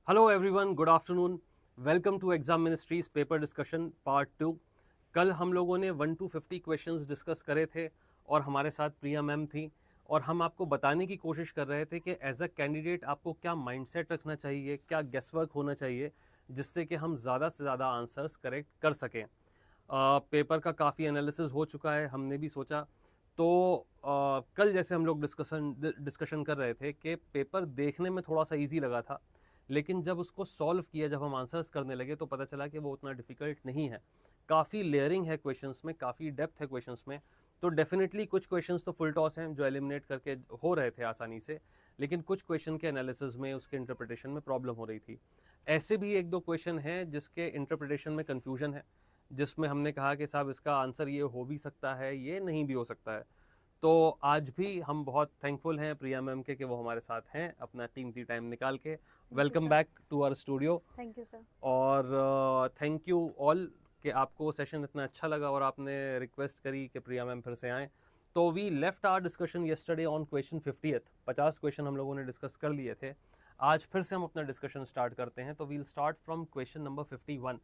Hello everyone, good afternoon. Welcome to exam ministries paper discussion part 2। कल हम लोगों ने 1 to 50 क्वेश्चंस डिस्कस करे थे और हमारे साथ प्रिया मैम थी और हम आपको बताने की कोशिश कर रहे थे कि एज अ कैंडिडेट आपको क्या माइंडसेट रखना चाहिए, क्या गेसवर्क होना चाहिए जिससे कि हम ज़्यादा से ज़्यादा आंसर्स करेक्ट कर सकें। पेपर का काफ़ी एनालिसिस हो चुका है, हमने भी सोचा तो कल जैसे हम लोग डिस्कशन कर रहे थे कि पेपर देखने में थोड़ा सा इजी लगा था, लेकिन जब उसको सॉल्व किया, जब हम आंसर्स करने लगे तो पता चला कि वो उतना डिफिकल्ट नहीं है। काफ़ी लेयरिंग है क्वेश्चंस में, काफ़ी डेप्थ है क्वेश्चंस में। तो डेफिनेटली कुछ क्वेश्चंस तो फुल टॉस हैं जो एलिमिनेट करके हो रहे थे आसानी से, लेकिन कुछ क्वेश्चन के एनालिसिस में, उसके इंटरप्रिटेशन में प्रॉब्लम हो रही थी। ऐसे भी एक दो क्वेश्चन हैं जिसके इंटरप्रिटेशन में कन्फ्यूजन है, जिसमें हमने कहा कि साहब इसका आंसर ये हो भी सकता है, ये नहीं भी हो सकता है। तो आज भी हम बहुत थैंकफुल हैं प्रिया मैम के कि वो हमारे साथ हैं अपना कीमती टाइम निकाल के। Welcome back to our studio. Thank you sir. और थैंक यू ऑल कि आपको सेशन इतना अच्छा लगा और आपने रिक्वेस्ट करी कि प्रिया मैम फिर से आएँ। तो we left our discussion yesterday on question 50th। 50 question हम लोगों ने डिस्कस कर लिए थे। आज फिर से हम अपना डिस्कशन स्टार्ट करते हैं। तो we'll start from question number 51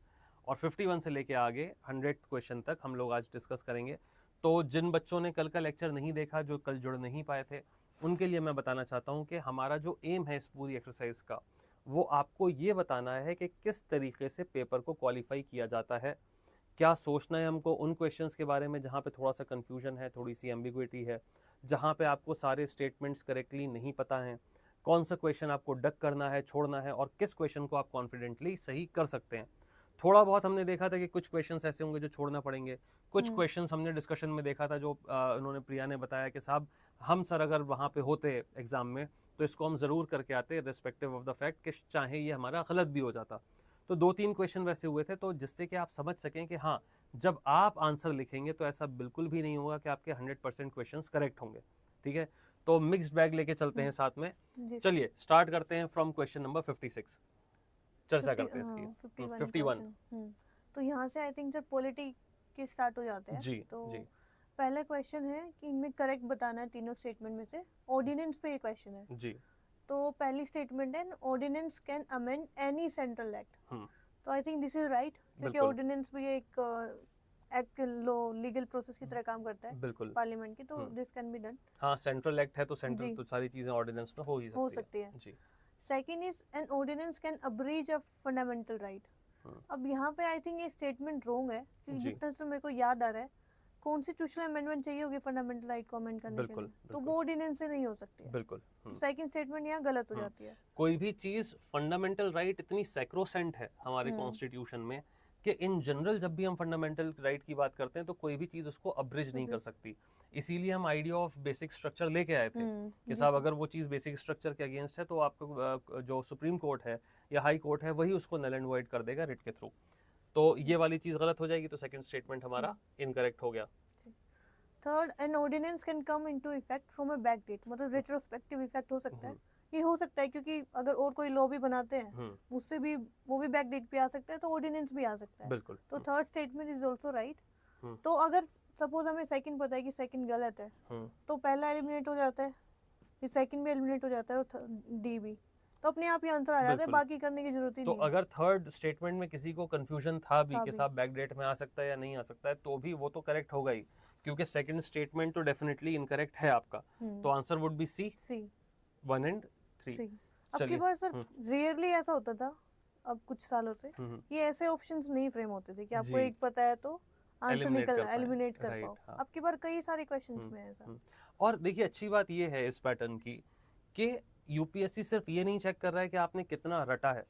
और 51 से लेके आगे 100th क्वेश्चन तक हम लोग आज डिस्कस करेंगे। तो जिन बच्चों ने कल का लेक्चर नहीं देखा, जो कल जुड़ नहीं पाए थे, उनके लिए मैं बताना चाहता हूँ कि हमारा जो एम है इस पूरी एक्सरसाइज का, वो आपको ये बताना है कि किस तरीके से पेपर को क्वालिफाई किया जाता है। क्या सोचना है हमको उन क्वेश्चंस के बारे में जहाँ पे थोड़ा सा कन्फ्यूजन है, थोड़ी सी एम्बिग्विटी है, जहाँ पे आपको सारे स्टेटमेंट्स करेक्टली नहीं पता हैं। कौन सा क्वेश्चन आपको डक करना है, छोड़ना है, और किस क्वेश्चन को आप कॉन्फिडेंटली सही कर सकते हैं। थोड़ा बहुत हमने देखा था कि कुछ क्वेश्चंस ऐसे होंगे जो छोड़ना पड़ेंगे। कुछ क्वेश्चंस हमने डिस्कशन में देखा था जो उन्होंने, प्रिया ने बताया कि साहब हम सर अगर वहाँ पे होते एग्जाम में तो इसको हम ज़रूर करके आते, रिस्पेक्टिव ऑफ द फैक्ट कि चाहे ये हमारा गलत भी हो जाता। तो 2-3 क्वेश्चन वैसे हुए थे, तो जिससे कि आप समझ सकें कि हाँ, जब आप आंसर लिखेंगे तो ऐसा बिल्कुल भी नहीं होगा कि आपके 100% क्वेश्चंस करेक्ट होंगे। ठीक है, तो मिक्स्ड बैग लेके चलते हैं साथ में। जी सर। चलिए स्टार्ट करते हैं फ्रॉम क्वेश्चन नंबर 56। चर्चा 50 करते हैं इसकी। 51 51। क्वेश्चन। तो यहाँ से आई थिंक सर पॉलिटी के स्टार्ट हो जाते हैं। जी तो जी पहला क्वेश्चन है कि इनमें करेक्ट बताना है तीनों स्टेटमेंट में से। ऑर्डिनेंस पे ये क्वेश्चन है। जी। तो पहली स्टेटमेंट है ordinance can amend any central act. Hmm. तो I think this is right, क्योंकि बिल्कुल ऑर्डिनेंस भी एक एक्ट लो लीगल प्रोसेस की तरह काम करता है बिल्कुल। पार्लियामेंट की। तो दिस कैन बी डन। हाँ, सेंट्रल एक्ट है तो सेंट्रल जी, तो सारी चीज़ें ऑर्डिनेंस में हो ही हो सकती है। सकती है। जी। Second is an ordinance can abridge a fundamental right. Hmm. अब यहाँ पे आई थिंक ये स्टेटमेंट रॉन्ग है, क्योंकि जी। जितना से मेरे को याद आ रहा है कॉन्स्टिट्यूशनल अमेंडमेंट चाहिए होगी फंडामेंटल राइट को अमेंड करने के बिल्कुल लिए, तो बिल्कुल वो ऑर्डिनेंस से नहीं हो सकती है। बिल्कुल। तो सेकंड स्टेटमेंट यहाँ गलत हो जाती है। कोई भी चीज़ फंडामेंटल राइट इतनी सैक्रोसेंट है हमारे हम्म कॉन्स्टिट्यूशन में कि इन जनरल जब भी हम फंडामेंटल राइट की बात करते हैं तो कोई भी चीज़ उसको अब्रिज नहीं कर सकती। इसीलिए हम आइडिया ऑफ बेसिक स्ट्रक्चर लेके आए थे कि जी साहब सर। अगर वो चीज़ बेसिक स्ट्रक्चर के अगेंस्ट है तो आपको जो सुप्रीम कोर्ट है या हाई कोर्ट है वही उसको नल एंड वॉइड कर देगा रिट के थ्रू। तो ये वाली चीज़ गलत हो जाएगी, तो सेकंड स्टेटमेंट हमारा इनकरेक्ट हो गया। Third, an ordinance can come into effect from a back date, मतलब रेट्रोस्पेक्टिव इफेक्ट हो सकता है। ये हो सकता है क्योंकि अगर और कोई लॉ भी बनाते हैं उससे भी वो भी बैक डेट पे आ सकता है, तो ऑर्डिनेंस भी आ सकता है। बिल्कुल। तो third statement is also right. Hmm. तो अगर सपोज हमें सेकंड पता है कि सेकंड गलत है, तो पहला एलिमिनेट हो जाता है, फिर सेकंड भी एलिमिनेट हो जाता है और डी भी, तो अपने आप ही आंसर आ जाता है, बिल्कुल। बाकी करने की जरूरत ही तो नहीं है। अगर थर्ड स्टेटमेंट में किसी को कंफ्यूजन था भी था कि भी। साहब बैकडेट में आ सकता है या नहीं आ सकता है, तो भी वो तो करेक्ट होगा ही, क्योंकि सेकंड स्टेटमेंट तो डेफिनेटली इनकरेक्ट है आपका। तो answer would be C, C 1 and 3। Three. अब की चलिए। बार सर रेयरली ऐसा होता था, अब कुछ सालों से ये ऐसे ऑप्शंस नहीं फ्रेम होते थे कि आपको जी। एक पता है तो आंसर एलिमिनेट निकल कर पाए, एलिमिनेट कर राइट। पाओ। हाँ। अब की बार कई सारे क्वेश्चंस में है ऐसा। और देखिए अच्छी बात ये है इस पैटर्न की कि यूपीएससी सिर्फ ये नहीं चेक कर रहा है कि आपने कितना रटा है,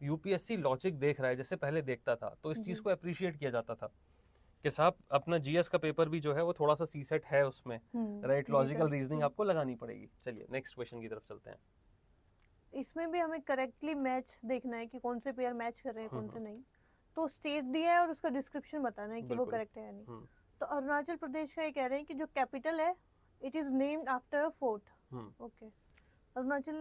यूपीएससी लॉजिक देख रहा है। जैसे पहले देखता था तो इस चीज़ को अप्रिशिएट किया जाता था कि साहब अपना जीएस का पेपर भी जो है वो थोड़ा सा सी सेट है उसमें, राइट, जी सर। लॉजिकल रीजनिंग आपको लगानी पड़ेगी। चलिए नेक्स्ट क्वेश्चन की तरफ चलते हैं। इसमें भी हमें करेक्टली मैच देखना है कि कौन से पेयर मैच कर रहे हैं कौन से नहीं। तो स्टेट दिया है और उसका डिस्क्रिप्शन बताना है कि वो बिल्कुल। करेक्ट है या नहीं। तो अरुणाचल प्रदेश का ये कह रहे हैं कि जो कैपिटल है it is named after a fort. Okay. Arunachal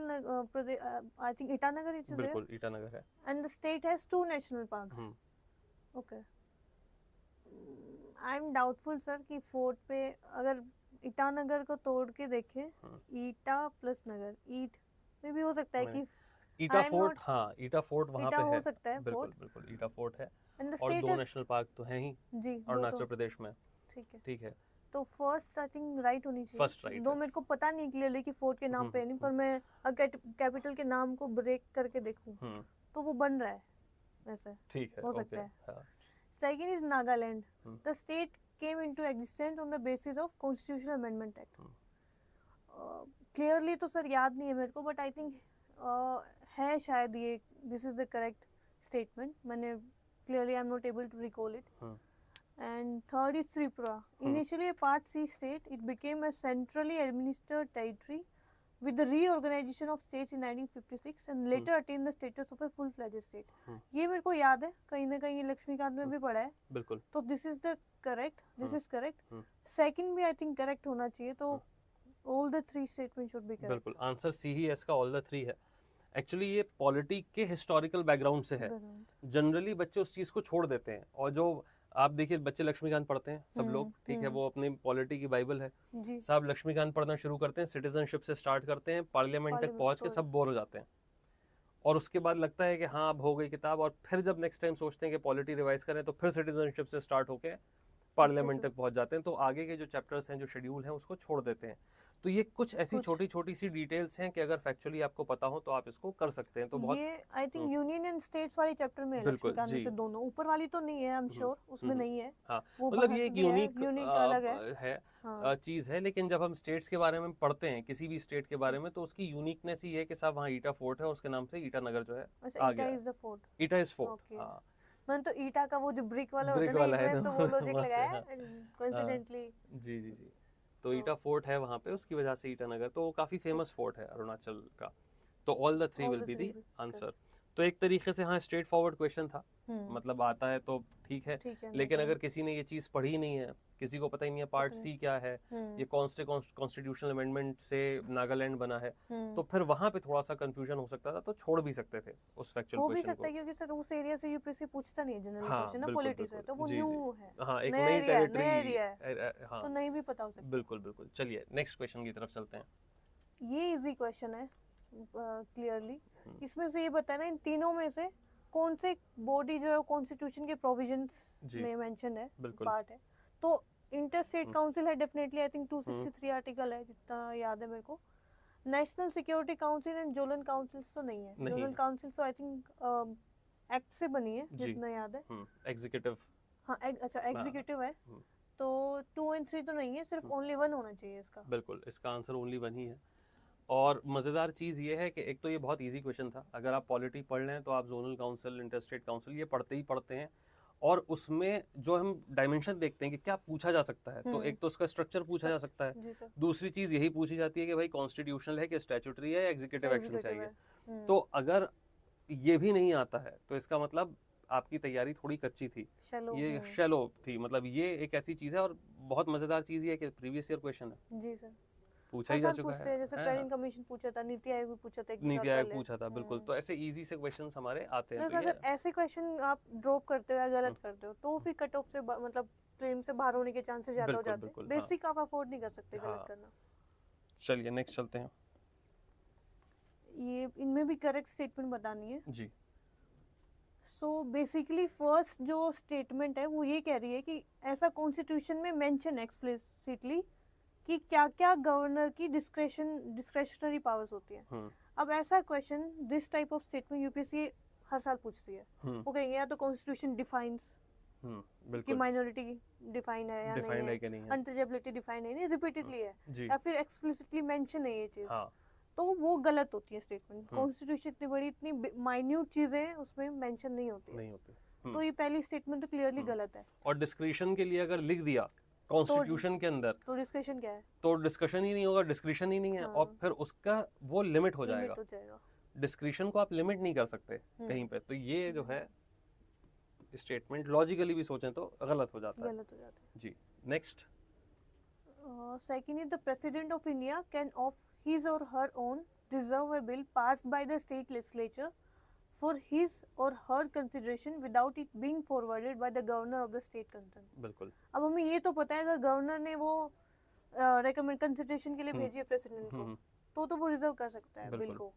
Pradesh, I think Itanagar it is there, बिल्कुल ईटानगर है। And the state has 2 national parks. Okay. I am doubtful sir कि फोर्ट पे अगर ईटानगर को तोड़ के देखें, ईटा प्लस नगर, ईट में भी हो सकता है कि ईटा I am फोर्ट, not- हाँ ईटा फोर्ट वहाँ ईटा पे हो है, सकता है बिल्कुल फोर्ट, बिल्कुल ईटा फोर्ट है। एंड द और स्टेट 2 नेशनल पार्क तो हैं ही जी, दो अरुणाचल तो प्रदेश में, ठीक है। ठीक है। तो फर्स्ट आई थिंक राइट होनी चाहिए। फर्स्ट राइट दो है। मेरे को पता नहीं क्लियरली कि फोर्ट के नाम पे है नहीं, पर मैं अगर कैपिटल के नाम को ब्रेक करके देखूं तो वो बन रहा है वैसे, ठीक है, हो ओके, सकता है। हाँ। Second is Nagaland, the state came into existence on the basis of constitutional amendment act. Clearly तो सर याद नहीं है मेरे को, बट आई थिंक है शायद ये, this is the correct statement. मैंने clearly I am not able to recall it. And third is Tripura. Initially a Part C state, it became a centrally administered territory with the reorganization of states in 1956 and later attained the status of a full-fledged state. ये मेरे को याद है, कहीं ना कहीं लक्ष्मीकांत में भी पढ़ा है। बिल्कुल। तो this is the correct, this is correct. Second भी I think correct होना चाहिए, तो all the three statements should be correct. बिल्कुल, आंसर सी ही है इसका, ऑल द 3 है। एक्चुअली ये पॉलिटी के हिस्टोरिकल बैकग्राउंड से है। जनरली बच्चे उस चीज़ को छोड़ देते हैं, और जो आप देखिए बच्चे लक्ष्मीकांत पढ़ते हैं सब लोग, ठीक है, वो अपनी पॉलिटी की बाइबल है। सब लक्ष्मीकांत पढ़ना शुरू करते हैं, सिटीजनशिप से स्टार्ट करते हैं, पार्लियामेंट तक पहुंच के सब बोर हो जाते हैं, और उसके बाद लगता है कि हाँ अब हो गई किताब, और फिर जब नेक्स्ट टाइम सोचते हैं कि पॉलिटी रिवाइज करें तो फिर सिटीजनशिप से स्टार्ट होके पार्लियामेंट तक पहुंच जाते हैं, तो आगे के जो चैप्टर्स हैं, जो शेड्यूल हैं, उसको छोड़ देते हैं। तो ये कुछ ऐसी छोटी छोटी सी डिटेल्स हैं कि अगर फैक्चुअली आपको पता हो तो आप इसको कर सकते हैं। तो बहुत ये I think union and states वाले चैप्टर में है, लक्ष्मीकांत में से दोनों, ऊपर वाली तो नहीं है, आई एम श्योर उसमें नहीं है। हाँ, मतलब ये एक यूनिक अलग है चीज़ है, लेकिन जब हम स्टेट्स के बारे में पढ़ते हैं, किसी भी स्टेट के बारे में, तो उसकी यूनिकनेस ही है कि साहब वहाँ ईटा फोर्ट है, उसके नाम से ईटा नगर जो है आ गया। Eta is fort. हाँ, मैंने तो ईटा का वो जो ब्रिक वाला ब्रिक होता वाला है ना, तो वो लॉजिक लगाया कोइंसिडेंटली। जी जी जी। तो ईटा फोर्ट है वहाँ पे, उसकी वजह से ईटा नगर, तो काफ़ी फेमस फोर्ट है अरुणाचल का। तो all the 3 will be the answer. तो एक तरीके से हाँ स्ट्रेट फॉरवर्ड क्वेश्चन था, मतलब आता है तो ठीक है, लेकिन अगर किसी ने ये चीज़ पढ़ी नहीं है, किसी को पता ही नहीं है पार्ट सी क्या है, ये कॉन्स्टिट्यूशनल अमेंडमेंट से नागालैंड बना है, तो फिर वहाँ पे थोड़ा सा कंफ्यूजन हो सकता था, तो छोड़ भी सकते थे उस फैक्चुअल क्वेश्चन को। हो भी सकता है क्योंकि सर उस एरिया से यूपीएससी पूछता नहीं है जनरल क्वेश्चन ना, पॉलिटिक्स है, तो वो न्यू है। हाँ, एक नई टेरिटरी है, तो नहीं भी पता हो सकता। बिल्कुल बिल्कुल। चलिए नेक्स्ट क्वेश्चन की तरफ चलते हैं। ये इजी क्वेश्चन है क्लियरली। इसमें से ये बताना इन तीनों में से कौन से बॉडी जो है कॉन्स्टिट्यूशन के प्रोविजंस में मेंशन है, पार्ट है। तो इंटर स्टेट काउंसिल है डेफिनेटली, आई थिंक 263 आर्टिकल है जितना याद है मेरे को। National security council and zonal councils तो नहीं है, जोनल काउंसिल तो आई थिंक एक्ट से बनी है जितना याद है। एग्जीक्यूटिव, हाँ अच्छा एग्जीक्यूटिव है, तो 2 और 3 तो नहीं है, सिर्फ ओनली 1 होना चाहिए इसका। बिल्कुल, इसका आंसर ओनली 1 ही है। और मज़ेदार चीज़ ये है कि एक तो ये बहुत इजी क्वेश्चन था, अगर आप पॉलिटी पढ़ लें तो आप zonal council, inter state council ये पढ़ते ही पढ़ते हैं, और उसमें जो हम डायमेंशन देखते हैं कि क्या पूछा जा सकता है, तो एक तो उसका स्ट्रक्चर पूछा जा सकता है, दूसरी चीज़ यही पूछी जाती है कि भाई कॉन्स्टिट्यूशनल है कि स्टैट्यूटरी है, एग्जीक्यूटिव एक्शन चाहिए। तो अगर ये भी नहीं आता है तो इसका मतलब आपकी तैयारी थोड़ी कच्ची थी, ये शैलो थी। मतलब ये एक ऐसी चीज़ है, और बहुत मज़ेदार चीज़ ये है कि प्रीवियस ईयर क्वेश्चन है जी सर, पूछा ही जा चुका है। जैसे प्लानिंग कमीशन पूछा था, नीति आयोग भी पूछा था, नीति आयोग पूछा था, बिल्कुल। तो ऐसे इजी से क्वेश्चंस हमारे आते हैं। तो अगर ऐसे क्वेश्चन आप ड्रॉप करते हो या गलत करते हो तो फिर कट ऑफ से मतलब फ्रेम से बाहर होने के चांसेस ज्यादा हो जाते हैं। बेसिक आप अफोर्ड नहीं कर सकते गलत करना। चलिए नेक्स्ट चलते हैं। ये इनमें भी करेक्ट स्टेटमेंट बतानी है जी। सो बेसिकली फर्स्ट जो स्टेटमेंट है वो ये कह रही है कि ऐसा कॉन्स्टिट्यूशन में मेंशन एक्सप्लिसिटली कि क्या-क्या गवर्नर की डिस्क्रेशनरी पावर्स होती हैं। अब ऐसा question this type of statement UPSC हर साल पूछती है। वो कहेंगे या तो कॉन्स्टिट्यूशन डिफाइंस कि माइनॉरिटी डिफाइन है या नहीं है, अनटचेबिलिटी डिफाइन है नहीं, रिपीटेडली है, या फिर एक्सप्लिसिटली मेंशन है ये चीज, तो वो गलत होती है स्टेटमेंट। कॉन्स्टिट्यूशन इतनी बड़ी, इतनी माइन्यूट चीजें उसमें मेंशन नहीं होती। तो ये पहली स्टेटमेंट तो क्लियरली गलत है। और डिस्क्रिशन के लिए अगर लिख दिया कॉन्स्टिट्यूशन के अंदर तो डिस्कशन क्या है, तो डिस्कशन ही नहीं होगा, डिस्क्रिशन ही नहीं है। और फिर उसका वो लिमिट हो जाएगा। डिस्क्रिशन को आप लिमिट नहीं कर सकते कहीं पे। तो ये जो है स्टेटमेंट लॉजिकली भी सोचें तो गलत हो जाता है जी। Next second is the president of India can of his or her own reserve a bill passed by the state legislature for his or her consideration without it being forwarded by the governor of the state concerned। बिल्कुल। अब हमें ये तो पता है अगर governor ने वो रेकमेंड कंसिडरेशन के लिए भेजी है प्रेसिडेंट को, तो वो रिजर्व कर सकता है बिल को।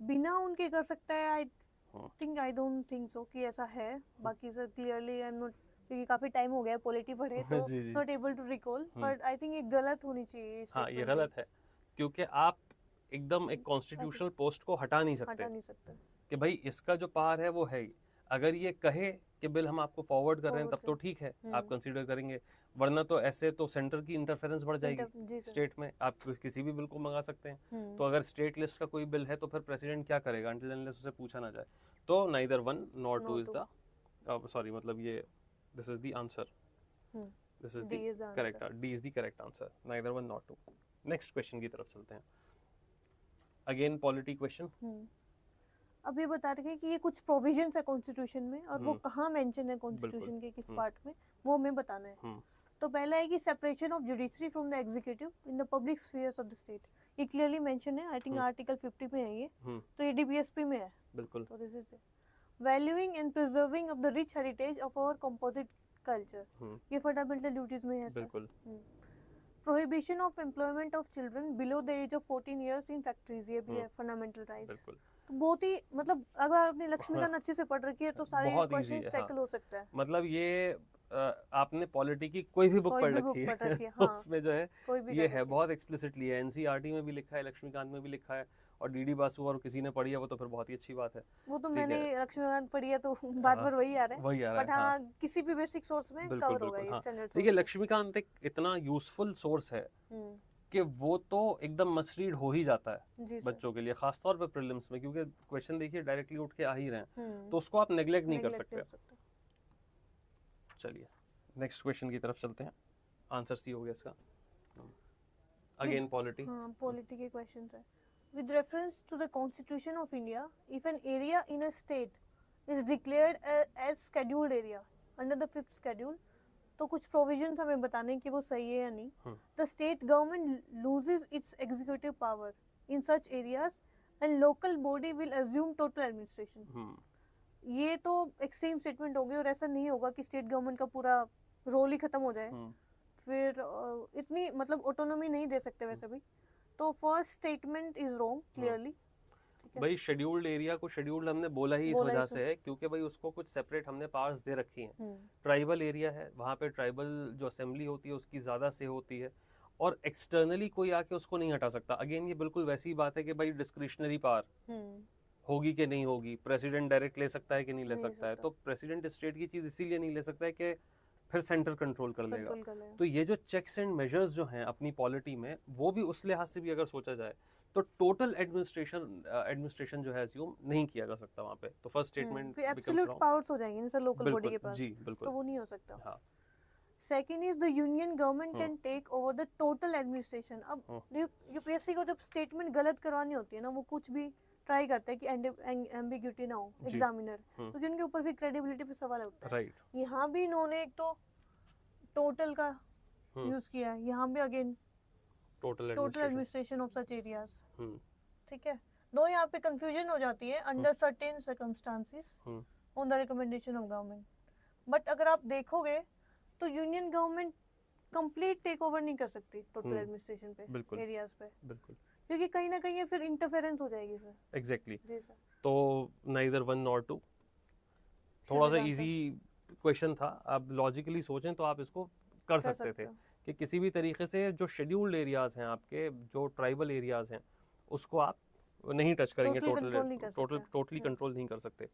बिना उनके कर सकता है, आई हाँ। आई डोंट थिंक सो कि ऐसा है। बाकी sir clearly I am not, क्योंकि काफी टाइम हो गया है पॉलिटी पढ़े तो जी जी। Not able to recall, but I think ये गलत होनी चाहिए हाँ ये स्टेटमेंट गलत है, क्योंकि आप एकदम एक कॉन्स्टिट्यूशनल पोस्ट को हटा नहीं सकते हटा नहीं सकते। कि भाई इसका जो पावर है वो है ही। अगर ये कहे कि बिल हम आपको फॉरवर्ड कर रहे हैं फॉरवर्ड तब तो कर, ठीक है, आप कंसीडर करेंगे, वरना तो ऐसे तो सेंटर की इंटरफेरेंस बढ़ जाएगी जी सर। स्टेट में। आप किसी भी बिल को मंगा सकते हैं, तो हम्म, अगर स्टेट लिस्ट का कोई बिल है तो फिर प्रेसिडेंट क्या करेगा अनटिल अनलेस उसे पूछा ना जाए। तो neither one nor two no is two, the sorry मतलब ये this is the answer, this is the D is the correct, answer. D is the correct answer, neither one not two. Next question की तरफ चलते हैं, again polity question. अब ये बता रहे हैं कि ये कुछ प्रोविजंस है कॉन्स्टिट्यूशन में, और वो कहाँ मेंशन है कॉन्स्टिट्यूशन के किस पार्ट में, वो हमें बताना है। तो पहला है कि separation of judiciary from the executive in the public spheres of the state, ये क्लियरली मेंशन है, आई थिंक आर्टिकल 50 में है ये, तो ये डीपीएसपी में है। बिल्कुल। तो this is valuing and preserving of the rich heritage of our composite culture, ये फंडामेंटल ड्यूटीज में है सर। बिल्कुल। Prohibition of employment of children below the age of 14 years in factories, ये भी है फंडामेंटल राइट्स। बिल्कुल। तो बहुत ही मतलब अगर आपने लक्ष्मीकांत अच्छे से पढ़ रखी है तो सारे बहुत क्वेश्चन इजी है, टैकल हो सकता है। मतलब ये आपने पॉलिटी की कोई भी बुक कोई पढ़ भी बुक रखी पढ़ है रखी है, हाँ, उसमें जो है कोई भी ये कर है, सकते बहुत एक्सप्लिसिटली है, एनसीईआरटी में भी लिखा है, लक्ष्मीकांत में भी लिखा है, और डीडी बासु और किसी ने पढ़ी है वो तो फिर बहुत ही अच्छी बात है। वो तो ठीक मैंने है, लक्ष्मीकांत पढ़ी है तो बार बार वही आ रहा है, वही आ रहा बट है, हाँ। हाँ किसी भी बेसिक सोर्स में बिल्कुल कवर होगा बिल्कुल, ये हाँ। स्टैंडर्ड देखिए सोर्स में। लक्ष्मीकांत एक इतना यूजफुल सोर्स है कि वो तो एकदम मस्ट रीड हो ही जाता है जी सर। बच्चों के लिए, खासतौर पर प्रीलिम्स में, क्योंकि क्वेश्चन देखिए डायरेक्टली उठ के आ ही रहे हैं, तो उसको आप नेग्लेक्ट नहीं कर सकते। चलिए नेक्स्ट क्वेश्चन की तरफ चलते हैं, आंसर सी हो गया इसका, अगेन पॉलिटी। हाँ पॉलिटी के क्वेश्चंस है। With reference to the Constitution of India, if an area in a state is declared as scheduled area under the 5th schedule, तो कुछ प्रोविजंस हमें बताने कि वो सही है या नहीं। The state government loses its executive power in such areas and local body will assume total administration। ये तो एक सेम स्टेटमेंट होगी, और ऐसा नहीं होगा कि स्टेट गवर्नमेंट का पूरा रोल ही खत्म हो जाए, फिर इतनी मतलब ऑटोनॉमी नहीं दे सकते वैसे भी। तो first statement is wrong clearly. भाई शेड्यूल्ड एरिया को शेड्यूल्ड हमने बोला ही इस वजह से है क्योंकि भाई उसको कुछ सेपरेट हमने पावर्स दे रखी हैं। ट्राइबल एरिया है, वहाँ पे ट्राइबल जो असेंबली होती है उसकी ज़्यादा से होती है, और एक्सटर्नली कोई आके उसको नहीं हटा सकता। अगेन ये बिल्कुल वैसी बात है कि भाई डिस्क्रिशनरी पावर होगी कि नहीं होगी, प्रेसिडेंट डायरेक्ट ले सकता है कि नहीं ले सकता है, तो प्रेसिडेंट स्टेट की चीज़ इसीलिए नहीं ले सकता है कि फिर सेंटर कंट्रोल कर लेगा। तो ये जो चेक्स एंड मेजर्स जो हैं अपनी पॉलिटी में, वो भी उस लिहाज से भी अगर सोचा जाए तो टोटल एडमिनिस्ट्रेशन जो है अज्यूम नहीं किया जा सकता वहाँ पे। तो फर्स्ट स्टेटमेंट एब्सोल्यूट पावर्स हो जाएंगे सर लोकल बॉडी के पास, जी बिल्कुल, तो वो नहीं हो सकता। हाँ। Second is the union government can take over the total administration. अब यूपीएससी को जब स्टेटमेंट गलत करवानी होती है ना, वो कुछ भी ट्राई करता है कि एम्बिग्यूटी ना हो एग्जामिनर, क्योंकि उनके ऊपर फिर क्रेडिबिलिटी पे सवाल उठता है। राइट, यहाँ भी इन्होंने एक तो टोटल का यूज किया है, यहाँ भी again total administration of such areas. ठीक है, दो यहाँ पे कंफ्यूजन हो जाती है under certain circumstances on the recommendation of government. But अगर आप देखोगे तो union government complete take over नहीं कर सकती टोटल एडमिनिस्ट्रेशन पे एरियाज पे, बिल्कुल, क्योंकि कहीं ना कहीं फिर इंटरफेरेंस हो जाएगी सर। एग्जैक्टली जी सर। तो नाइदर वन नॉर टू, थोड़ा सा इजी क्वेश्चन था। आप लॉजिकली सोचें तो आप इसको कर सकते थे कि किसी भी तरीके से जो शेड्यूल्ड एरियाज हैं आपके, जो ट्राइबल एरियाज हैं, उसको आप नहीं टच करेंगे, टोटली कंट्रोल नहीं कर सकते,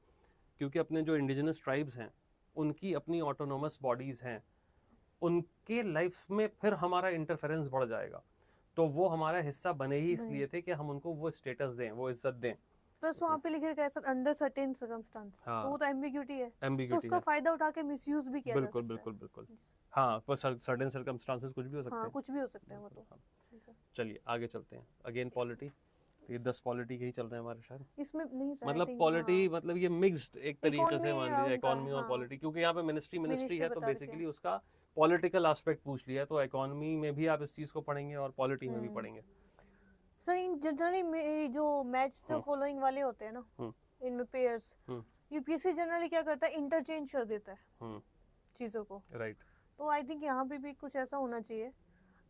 क्योंकि अपने जो इंडिजिनस ट्राइब्स हैं उनकी अपनी ऑटोनोमस बॉडीज़ हैं, उनके लाइफ में फिर हमारा इंटरफेरेंस बढ़ जाएगा। तो वो हमारा हिस्सा बने ही इसलिए थे कि हम उनको वो स्टेटस दें, वो इज्जत दें। प्लस वहाँ पे लिखे है अंडर सर्टेन सर्कमस्टांस, तो वो तो एम्बिग्यूटी है, तो उसका फायदा उठा के मिसयूज भी किया जा सकता है। बिल्कुल बिल्कुल, हाँ, पर सर्टेन सर्कमस्टांसेस कुछ भी हो सकते हैं। हाँ, कुछ भी हो सकते हैं वो तो। चलिए आगे चलते हैं, अगेन पॉलिटी। ये 10 पॉलिटी के ही चल रहे हैं हमारे शायद, इसमें नहीं सर, मतलब पॉलिटी मतलब ये मिक्स्ड एक तरीके से मान लीजिए, इकोनॉमी और पॉलिटी, क्योंकि यहाँ पे मिनिस्ट्री है तो बेसिकली उसका पॉलिटिकल एस्पेक्ट पूछ लिया है, तो इकोनॉमी में भी आप इस चीज को पढ़ेंगे और पॉलिटी में भी पढ़ेंगे। सर इन जनरली जो मैच द फॉलोइंग वाले होते हैं ना, इनमें पेयर्स, यूपीएससी जनरली क्या करता है, इंटरचेंज कर देता है चीजों को, राइट। तो आई थिंक यहाँ पे भी कुछ ऐसा होना चाहिए।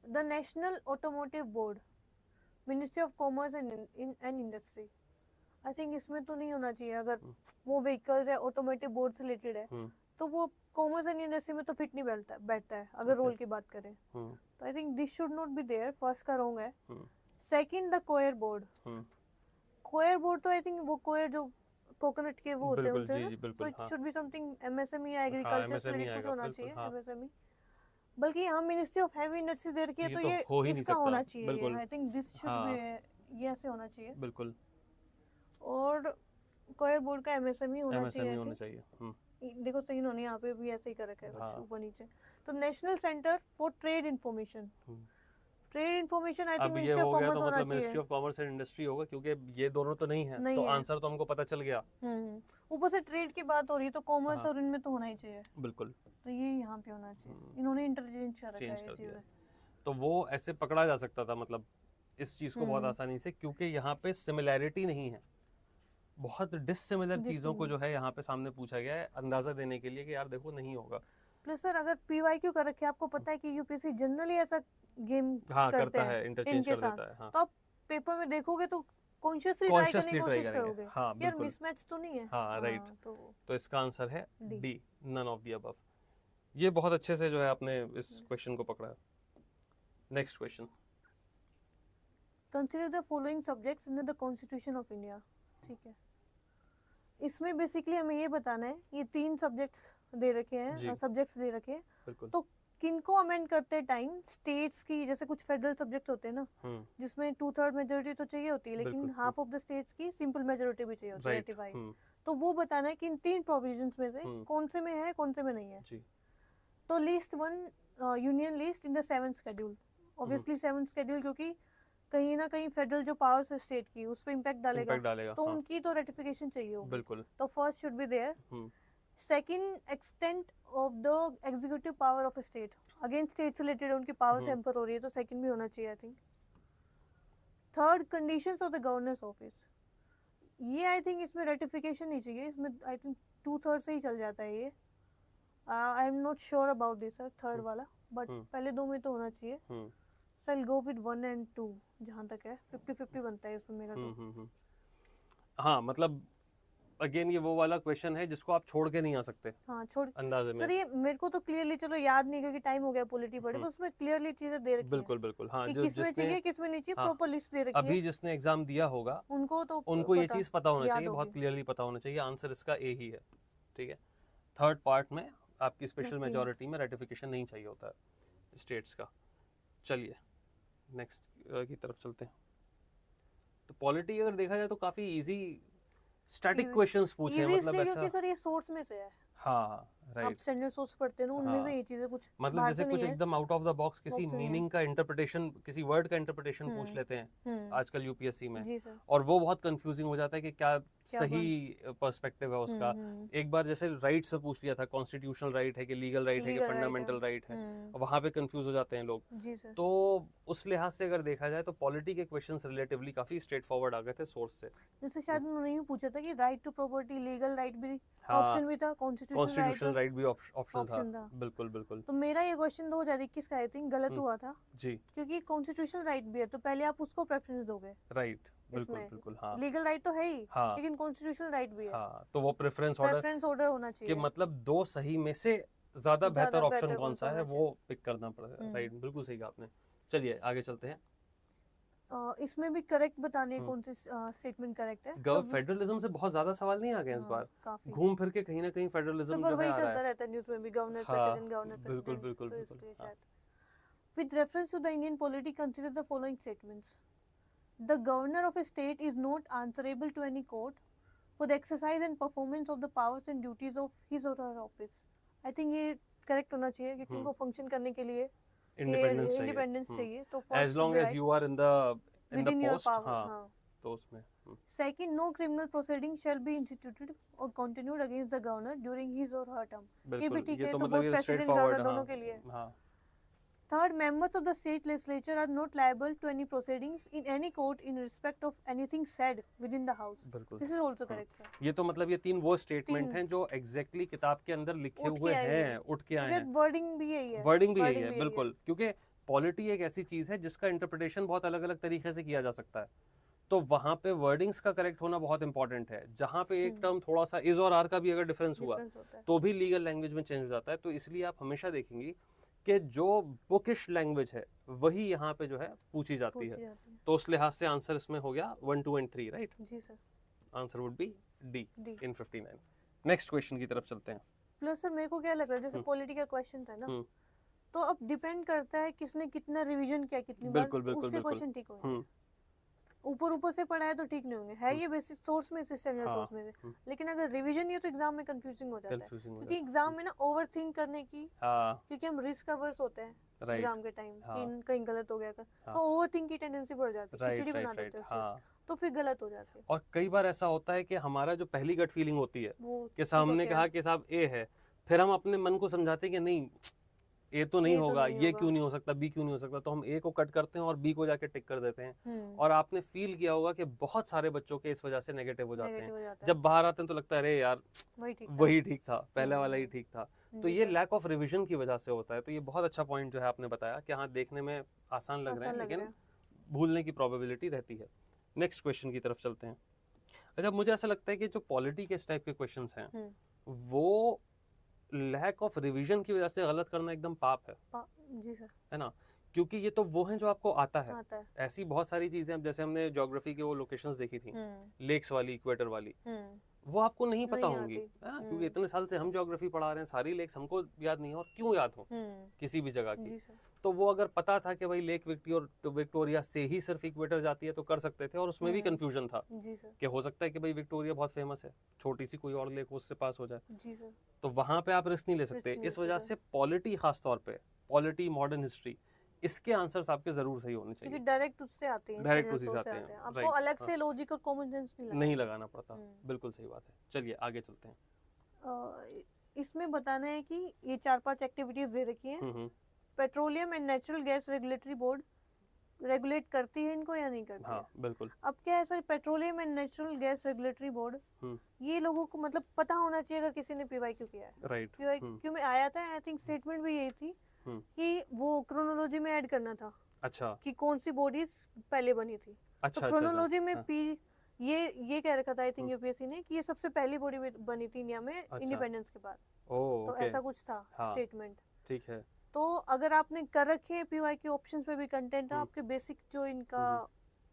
The national automotive board, ministry of commerce and industry, I think इसमें तो नहीं होना चाहिए, अगर वो व्हीकल्स है ऑटोमेटिव बोर्ड से रिलेटेड है तो वो कॉमर्स एंड इंडस्ट्री में तो फिट नहीं बैठता है अगर रोल की बात करें। तो I think this should not be there, first का रॉन्ग है। Second the coir board, coir board तो आई थिंक वो कोयर जो कोकोनट के वो होते हैं उनसे ना, तो it should be something MSME या एग्रीकल्चर से रिलेटेड कुछ होना चाहिए, एमएसएमई। बल्कि यहाँ मिनिस्ट्री ऑफ हैवी इंडस्ट्रीज दे रखी है तो ये इसका होना चाहिए। I think this should be, ये ऐसे होना चाहिए बिल्कुल। और कोयर बोर्ड का एमएसएमई होना चाहिए। देखो सही उन्होंने यहाँ पे भी ऐसे ही कर रखा है कुछ ऊपर नीचे। तो national centre for trade information, trade information I think ministry of commerce होना चाहिए। Ministry of commerce and industry होगा क्योंकि ये दोनों तो नहीं है, तो आंसर तो हमको पता चल गया। ऊपर से ट्रेड की बात हो रही है तो कॉमर्स और इनमें तो होना ही चाहिए बिल्कुल। तो ये यहाँ पे होना चाहिए, इन्होंने इंटरचेंज कर रखा है ये चीजें। तो वो ऐसे पकड़ा जा सकता था मतलब इस चीज को बहुत आसानी से, क्योंकि यहाँ पे सिमिलैरिटी नहीं है, बहुत डिसिमिलर चीजों को जो है यहाँ पे सामने पूछा गया है अंदाजा देने के लिए कि यार देखो नहीं होगा। प्लस सर अगर पीवाईक्यू कर रखे आपको पता है कि यूपीएससी जनरली ऐसा गेम करता है, इंटरचेंज कर देता है। तो आप पेपर में देखोगे तो कॉन्शियसली ट्राई करने की कोशिश करोगे यार मिसमैच तो नहीं है। हाँ राइट, तो इसका आंसर है D, none of the above. ये बहुत अच्छे से जो है आपने इस क्वेश्चन को पकड़ा। Next question, consider the following subjects in the constitution of India. ठीक है, इसमें बेसिकली हमें ये बताना है, ये 3 सब्जेक्ट्स दे रखे हैं, सब्जेक्ट्स दे रखे हैं, तो किनको अमेंड करते टाइम स्टेट्स की, जैसे कुछ फेडरल सब्जेक्ट होते हैं ना जिसमें 2/3 मेजोरिटी तो चाहिए होती है, लेकिन हाफ ऑफ द स्टेट्स की सिंपल मेजोरिटी भी चाहिए होती है 85। तो वो बताना है कि इन 3 प्रोविजंस में से कौन से में है कौन से में नहीं है। तो list 1 union list in the 7th schedule, obviously 7th schedule क्योंकि कहीं ना कहीं फेडरल जो पावर्स है स्टेट की उस पे इम्पैक्ट डालेगा तो उनकी तो रेटिफिकेशन चाहिए होगी बिल्कुल। तो first should be there. Second, extent of the executive power of a state, again state से रिलेटेड उनकी पावर से एम्पर हो रही है तो सेकंड भी होना चाहिए I think. Third, conditions of the governor's office, ये आई थिंक इसमें रेटिफिकेशन नहीं चाहिए, इसमें आई थिंक 2/3 से ही चल जाता है ये। आई am not sure about this sir, third वाला, बट पहले 2 में तो होना चाहिए। So I'll go with 1 and 2 जहाँ तक है, 50-50 बनता है इसमें मेरा तो। हाँ मतलब अगेन ये वो वाला क्वेश्चन है जिसको आप छोड़ के नहीं आ सकते। हाँ छोड़ अंदाजे में। सर ये मेरे को तो क्लियरली चलो याद नहीं क्योंकि टाइम हो गया पॉलिटी पढ़े, तो उसमें क्लियरली चीजें दे रखी बिल्कुल बिल्कुल। हाँ किसमें चाहिए किसमें नहीं चाहिए, प्रॉपर लिस्ट दे रखी है। अभी जिसने एग्जाम दिया होगा उनको ये चीज पता होना चाहिए, बहुत क्लियरली पता होना चाहिए। आंसर इसका ए ही है। ठीक है, थर्ड पार्ट में आपकी स्पेशल मेजोरिटी में रेटिफिकेशन नहीं चाहिए होता है स्टेट्स का। चलिए नेक्स्ट की तरफ चलते हैं। तो पॉलिटी अगर देखा जाए तो काफी इजी स्टैटिक क्वेश्चंस पूछे हैं, मतलब ऐसा क्योंकि सर ये सोर्स में से है। हाँ राइट, आप स्टैंडर्ड सोर्स पढ़ते हैं ना उनमें से ये चीजें कुछ मतलब जैसे कुछ एकदम आउट ऑफ द बॉक्स किसी मीनिंग का इंटरप्रिटेशन, किसी वर्ड का इंटरप्रिटेशन पूछ लेते हैं आजकल यूपीएससी में, और वो बहुत कंफ्यूजिंग हो जाता है कि क्या सही पर्सपेक्टिव है उसका। एक बार जैसे राइट्स में पूछ लिया था, कॉन्स्टिट्यूशनल राइट है कि लीगल राइट है कि फंडामेंटल राइट है, वहां पे कंफ्यूज हो जाते हैं लोग। तो उस लिहाज से अगर देखा जाए तो पॉलिटी के क्वेश्चंस रिलेटिवली काफी स्ट्रेट फॉरवर्ड आ गए थे सोर्स से। जैसे शायद उन्होंने यूं पूछा था कि right to property, legal right भी ऑप्शन भी था, कॉन्स्टिट्यूशनल राइट भी ऑप्शन था। बिल्कुल बिल्कुल। तो मेरा ये क्वेश्चन 2021 का आई थिंक गलत हुआ था जी, क्योंकि कॉन्स्टिट्यूशनल राइट भी है तो पहले आप उसको प्रेफरेंस दोगे। राइट बिल्कुल बिल्कुल। हाँ लीगल राइट तो है ही, हाँ, लेकिन कॉन्स्टिट्यूशनल राइट भी है। हाँ तो वो प्रेफरेंस ऑर्डर होना चाहिए कि मतलब 2 सही में से ज्यादा बेहतर ऑप्शन कौन सा है वो पिक करना पड़ेगा। राइट बिल्कुल सही कहा आपने। चलिए आगे चलते हैं। इसमें भी करेक्ट बताने कौन सी स्टेटमेंट करेक्ट है। फेडरलिज्म से बहुत ज्यादा सवाल नहीं आ गए इस बार, घूम फिर के कहीं ना कहीं फेडरलिज्म जो है चलता रहता है न्यूज़ में भी, गवर्नर प्रेसिडेंट गवर्नर प्रेसिडेंट। बिल्कुल बिल्कुल। With reference to the Indian polity consider the following statements. The governor of a state is not answerable to any court for the exercise and performance of the powers and duties of his or her office. I think ये correct होना चाहिए क्योंकि उनको function करने के लिए independence चाहिए। तो as long as you are in the post, हाँ तो उसमें। Second, no criminal proceeding shall be instituted or continued against the governor during his or her term. ये भी ठीक है, तो both president governor दोनों के लिए। Third, members of the state legislature are not liable to any proceedings in any court in respect of anything said within the house. This is also correct, sir. ये तो मतलब ये 3 वो statement हैं जो एग्जैक्टली किताब के अंदर लिखे हुए हैं, उठ के आए हैं। वर्डिंग भी यही है, वर्डिंग भी यही है बिल्कुल, क्योंकि पॉलिटी एक ऐसी चीज है जिसका इंटरप्रिटेशन बहुत अलग अलग तरीके से किया जा सकता है। तो वहाँ पे वर्डिंग्स का करेक्ट होना बहुत इंपॉर्टेंट है। जहाँ पे एक टर्म थोड़ा सा इज और आर का भी अगर डिफरेंस हुआ तो भी लीगल लैंग्वेज में चेंज हो जाता है। तो इसलिए आप हमेशा देखेंगी कि जो बुकिश लैंग्वेज है वही यहाँ पे जो है पूछी जाती है। तो उस लिहाज से आंसर इसमें हो गया 1, 2 एंड 3, राइट? जी sir. Answer would be D in 59। Next question की तरफ चलते हैं। प्लस सर मेरे को क्या लग रहा है, जैसे पॉलिटी का क्वेश्चन था ना, तो अब डिपेंड करता है किसने कितना रिवीजन किया, कितनी बार, उसके क्वेश्चन ठीक होंगे। ऊपर से पढ़ा है तो ठीक नहीं होंगे, है ये बेसिक सोर्स में से, स्टैंडर्ड सोर्स में से, लेकिन अगर रिवीजन है तो एग्जाम में कंफ्यूजिंग हो जाता है, क्योंकि एग्जाम में ना ओवरथिंक करने की, क्योंकि हम रिस्क अवर्स होते हैं एग्जाम के टाइम कि कहीं गलत हो गया तो ओवरथिंक की टेंडेंसी बढ़ जाती है, खिचड़ी बना देते हैं, तो फिर गलत हो जाते हैं। और कई बार ऐसा होता है कि हमारा जो पहली गट फीलिंग होती है कि सामने कहा कि साहब ए है, फिर हम अपने मन को समझाते हैं कि नहीं ए तो नहीं होगा, ये क्यों नहीं हो सकता, बी क्यों नहीं हो सकता, तो हम ए को कट करते हैं और बी को जाके टिक कर देते हैं। और आपने फील किया होगा कि बहुत सारे बच्चों के इस वजह से नेगेटिव हो जाते हैं। जब बाहर आते हैं तो लगता है अरे यार वही ठीक था, पहले वाला ही ठीक था। तो ये लैक ऑफ रिविजन की वजह से होता है। तो ये बहुत अच्छा पॉइंट जो है आपने बताया कि हाँ देखने में आसान लग रहे हैं लेकिन भूलने की प्रोबेबिलिटी रहती है। नेक्स्ट क्वेश्चन की तरफ चलते हैं। अच्छा, मुझे ऐसा लगता है कि जो पॉलिटी के इस टाइप के क्वेश्चंस हैं वो लैक ऑफ रिवीजन की वजह से गलत करना एकदम पाप है। जी सर। है ना? क्योंकि ये तो वो है जो आपको आता है। ऐसी बहुत सारी चीजें, अब जैसे हमने ज्योग्राफी के वो लोकेशंस देखी थी, लेक्स वाली, इक्वेटर वाली, वो आपको नहीं पता होंगी, क्योंकि इतने साल से हम ज्योग्राफी पढ़ा रहे हैं, सारी लेक्स हमको याद नहीं है, और क्यों याद हो किसी भी जगह की। तो वो अगर पता था कि भाई लेक विक्टोरिया से ही सिर्फ इक्वेटर जाती है तो कर सकते थे, और उसमें भी कंफ्यूजन था कि हो सकता है कि भाई विक्टोरिया बहुत फेमस है, छोटी सी कोई और लेक उससे पास हो जाए, तो वहां पे आप रिस्क नहीं ले सकते। इस वजह से पॉलिटी, खास तौर पे पॉलिटी, मॉडर्न हिस्ट्री, इसके आंसर्स आपके जरूर सही होने चाहिए, क्योंकि डायरेक्ट उससे आते हैं, डायरेक्ट उसी से आते हैं, आपको अलग से लॉजिक और कॉमन सेंस नहीं लगाना पड़ता। बिल्कुल सही बात है। चलिए आगे चलते हैं। इसमें बताना है कि ये 4-5 एक्टिविटीज दे रखी हैं, petroleum and natural gas regulatory board regulate करती है इनको या नहीं करती? हाँ, बिल्कुल। अब क्या है sir, petroleum and natural gas regulatory board, ये लोगों को मतलब पता होना चाहिए अगर किसी ने पीवाईक्यू किया है। राइट। पीवाईक्यू में आया था, आई थिंक स्टेटमेंट भी यही थी कि वो क्रोनोलॉजी में ऐड करना था। अच्छा। कि कौन सी बॉडीज पहले बनी थी। अच्छा, तो क्रोनोलॉजी में ये कह रखा था आई थिंक यूपीएससी ने कि ये सबसे पहली बॉडी बनी थी इंडिया में इंडिपेंडेंस के बाद। तो ऐसा कुछ था स्टेटमेंट। ठीक है। तो अगर आपने कर रखे पीवाईक्यू ऑप्शंस में भी कंटेंट है, आपके बेसिक जो इनका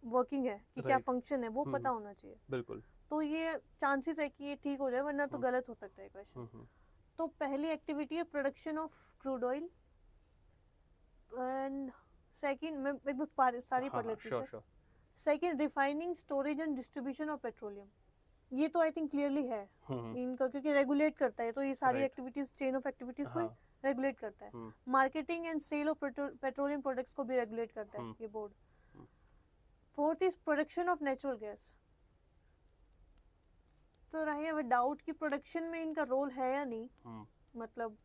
वर्किंग है कि क्या फंक्शन है वो पता होना चाहिए। बिल्कुल। तो ये चांसेस है कि ये ठीक हो जाए, वरना तो गलत हो सकता है क्वेश्चन। तो पहली एक्टिविटी है production of crude oil, and second मैं एक बार सारी पढ़ लेती हूँ। Second, refining, storage and distribution of petroleum. ये तो आई थिंक क्लियरली है इनका, क्योंकि रेगुलेट करता है, तो ये सारी एक्टिविटीज, चेन ऑफ एक्टिविटीज को रेगुलेट करता है। Marketing and sale of petroleum products को भी रेगुलेट करता है ये board. Fourth is production of natural gas. तो रही अब डाउट कि प्रोडक्शन में इनका रोल है या नहीं, मतलब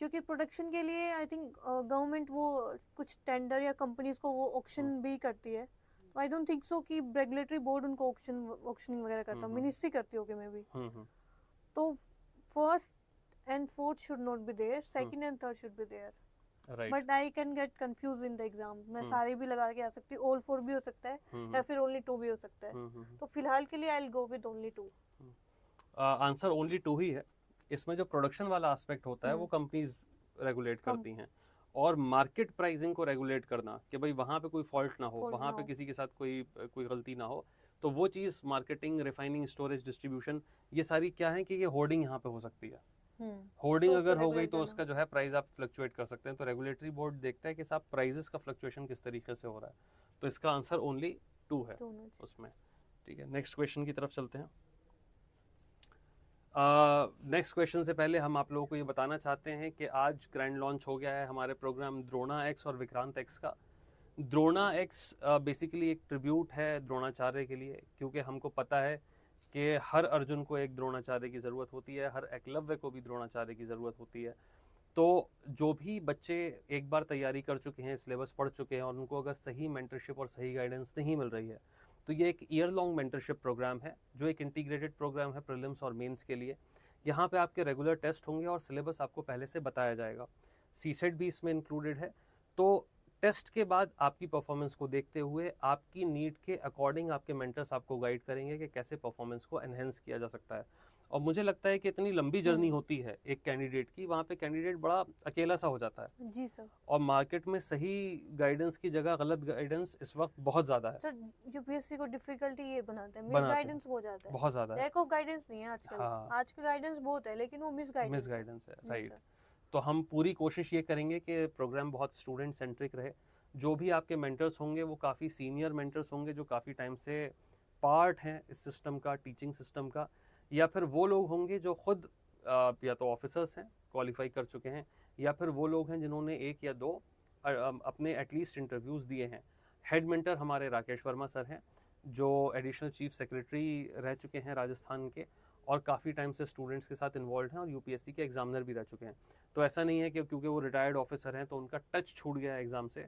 क्योंकि प्रोडक्शन के लिए आई थिंक गवर्नमेंट वो कुछ टेंडर या कंपनीज को वो ऑक्शन भी करती है। तो आई डोंट थिंक सो कि रेगुलेटरी बोर्ड उनको ऑक्शनिंग वगैरह करता, मिनिस्ट्री करती होगी मे बी। तो first and fourth should not be there, second and third should be there. But I can get confuse in the exam, मैं सारे भी लगा के आ सकती हूँ, ऑल 4 भी हो सकता है या फिर ओनली 2 भी हो सकता है। तो फिलहाल के लिए I will go with only 2। Answer only 2 ही है। इसमें जो प्रोडक्शन वाला एस्पेक्ट होता है वो कंपनीज रेगुलेट करती हैं, और मार्केट प्राइसिंग को रेगुलेट करना कि भाई वहाँ पे कोई फॉल्ट ना हो, वहाँ पे किसी के साथ कोई गलती ना हो, तो वो चीज़ मार्केटिंग, रिफाइनिंग, स्टोरेज, डिस्ट्रीब्यूशन, ये सारी क्या है कि ये होर्डिंग यहाँ पे हो सकती है। होर्डिंग अगर हो गई तो उसका जो है प्राइस आप फ्लक्चुएट कर सकते हैं। तो रेगुलेटरी बोर्ड देखता है कि साहब प्राइजेस का फ्लक्चुएशन किस तरीके से हो रहा है, तो इसका आंसर ओनली 2 है उसमें। ठीक है, नेक्स्ट क्वेश्चन की तरफ चलते हैं। नेक्स्ट क्वेश्चन से पहले हम आप लोगों को ये बताना चाहते हैं कि आज ग्रैंड लॉन्च हो गया है हमारे प्रोग्राम द्रोणा एक्स और विक्रांत एक्स का। द्रोणा एक्स बेसिकली एक ट्रिब्यूट है द्रोणाचार्य के लिए, क्योंकि हमको पता है कि हर अर्जुन को एक द्रोणाचार्य की ज़रूरत होती है, हर एकलव्य को भी द्रोणाचार्य की ज़रूरत होती है। तो जो भी बच्चे एक बार तैयारी कर चुके हैं, सिलेबस पढ़ चुके हैं, और उनको अगर सही मेंटरशिप और सही गाइडेंस नहीं मिल रही है, तो ये एक ईयर लॉन्ग मेंटरशिप प्रोग्राम है जो एक इंटीग्रेटेड प्रोग्राम है प्रीलिम्स और मेंस के लिए। यहाँ पे आपके रेगुलर टेस्ट होंगे और सिलेबस आपको पहले से बताया जाएगा। सीसेट भी इसमें इंक्लूडेड है। तो टेस्ट के बाद आपकी परफॉर्मेंस को देखते हुए आपकी नीड के अकॉर्डिंग आपके मेंटर्स आपको गाइड करेंगे कि कैसे परफॉर्मेंस को एनहेंस किया जा सकता है। और मुझे लगता है कि इतनी लंबी जर्नी होती है एक कैंडिडेट की, वहाँ पे कैंडिडेट बड़ा अकेला सा हो जाता है। जी सर। और मार्केट में सही गाइडेंस की जगह गलत गाइडेंस इस वक्त बहुत ज़्यादा है। सर यूपीएससी को डिफिकल्टी ये बनाते हैं, मिस बनाते हैं। गाइडेंस हो जाता है, बहुत ज़्यादा है। लैक ऑफ गाइडेंस नहीं है आजकल। हाँ। आज का गाइडेंस बहुत है लेकिन वो मिस गाइडेंस है, राइट। तो हम पूरी कोशिश ये करेंगे कि प्रोग्राम बहुत स्टूडेंट सेंट्रिक रहे। जो भी आपके मेंटर्स होंगे वो काफ़ी सीनियर मेंटर्स होंगे जो काफ़ी टाइम से पार्ट हैं इस सिस्टम का, टीचिंग सिस्टम का, या फिर वो लोग होंगे जो खुद या तो ऑफिसर्स हैं, क्वालिफाई कर चुके हैं, या फिर वो लोग हैं जिन्होंने 1 या 2 अपने एटलीस्ट इंटरव्यूज़ दिए हैं। हेड मेंटर हमारे राकेश वर्मा सर हैं जो एडिशनल चीफ सेक्रेटरी रह चुके हैं राजस्थान के, और काफ़ी टाइम से स्टूडेंट्स के साथ इन्वॉल्व हैं और यूपीएससी के एग्जामिनर भी रह चुके हैं। तो ऐसा नहीं है कि क्योंकि वो रिटायर्ड ऑफिसर हैं तो उनका टच छूट गया है एग्ज़ाम से।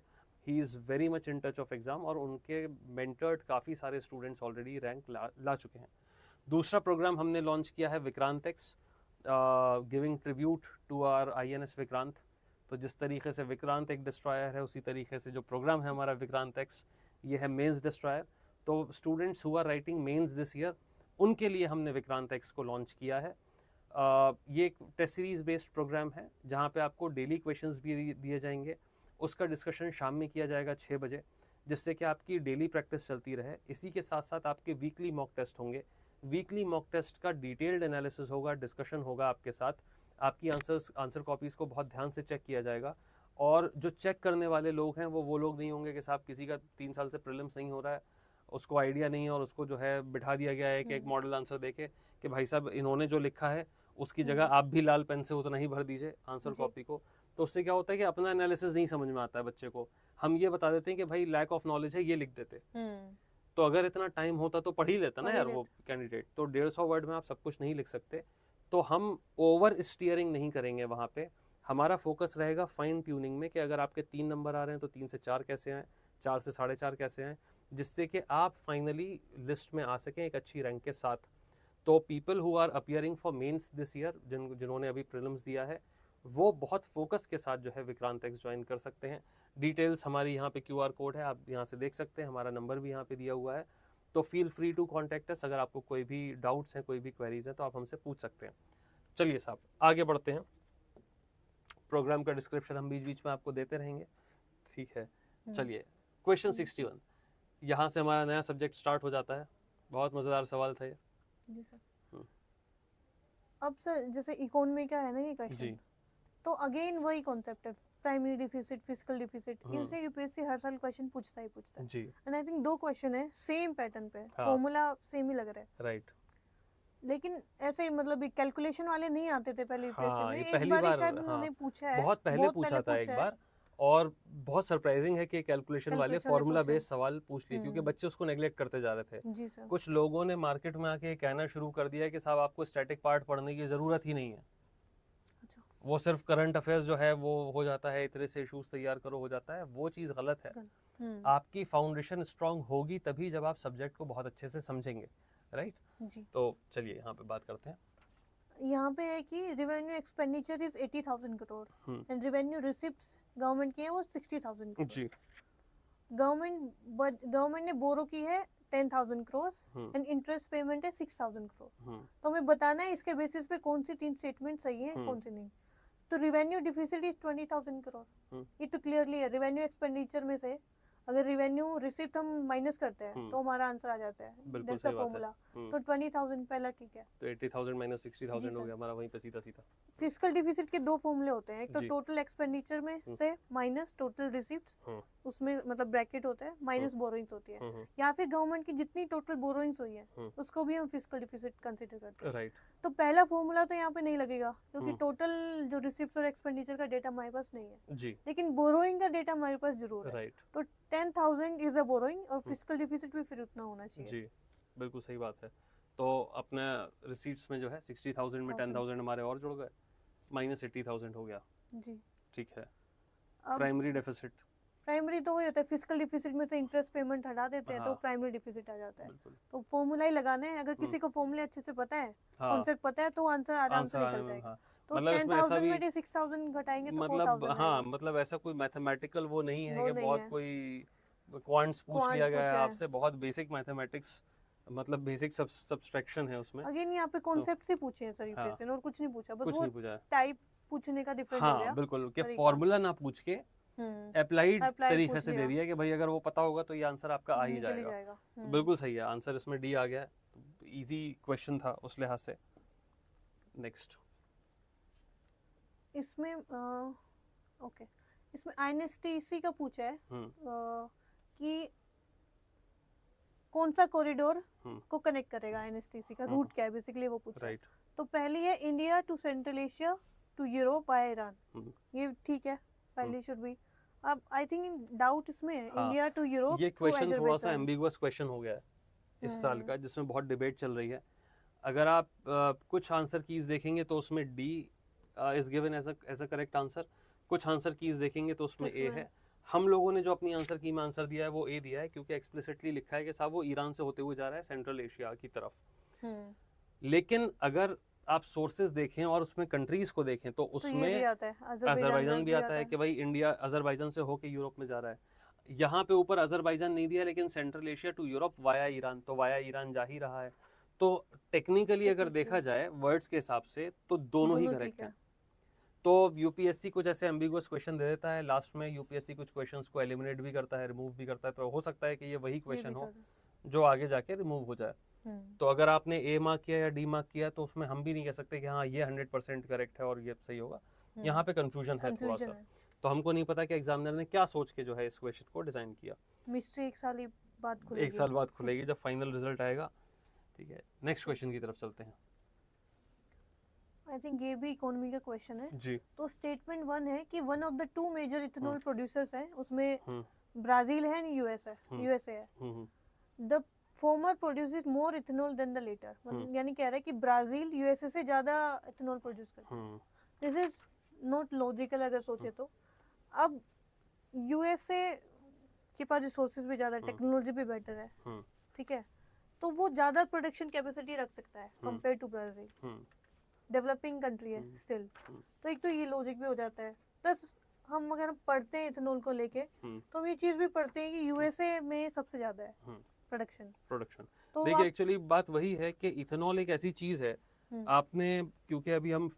He is very much in touch of exam, और उनके मेंटर्ड काफ़ी सारे स्टूडेंट्स ऑलरेडी रैंक ला चुके हैं। दूसरा प्रोग्राम हमने लॉन्च किया है Vikrant X, giving tribute to our INS Vikrant. तो जिस तरीके से विक्रांत एक डिस्ट्रॉयर है, उसी तरीके से जो प्रोग्राम है हमारा विक्रांत एक्स, ये है मेंस डिस्ट्रॉयर। तो students who are writing mains this year, उनके लिए हमने विक्रांत एक्स को लॉन्च किया है। ये एक टेस्ट सीरीज बेस्ड प्रोग्राम है जहाँ पे आपको डेली क्वेश्चंस भी दिए जाएंगे। उसका डिस्कशन शाम में किया जाएगा 6 बजे, जिससे कि आपकी डेली प्रैक्टिस चलती रहे। इसी के साथ साथ आपके वीकली मॉक टेस्ट होंगे। वीकली मॉक टेस्ट का डिटेल्ड एनालिसिस होगा, डिस्कशन होगा आपके साथ। आपकी आंसर कॉपीज़ को बहुत ध्यान से चेक किया जाएगा, और जो चेक करने वाले लोग हैं वो लोग नहीं होंगे कि साहब किसी का 3 साल से प्रीलिम्स नहीं हो रहा है, उसको आइडिया नहीं है और उसको जो है बिठा दिया गया है कि एक मॉडल आंसर देके कि भाई साहब इन्होंने जो लिखा है उसकी जगह आप भी लाल पेन से उतना ही भर दीजिए आंसर कॉपी को। तो उससे क्या होता है कि अपना एनालिसिस नहीं समझ में आता है बच्चे को। हम ये बता देते हैं कि भाई लैक ऑफ नॉलेज है, ये लिख देते। तो अगर इतना टाइम होता तो पढ़ ही लेता ना यार वो कैंडिडेट। तो 150 वर्ड में आप सब कुछ नहीं लिख सकते। तो हम ओवर स्टीयरिंग नहीं करेंगे वहाँ पे। हमारा फोकस रहेगा फाइन ट्यूनिंग में कि अगर आपके 3 नंबर आ रहे हैं तो 3 से 4 कैसे आए, 4 से 4.5 कैसे आए, जिससे कि आप फाइनली लिस्ट में आ सकें एक अच्छी रैंक के साथ। तो people who are appearing for mains this year, जिन्होंने अभी प्रीलिम्स दिया है, वो बहुत फोकस के साथ जो है विक्रांत एक्स ज्वाइन कर सकते हैं। डिटेल्स हमारी यहाँ पे QR कोड है, आप यहाँ से देख सकते हैं। हमारा नंबर भी यहाँ पे दिया हुआ है। तो feel free to contact us. अगर आपको कोई भी डाउट्स हैं, कोई भी क्वेरीज हैं, तो आप हमसे पूछ सकते हैं। चलिए साहब आगे बढ़ते हैं। प्रोग्राम का डिस्क्रिप्शन हम बीच बीच में आपको देते रहेंगे, ठीक है। चलिए क्वेश्चन 61, यहाँ से हमारा नया सब्जेक्ट स्टार्ट हो जाता है। बहुत मज़ेदार सवाल था ये। जी सर। अब सर जैसे इकोनॉमी का है ना ये क्वेश्चन, तो अगेन वही कॉन्सेप्ट है, प्राइमरी डिफिसिट, फिस्कल डिफिसिट। इनसे यूपीएससी हर साल क्वेश्चन पूछता है जी। एंड आई थिंक 2 क्वेश्चन है सेम पैटर्न पे, फॉर्मूला सेम ही लग रहा है, राइट। लेकिन ऐसे ही मतलब कैलकुलेशन वाले नहीं आते थे पहले यूपीएससी में। पहली बार शायद उन्होंने पूछा है, बहुत पहले पूछा था एक बार, और बहुत सरप्राइजिंग है कि कैलकुलेशन वाले फॉर्मूला बेस्ड सवाल पूछ लिए, क्योंकि बच्चे उसको नेग्लेक्ट करते जा रहे थे। जी सर। कुछ लोगों ने मार्केट में आके कहना शुरू कर दिया कि साहब आपको स्टैटिक पार्ट पढ़ने की ज़रूरत ही नहीं है। अच्छा। वो सिर्फ करंट अफेयर्स जो है वो हो जाता है, इतने से इशूज तैयार करो हो जाता है। वो चीज़ गलत है। आपकी फाउंडेशन स्ट्रांग होगी तभी जब आप सब्जेक्ट को बहुत अच्छे से समझेंगे, राइट जी। तो चलिए यहाँ पे बात करते हैं। यहाँ पे है कि revenue expenditure is 80,000 crore and revenue receipts government की है वो 60,000 करोड़ जी। गवर्नमेंट ने बोरो की है 10,000 करोड़ एंड इंटरेस्ट पेमेंट है 6,000 करोड़। तो हमें बताना है इसके बेसिस पे कौन सी 3 स्टेटमेंट सही है, कौन सी नहीं। तो रेवेन्यू डिफिसिट इज 20,000 करोड़, ये तो क्लियरली है। रेवेन्यू एक्सपेंडिचर में से अगर रेवेन्यू रिसिप्ट हम माइनस करते हैं तो हमारा आंसर आ जाता है, दैट्स द फॉर्मूला। तो 20,000 पहला ठीक है, तो 80,000 माइनस 60,000 हो गया हमारा, वहीं पे सीधा सीधा। फिस्कल डिफिसिट के 2 फॉर्मूले होते हैं, एक तो टोटल एक्सपेंडिचर में से माइनस टोटल रिसिप्ट्स, उसमें मतलब ब्रैकेट होता है, माइनस बोरोइंग्स होती है, या फिर गवर्नमेंट की जितनी टोटल बोरोइंग्स हुई है उसको भी हम फिस्कल डिफिसिट कंसीडर करते हैं, राइट। तो पहला फॉर्मूला तो यहाँ पे नहीं लगेगा क्योंकि टोटल जो रिसिप्ट्स और एक्सपेंडिचर का डेटा हमारे पास नहीं है जी, लेकिन बोरोइंग का डेटा हमारे पास जरूर है, राइट। तो 10,000 इज अ बोरोइंग और फिस्कल डिफिसिट भी फिर उतना होना चाहिए जी। बिल्कुल सही बात है। तो अपने रिसीट्स में जो है 60,000 में 10,000 हमारे और जुड़ गए, माइनस 80,000 हो गया जी, ठीक है। प्राइमरी डेफिसिट, प्राइमरी तो वही होता है, फिस्कल डिफिसिट में से इंटरेस्ट पेमेंट हटा देते हैं तो प्राइमरी डिफिसिट आ जाता है। तो फॉर्मूला ही लगाना है, अगर किसी को फॉर्मूले अच्छे से पता है, कॉन्सेप्ट पता है, तो आंसर आराम से निकल जाएगा। तो मतलब इसमें ऐसा 10,000 भी में से 6,000 घटाएंगे तो मतलब 4,000 हाँ, आएगा। मतलब ऐसा कोई मैथमेटिकल वो नहीं है वो कि नहीं बहुत है, कोई क्वांट्स पूछ क्वांट लिया गया है पूछा है। आपसे, बहुत बेसिक मैथमेटिक्स, मतलब बेसिक सब्सट्रैक्शन है उसमें। अगेन यहाँ पे तो कॉन्सेप्ट्स ही पूछे हैं सर यूपीएससी हाँ, ने, और कुछ नहीं पूछा, बस कुछ वो नहीं पूछा है। टाइप पूछने का डिफरेंट हो हाँ गया बिल्कुल, कि तरीका। फॉर्मूला ना पूछ के हम्म, अप्लाइड अप्लाइड तरीके पूछ से दे लिया दिया कि भाई अगर वो पता होगा तो ये आंसर आपका तो आ ही निकल ही जाएगा। जाएगा। तो बिल्कुल सही है आंसर, इसमें डी आ गया है, इजी क्वेश्चन था उस लिहाज से। नेक्स्ट। इसमें ओके, इसमें आईएनएसटीसी का पूछा है कि कौन सा कॉरिडोर को कनेक्ट करेगा, आईएनएसटीसी का रूट क्या है बेसिकली वो पूछा है। राइट। तो पहली है India to Central Asia to Europe by Iran, ये ठीक है, पहली शुड बी। अब आई थिंक डाउट इसमें है, हाँ, इंडिया टू यूरोप ये थ्रू क्वेश्चन थोड़ा सा अजरबैजान। एम्बिगुअस क्वेश्चन हो गया है इस साल का, जिसमें बहुत डिबेट चल रही है। अगर आप कुछ आंसर कीज देखेंगे तो उसमें D is given as a correct answer, कुछ आंसर कीज देखेंगे तो उसमें ए है। हम लोगों ने जो अपनी आंसर की में आंसर दिया है वो ए दिया है, क्योंकि एक्सप्लिसिटली लिखा है कि साहब वो ईरान से होते हुए जा रहा है सेंट्रल एशिया की तरफ। लेकिन अगर आप सोर्सेज देखें और उसमें कंट्रीज को देखें तो उसमें अजरबैजान भी आता है कि भाई इंडिया अजरबैजान से होके यूरोप में जा रहा है। यहाँ पे ऊपर अजरबैजान नहीं दिया, लेकिन Central Asia to Europe via Iran, तो वाया ईरान जा ही रहा है। तो टेक्निकली अगर देखा जाए वर्ड्स के हिसाब से तो दोनों ही करेक्ट हैं। तो यूपीएससी कुछ ऐसे एम्बिगुअस क्वेश्चन दे देता है लास्ट में, यूपीएससी कुछ क्वेश्चंस को एलिमिनेट भी करता है, रिमूव भी करता है, तो हो सकता है कि ये वही क्वेश्चन हो जो आगे जाके रिमूव हो जाए। तो अगर आपने ए मार्क किया या डी मार्क किया तो उसमें हम भी नहीं कह सकते कि हाँ ये 100% करेक्ट है और ये सही होगा। यहाँ पे कंफ्यूजन है थोड़ा सा, तो हमको नहीं पता कि एग्जामिनर ने क्या सोच के जो है इस क्वेश्चन को डिजाइन किया। मिस्ट्री एक साल बाद खुलेगी, एक साल बाद खुलेगी जब फाइनल रिजल्ट आएगा। ठीक है, नेक्स्ट क्वेश्चन की तरफ चलते हैं। आई थिंक ये भी इकोनॉमी का क्वेश्चन है जी। तो स्टेटमेंट 1 है कि one of the two major ethanol producers हैं, उसमें ब्राजील है, यूएसए है। The former produces more ethanol than the latter, यानी कह रहा है कि ब्राजील यूएसए से ज्यादा इथेनॉल प्रोड्यूस करता है। दिस इज नॉट लॉजिकल अगर सोचे तो। अब यूएसए के पास रिसोर्सेज भी ज्यादा है, टेक्नोलॉजी भी बेटर है, ठीक है, तो वो ज्यादा प्रोडक्शन कैपेसिटी रख सकता है compare to Brazil, developing country है स्टिल। तो एक तो ये लॉजिक भी हो जाता है, प्लस हम अगर पढ़ते हैं इथेनॉल को लेके तो हम ये चीज भी पढ़ते हैं कि यूएसए में सबसे ज्यादा है प्रोडक्शन। तो देखिए एक्चुअली बात वही है कि इथेनॉल एक ऐसी चीज है, आपने क्योंकि अभी हम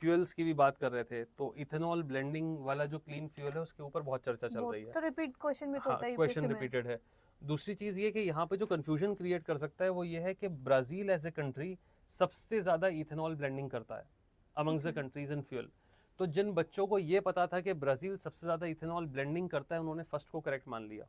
फ्यूल्स की भी बात कर रहे थे, तो इथेनॉल ब्लेंडिंग वाला जो क्लीन फ्यूल है उसके ऊपर बहुत चर्चा चल रही है। तो रिपीट क्वेश्चन में तो होता है, क्वेश्चन रिपीटेड है। दूसरी चीज ये कि यहाँ पे जो कंफ्यूजन क्रिएट कर सकता है वो ये है कि ब्राजील एज ए कंट्री सबसे ज्यादा इथेनॉल ब्लेंडिंग करता है amongst the countries in fuel. तो जिन बच्चों को ये पता था कि ब्राजील सबसे ज्यादा इथेनॉल ब्लेंडिंग करता है, उन्होंने फर्स्ट को करेक्ट मान लिया।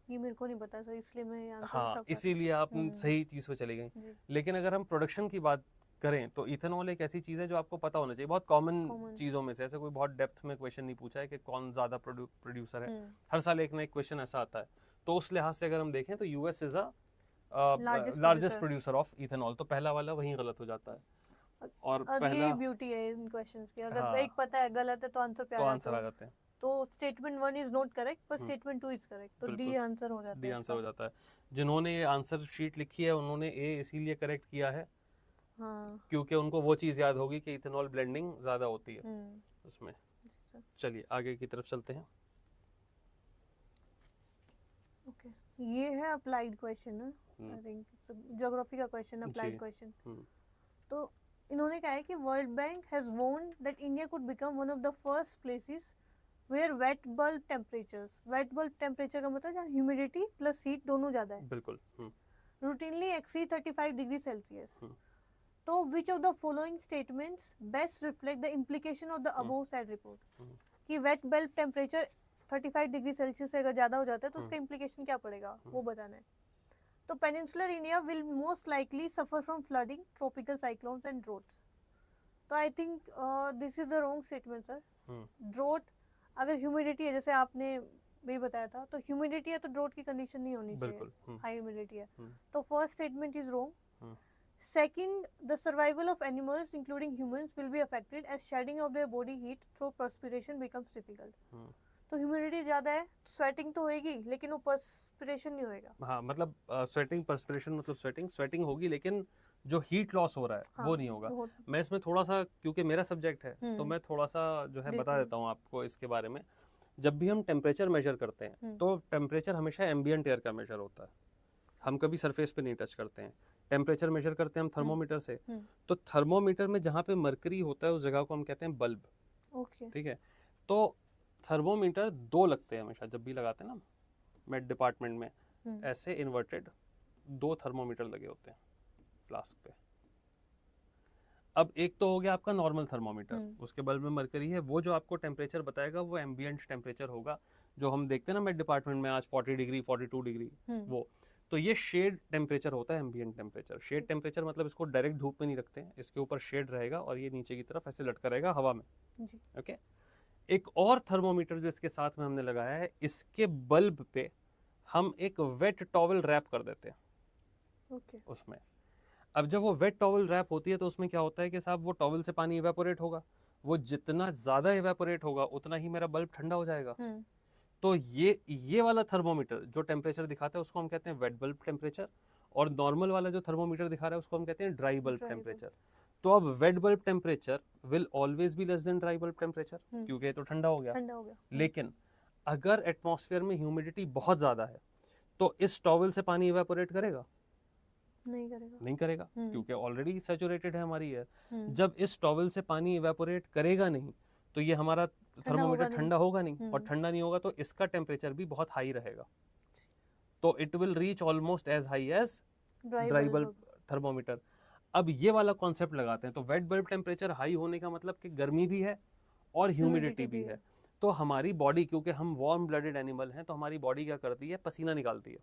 ये मेरे को नहीं पता सर, इसलिए मैं आंसर हाँ, इसीलिए आप सही चीज पे चले गए। लेकिन अगर हम प्रोडक्शन की बात करें तो इथेनॉल एक ऐसी चीज है जो आपको पता होना चाहिए, बहुत कॉमन चीजों में से, ऐसे कोई बहुत डेप्थ में क्वेश्चन नहीं पूछा है कि कौन ज्यादा प्रोड्यूसर है। हर साल एक ना एक क्वेश्चन ऐसा आता है। तो उस लिहाज से अगर हम देखें तो US is a largest producer of ethanol, तो पहला वाला वही गलत हो जाता है। और पहला ये ब्यूटी है इन क्वेश्चंस की, अगर एक पता है गलत है तो आंसर पे आ जाते हैं। तो स्टेटमेंट 1 इज नॉट करेक्ट पर स्टेटमेंट 2 इज करेक्ट, तो डी आंसर हो जाता है। डी आंसर हो जाता है। जिन्होंने ये आंसर शीट लिखी है उन्होंने ए इसीलिए करेक्ट किया है क्योंकि उनको वो चीज याद होगी कि इथेनॉल ब्लेंडिंग ज्यादा होती है उसमें। चलिए आगे की तरफ चलते हैं। ओके, ये है applied question, I think geography का क्वेश्चन, अप्लाइड क्वेश्चन। तो इन्होंने कहा है कि World Bank has warned that India could become one of the first places where wet bulb temperature का मतलब जहाँ ह्यूमिडिटी प्लस हीट दोनों ज्यादा है, बिल्कुल, routinely exceed 35 degrees Celsius. तो which of the following statements best reflect the implication of the above said report? कि wait bulb temperature 35 degree Celsius से अगर ज्यादा हो जाता है तो उसका इम्प्लीकेशन क्या पड़ेगा वो बताना है। तो peninsular India will most likely suffer from flooding, tropical cyclones and droughts. तो I think this is the wrong statement sir. Drought अगर ह्यूमिडिटी है, जैसे आपने भी बताया था, तो ह्यूमिडिटी है तो ड्रोट की कंडीशन नहीं होनी चाहिए, हाई ह्यूमिडिटी है। तो first statement is wrong. Second, the survival of animals, including humans, will be affected as shedding of their body heat through perspiration becomes difficult. तो ह्यूमिडिटी ज्यादा है, स्वेटिंग तो होएगी लेकिन वो पर्सपिरेशन नहीं होएगा। हाँ, मतलब स्वेटिंग, पर्सपिरेशन मतलब स्वेटिंग होगी लेकिन जो हीट लॉस हो रहा है हाँ, वो नहीं होगा। बहुत मैं इसमें थोड़ा सा, क्योंकि मेरा सब्जेक्ट है तो मैं थोड़ा सा जो है बता देखिए। देता हूँ आपको इसके बारे में। जब भी हम टेम्परेचर मेजर करते हैं तो टेम्परेचर हमेशा एम्बियंट एयर का मेजर होता है, हम कभी सरफेस पे नहीं टच करते हैं। टेम्परेचर मेजर करते हैं हम थर्मोमीटर से, तो थर्मोमीटर में जहाँ पे मरकरी होता है उस जगह को हम कहते हैं बल्ब। ओके। ठीक है, तो थर्मोमीटर दो लगते हैं हमेशा जब भी लगाते हैं ना मेड डिपार्टमेंट में, ऐसे इन्वर्टेड 2 थर्मोमीटर लगे होते हैं फ्लास्क पे। अब एक तो हो गया आपका नॉर्मल थर्मोमीटर, उसके बल्ब में मरकरी है, वो जो आपको टेम्परेचर बताएगा वो एम्बियंट टेम्परेचर होगा, जो हम देखते हैं ना मेड डिपार्टमेंट में आज 40 डिग्री 42 डिग्री वो। तो ये शेड टेम्परेचर होता है, एम्बियंट टेम्परेचर। शेड टेम्परेचर मतलब इसको डायरेक्ट धूप में नहीं रखते हैं, इसके ऊपर शेड रहेगा और ये नीचे की तरफ ऐसे लटका रहेगा हवा में। ओके, एक और थर्मोमीटर जो इसके साथ में हमने लगाया है, इसके बल्ब पे हम एक वेट टॉवल रैप कर देते हैं उसमें। अब जब वो वेट टॉवल रैप होती है तो उसमें क्या होता है कि साहब वो टॉवल से पानी इवेपोरेट होगा, वो जितना ज्यादा इवेपोरेट होगा उतना ही मेरा बल्ब ठंडा हो जाएगा। तो ये वाला थर्मोमीटर जो टेम्परेचर दिखाता है उसको हम कहते हैं वेट बल्ब टेम्परेचर, और नॉर्मल वाला जो थर्मोमीटर दिखा रहा है उसको हम कहते हैं ड्राई बल्ब टेम्परेचर। तो अब wait bulb temperature will always be less than dry bulb temperature, क्योंकि ये तो ठंडा हो गया। लेकिन अगर एटमॉस्फेयर में ह्यूमिडिटी बहुत ज्यादा है तो इस टॉवल से पानी इवेपोरेट करेगा? नहीं करेगा, क्योंकि ऑलरेडी सैचुरेटेड है हमारी एयर। जब इस टॉवल से पानी इवेपोरेट करेगा नहीं तो ये हमारा थर्मोमीटर ठंडा होगा नहीं, और ठंडा नहीं होगा तो इसका टेम्परेचर भी बहुत हाई रहेगा। तो it will reach almost as high as dry bulb thermometer. अब ये वाला कॉन्सेप्ट लगाते हैं, तो वेट बल्ब टेम्परेचर हाई होने का मतलब कि गर्मी भी है और ह्यूमिडिटी भी है। तो हमारी बॉडी, क्योंकि हम वार्म ब्लडेड एनिमल हैं, तो हमारी बॉडी क्या करती है, पसीना निकालती है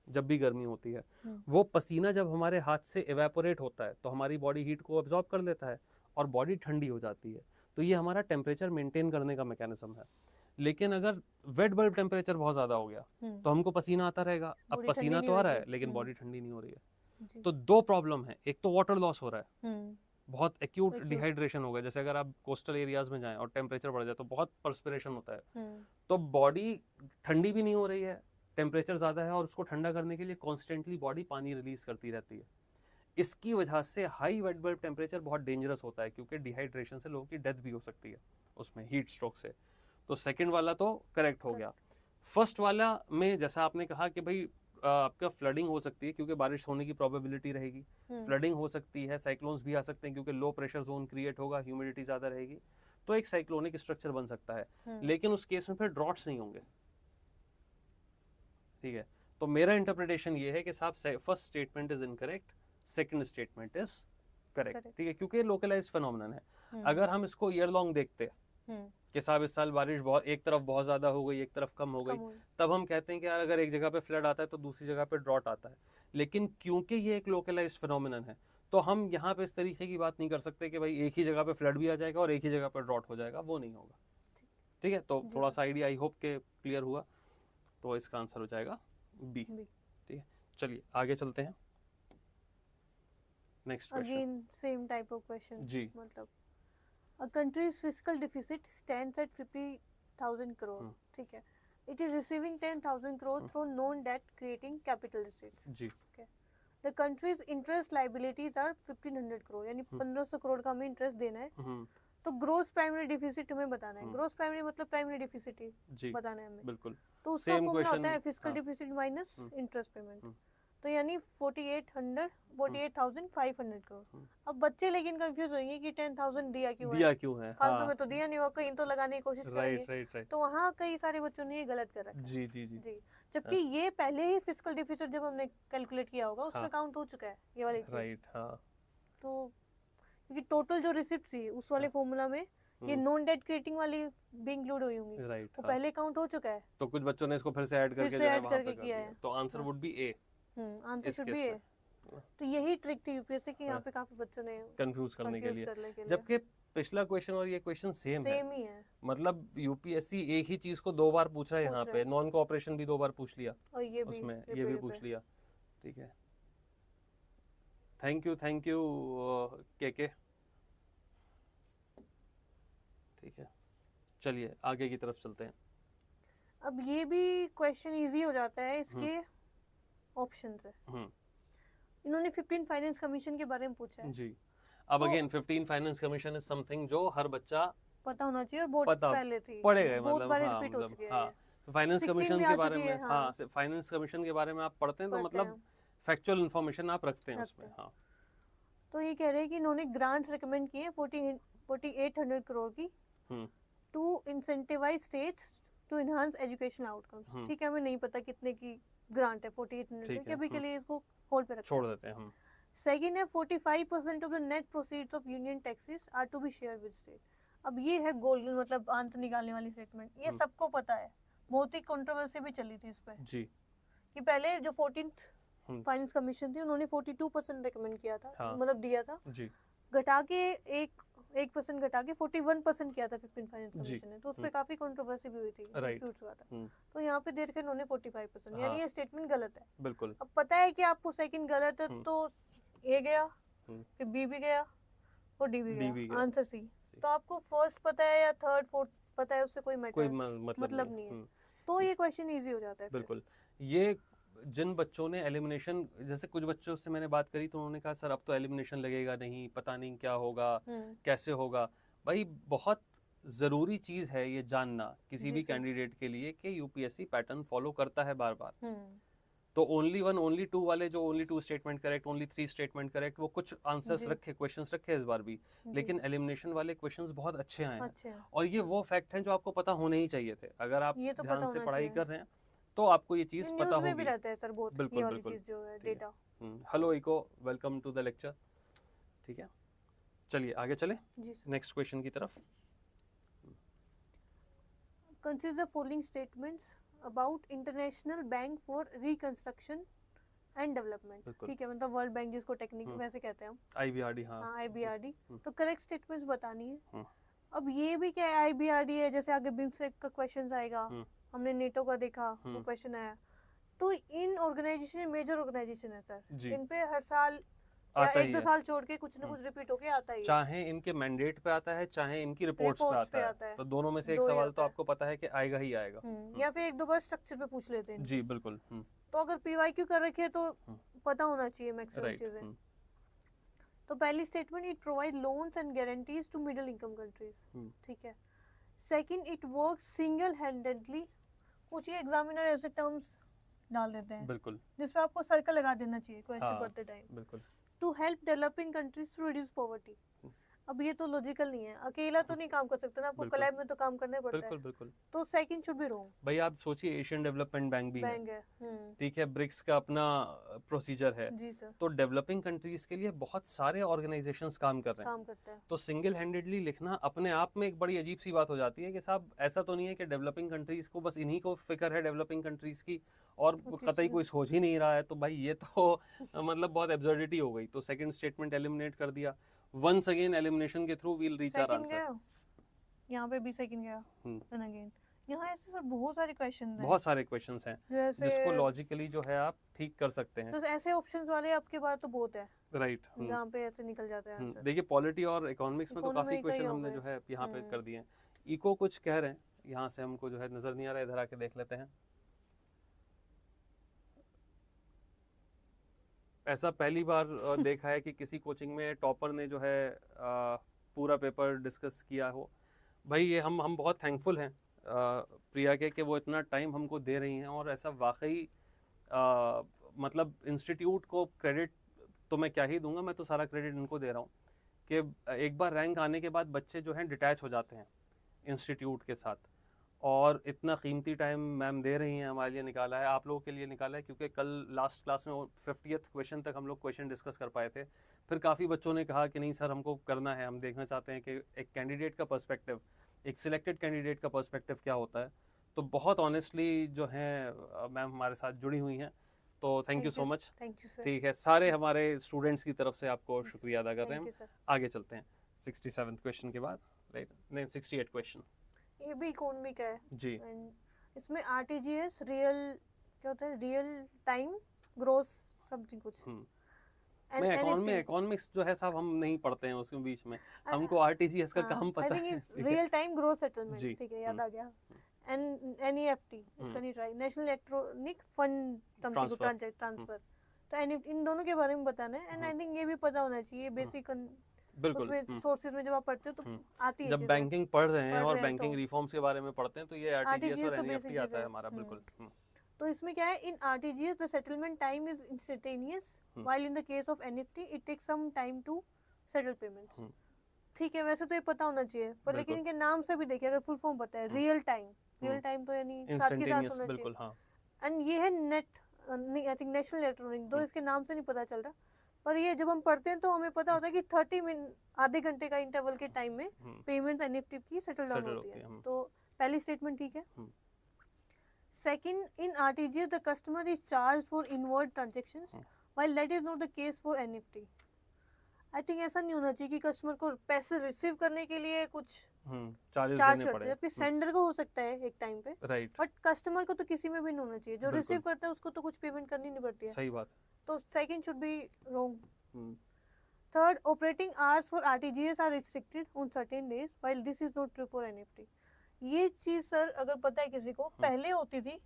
जब भी गर्मी होती है। वो पसीना जब हमारे हाथ से इवेपोरेट होता है तो हमारी बॉडी हीट को अब्जॉर्ब कर लेता है और बॉडी ठंडी हो जाती है। तो ये हमारा टेम्परेचर मेंटेन करने का मैकेनिज्म है। लेकिन अगर वेट बल्ब टेम्परेचर बहुत ज्यादा हो गया तो हमको पसीना आता रहेगा। अब पसीना तो आ रहा है लेकिन बॉडी ठंडी नहीं हो रही है। तो दो प्रॉब्लम है, एक तो वाटर लॉस हो रहा है, बहुत एक्यूट डिहाइड्रेशन हो गया। जैसे अगर आप कोस्टल एरियाज में जाएं और टेम्परेचर बढ़ जाए तो बहुत पर्सपिरेशन होता है, तो बॉडी ठंडी भी नहीं हो रही है, टेम्परेचर ज़्यादा है, और उसको ठंडा करने के लिए कॉन्स्टेंटली बॉडी पानी रिलीज करती रहती है। इसकी वजह से हाई वेट बल्ब टेम्परेचर बहुत डेंजरस होता है, क्योंकि डिहाइड्रेशन से लोगों की डेथ भी हो सकती है उसमें, हीट स्ट्रोक से। तो सेकंड वाला तो करेक्ट हो गया। फर्स्ट वाला में जैसा आपने कहा कि भाई आपका फ्लडिंग हो सकती है क्योंकि बारिश होने की प्रोबेबिलिटी रहेगी, फ्लडिंग हो सकती है, साइक्लोन्स भी आ सकते हैं क्योंकि लो प्रेशर जोन क्रिएट होगा, ह्यूमिडिटी ज़्यादा रहेगी, तो एक साइक्लोनिक स्ट्रक्चर बन सकता है। लेकिन उस केस में फिर ड्रॉट्स नहीं होंगे। ठीक है, तो मेरा इंटरप्रिटेशन ये है कि साहब first statement is incorrect, second statement is correct. ठीक है, क्योंकि लोकलाइज्ड फिनोमेनन है। अगर हम इसको ईयर लॉन्ग देखते हैं कि साहब इस साल बारिश बहुत, एक तरफ बहुत ज्यादा हो गई, एक तरफ कम हो गई, तब हम कहते हैं कि यार अगर एक जगह पे फ्लड आता है तो दूसरी जगह पे ड्रॉट आता है। लेकिन क्योंकि ये एक लोकलाइज्ड फिनोमेनन है तो हम यहाँ पे इस तरीके की बात नहीं कर सकते कि भाई एक ही जगह पे फ्लड भी आ जाएगा और एक ही जगह पे ड्रॉट हो जाएगा, वो नहीं होगा। ठीक है, तो थोड़ा सा आइडिया आई होप के क्लियर हुआ। तो इसका आंसर हो जाएगा बी। ठीक है, चलिए आगे चलते हैं। Next question, again same type of question जी। मतलब a country's fiscal deficit stands at 50,000 crore, ठीक है, it is receiving 10,000 crore through known debt creating capital receipts, ji. okay, the country's interest liabilities are 1500 crore, यानी 1500 करोड़ का हमें interest देना है। तो ग्रोस प्राइमरी डिफिसिट हमें बताना है। ग्रोस प्राइमरी मतलब प्राइमरी डिफिसिट ही बताना है हमें। बिल्कुल, तो उसका फॉर्मूला होता है fiscal deficit minus interest payment. तो यानी 48,500 करोड़। अब बच्चे लेकिन कंफ्यूज होंगे कि 10,000 दिया क्यों है, फालतू में तो दिया नहीं होगा, कहीं तो लगाने की कोशिश करेंगे। तो वहाँ कई सारे बच्चों ने ये गलत कर रखा है। जी। जबकि ये पहले ही फिस्कल डिफिसिट जब हमने कैलकुलेट किया होगा उसमें काउंट हो चुका है ये वाली चीज। तो क्योंकि टोटल जो रिसिप्ट थी उस वाले फॉर्मूला में ये नॉन डेट क्रिएटिंग वाली भी इंक्लूड हुई होंगी, वो पहले काउंट हो चुका है। तो कुछ बच्चों ने इसको फिर से ऐड करके किया है। तो answer would be A. Answer should be A. तो यही ट्रिक थी यूपीएससी की, यहाँ पे काफी बच्चों ने कंफ्यूज करने के लिए। जबकि पिछला क्वेश्चन और ये क्वेश्चन सेम ही है। मतलब यूपीएससी एक ही चीज को दो बार पूछ रहा है, यहाँ पे नॉन कोऑपरेशन भी 2 बार पूछ लिया और ये भी उसमें ये भी पूछ लिया। ठीक है, थैंक यू के। ठीक है, चलिए आगे की तरफ चलते हैं। अब ये भी क्वेश्चन इजी हो जाता है, इसके ऑप्शंस है। इन्होंने 15 फाइनेंस कमीशन के बारे में पूछा है जी। अब तो- again 15 finance commission is something जो हर बच्चा पता होना चाहिए और बहुत पता पहले थी, पढ़ेगा, बहुत मतलब बार हाँ, रिपीट हो मतलब चुकी है हाँ, ये। फाइनेंस 16 कमीशन में के आ बारे चुकी में है, हाँ। हाँ, फाइनेंस कमीशन के बारे में आप पढ़ते हैं तो पढ़ते मतलब हैं। फैक्चुअल इन्फॉर्मेशन आप रखते हैं रखते उसमें। हैं। हाँ तो ये कह रहे हैं कि इन्होंने ग्रांट्स रिकमेंड किए 4800 करोड़ की hmm to incentivise states to enhance education outcomes. Hmm, ठीक है, हमें नहीं पता कितने की ग्रांट है 4800 ठीक की, है, अभी के लिए इसको होल्ड पे रखते छोड़ हैं। देते हैं हम। सेकंड है 45% of the net proceeds of union taxes are to be share with state. अब ये है गोल्डन, मतलब आंसर निकालने वाली स्टेटमेंट, ये सबको पता है, बहुत ही कंट्रोवर्सी भी चली थी इस पे जी। कि पहले जो 14th हम्म, फाइनेंस कमीशन थी उन्होंने 42% रिकमेंड किया था, हाँ। मतलब दिया था, जी घटा के 1% घटा के 41% किया था 15 फाइनेंस जी, कमीशन ने, तो उस पे काफी कंट्रोवर्सी भी हुई थी, राइट। disputes हुआ था। हम्म, तो यहाँ पे देख के उन्होंने 45%, हाँ। यानी ये स्टेटमेंट गलत है। बिल्कुल। अब पता है कि आपको सेकंड गलत है तो ए गया, हम्म, फिर बी भी गया और डी भी डी भी गया, गया। Answer C. तो आपको फर्स्ट पता है या थर्ड फोर्थ पता है, उससे कोई कोई मैटर मतलब नहीं है। हम्म, तो ये क्वेश्चन इजी हो जाता है फिर। बिल्कुल। ये जिन बच्चों ने एलिमिनेशन, जैसे कुछ बच्चों से मैंने बात करी तो उन्होंने कहा सर अब तो एलिमिनेशन लगेगा नहीं, पता नहीं क्या होगा, कैसे होगा। भाई बहुत ज़रूरी चीज़ है ये जानना किसी जी भी सर। कैंडिडेट के लिए कि यूपीएससी पैटर्न फॉलो करता है बार बार। हम्म, तो ओनली वन ओनली टू वाले जो only 2 statement correct, only 3 statement correct, वो कुछ आंसर्स जी। रखे, क्वेश्चंस रखे इस बार भी, जी। लेकिन एलिमिनेशन वाले क्वेश्चंस बहुत अच्छे आए हैं। अच्छे हैं। और ये वो फैक्ट हैं जो आपको पता होने ही चाहिए थे। अगर आप ये तो ध्यान पता से होना पढ़ाई चाहिए। कर रहे हैं तो आपको ये ये चीज़ पता न्यूज़ में भी होगी। रहता है सर बहुत, बिल्कुल ये वाली बिल्कुल। चीज जो है ठीक है। Data. Hello echo, welcome to the lecture. ठीक है, चलिए आगे चलें जी सर। नेक्स्ट क्वेश्चन की तरफ। Consider the following statements about international bank for reconstruction and development. बिल्कुल। ठीक है, मतलब वर्ल्ड बैंक जिसको टेक्निक वैसे कहते हैं हम, आईबीआरडी, हाँ। हाँ IBRD। हम्म। तो करेक्ट स्टेटमेंट्स बतानी है। हम्म। अब ये भी क्या है, IBRD है, जैसे आगे बिम्स्टेक का क्वेश्चन आएगा, हमने नेटो का देखा वो क्वेश्चन आया। तो इन ऑर्गेनाइजेशन मेजर ऑर्गेनाइजेशन है सर, जी। इन पे हर साल या आता ही 1-2 है। साल छोड़ के कुछ ना कुछ रिपीट होके आता ही है। चाहे इनके मैंडेट पे आता है, चाहे इनकी रिपोर्ट्स पे रिपोर्ट्स पे आता आता है, है। तो दोनों में से एक दो ही सवाल तो आता है। आपको पता है कि आएगा ही आएगा। या फिर 1-2 बार स्ट्रक्चर पे पूछ लेते हैं जी बिल्कुल। तो अगर PYQ कर रखे तो पता होना चाहिए मैक्सिमम राइट। चीजें। तो पहली statement, it provide loans and guarantees to middle income countries. ठीक है। Second, it work single handedly. कुछ ये एग्जामिनर ऐसे टर्म्स डाल देते हैं बिल्कुल। जिसपे आपको सर्कल लगा देना चाहिए क्वेश्चन हाँ, पढ़ते टाइम। बिल्कुल। To help developing countries to reduce poverty. अब ये तो लॉजिकल नहीं है, अकेला तो नहीं काम कर सकते ना, आपको बिल्कुल। कोलैब में तो काम करना ही पड़ता बिल्कुल है। बिल्कुल। तो सेकंड शुड बी रॉन्ग। भाई आप सोचिए, एशियन डेवलपमेंट बैंक भी है, बैंक है। ठीक है, ब्रिक्स का अपना प्रोसीजर है। जी सर। तो डेवलपिंग कंट्रीज के लिए बहुत सारे ऑर्गेनाइजेशंस काम कर रहे हैं। काम करता है। तो सिंगल हैंडेडली लिखना अपने आप में एक बड़ी अजीब सी बात हो जाती है कि साहब ऐसा तो नहीं है कि डेवलपिंग कंट्रीज को बस इन्हीं को फिक्र है डेवलपिंग कंट्रीज की और कतई कोई सोच ही नहीं रहा है। तो भाई ये तो मतलब बहुत एब्सर्डिटी हो गई। तो सेकंड स्टेटमेंट एलिमिनेट कर दिया। वंस अगेन एलिमिनेशन के through we'll reach our second answer. गया, यहाँ पे भी सेकंड गया, देन अगेन यहाँ ऐसे सर बहुत सारे क्वेश्चन हैं, बहुत सारे क्वेश्चंस हैं जैसे जिसको लॉजिकली जो है आप ठीक कर सकते हैं। तो ऐसे ऑप्शंस वाले आपके पास तो बहुत है, राइट। जहाँ पे ऐसे निकल जाता है आंसर। देखिए पॉलिटी और इकोनॉमिक्स में तो काफी Economy का ही क्वेश्चन हो हमने गए। जो है यहाँ पे कर दिए हैं। इको कुछ कह रहे हैं, यहाँ से हमको जो है नजर नहीं आ रहा है, इधर आके देख लेते हैं। ऐसा पहली बार देखा है कि किसी कोचिंग में टॉपर ने जो है पूरा पेपर डिस्कस किया हो। भाई ये हम बहुत थैंकफुल हैं प्रिया के कि वो इतना टाइम हमको दे रही हैं। और ऐसा वाकई मतलब इंस्टीट्यूट को क्रेडिट तो मैं क्या ही दूंगा, मैं तो सारा क्रेडिट इनको दे रहा हूँ कि एक बार रैंक आने के बाद बच्चे जो हैं डिटैच हो जाते हैं इंस्टीट्यूट के साथ। और इतना कीमती टाइम मैम दे रही हैं, हमारे लिए निकाला है, आप लोगों के लिए निकाला है, क्योंकि कल लास्ट क्लास में 50th क्वेश्चन तक हम लोग क्वेश्चन डिस्कस कर पाए थे। फिर काफ़ी बच्चों ने कहा कि नहीं सर हमको करना है, हम देखना चाहते हैं कि एक कैंडिडेट का पर्सपेक्टिव, एक सिलेक्टेड कैंडिडेट का पर्सपेक्टिव क्या होता है। तो बहुत ऑनेस्टली जो हैं मैम हमारे साथ जुड़ी हुई हैं, तो thank you so much. Thank you sir. ठीक है, सारे हमारे स्टूडेंट्स की तरफ से आपको शुक्रिया अदा कर रहे हैं। सर। आगे चलते हैं 67th क्वेश्चन के बाद, राइट नहीं 68 क्वेश्चन। ये भी इकोनॉमी का है जी। इसमें RTGS रियल क्या होता है, रियल टाइम ग्रोस समथिंग कुछ। मैं इकोनॉमिक्स जो है साहब हम नहीं पढ़ते हैं उसके बीच में, हमको RTGS का काम पता है। रियल टाइम ग्रोस सेटलमेंट, जी। ठीक है, याद आ गया। NEFT इसका नहीं try, national electronic fund transfer. तो इन दोनों के बारे में बताना है। एंड आई थिंक ये भी पता होना चाहिए बेसिक बिल्कुल उसमें सोर्सेज में जब आप पढ़ते हो तो आती है जब चीजें। बैंकिंग पढ़ रहे हैं पढ़ और रहे हैं बैंकिंग तो रिफॉर्म्स के बारे में पढ़ते हैं तो ये आरटीजीएस और आरटीजीएस तो एनईएफटी बेसिक आता है चीजें हमारा। बिल्कुल तो इसमें क्या है, in RTGS the settlement time is instantaneous while in the case of NEFT it takes some time to settle payments. ठीक है, वैसे तो ये पता होना चाहिए, पर लेकिन इनके नाम से भी देखिए, अगर फुल फॉर्म पता है रियल टाइम तो यानी साथ के साथ होना बिल्कुल चाहिए। एंड ये है net, I think national electronic, दो इसके नाम से नहीं पता चल रहा, पर ये जब हम पढ़ते हैं तो हमें पता होता है कि 30 मिनट आधे घंटे का इंटरवल के टाइम में पेमेंट्स एनईएफटी की सेटल डाउन होती है। तो पहली स्टेटमेंट ठीक है। Second, in RTGS the customer is charged for inward transactions while that is not the case for NEFT. I think ऐसा नहीं होना चाहिए कि कस्टमर को पैसे रिसीव करने के लिए कुछ चार्ज करते हैं, जबकि सेंडर को हो सकता है एक टाइम पे, राइट, बट कस्टमर को तो किसी में भी नहीं होना चाहिए। जो रिसीव करता है उसको तो कुछ पेमेंट करनी नहीं पड़ती है। सही बात। तो second should be wrong. Third, operating hours for RTGS are restricted on certain days while this is not true for NEFT. ये चीज सर अगर पता है किसी को, पहले होती थी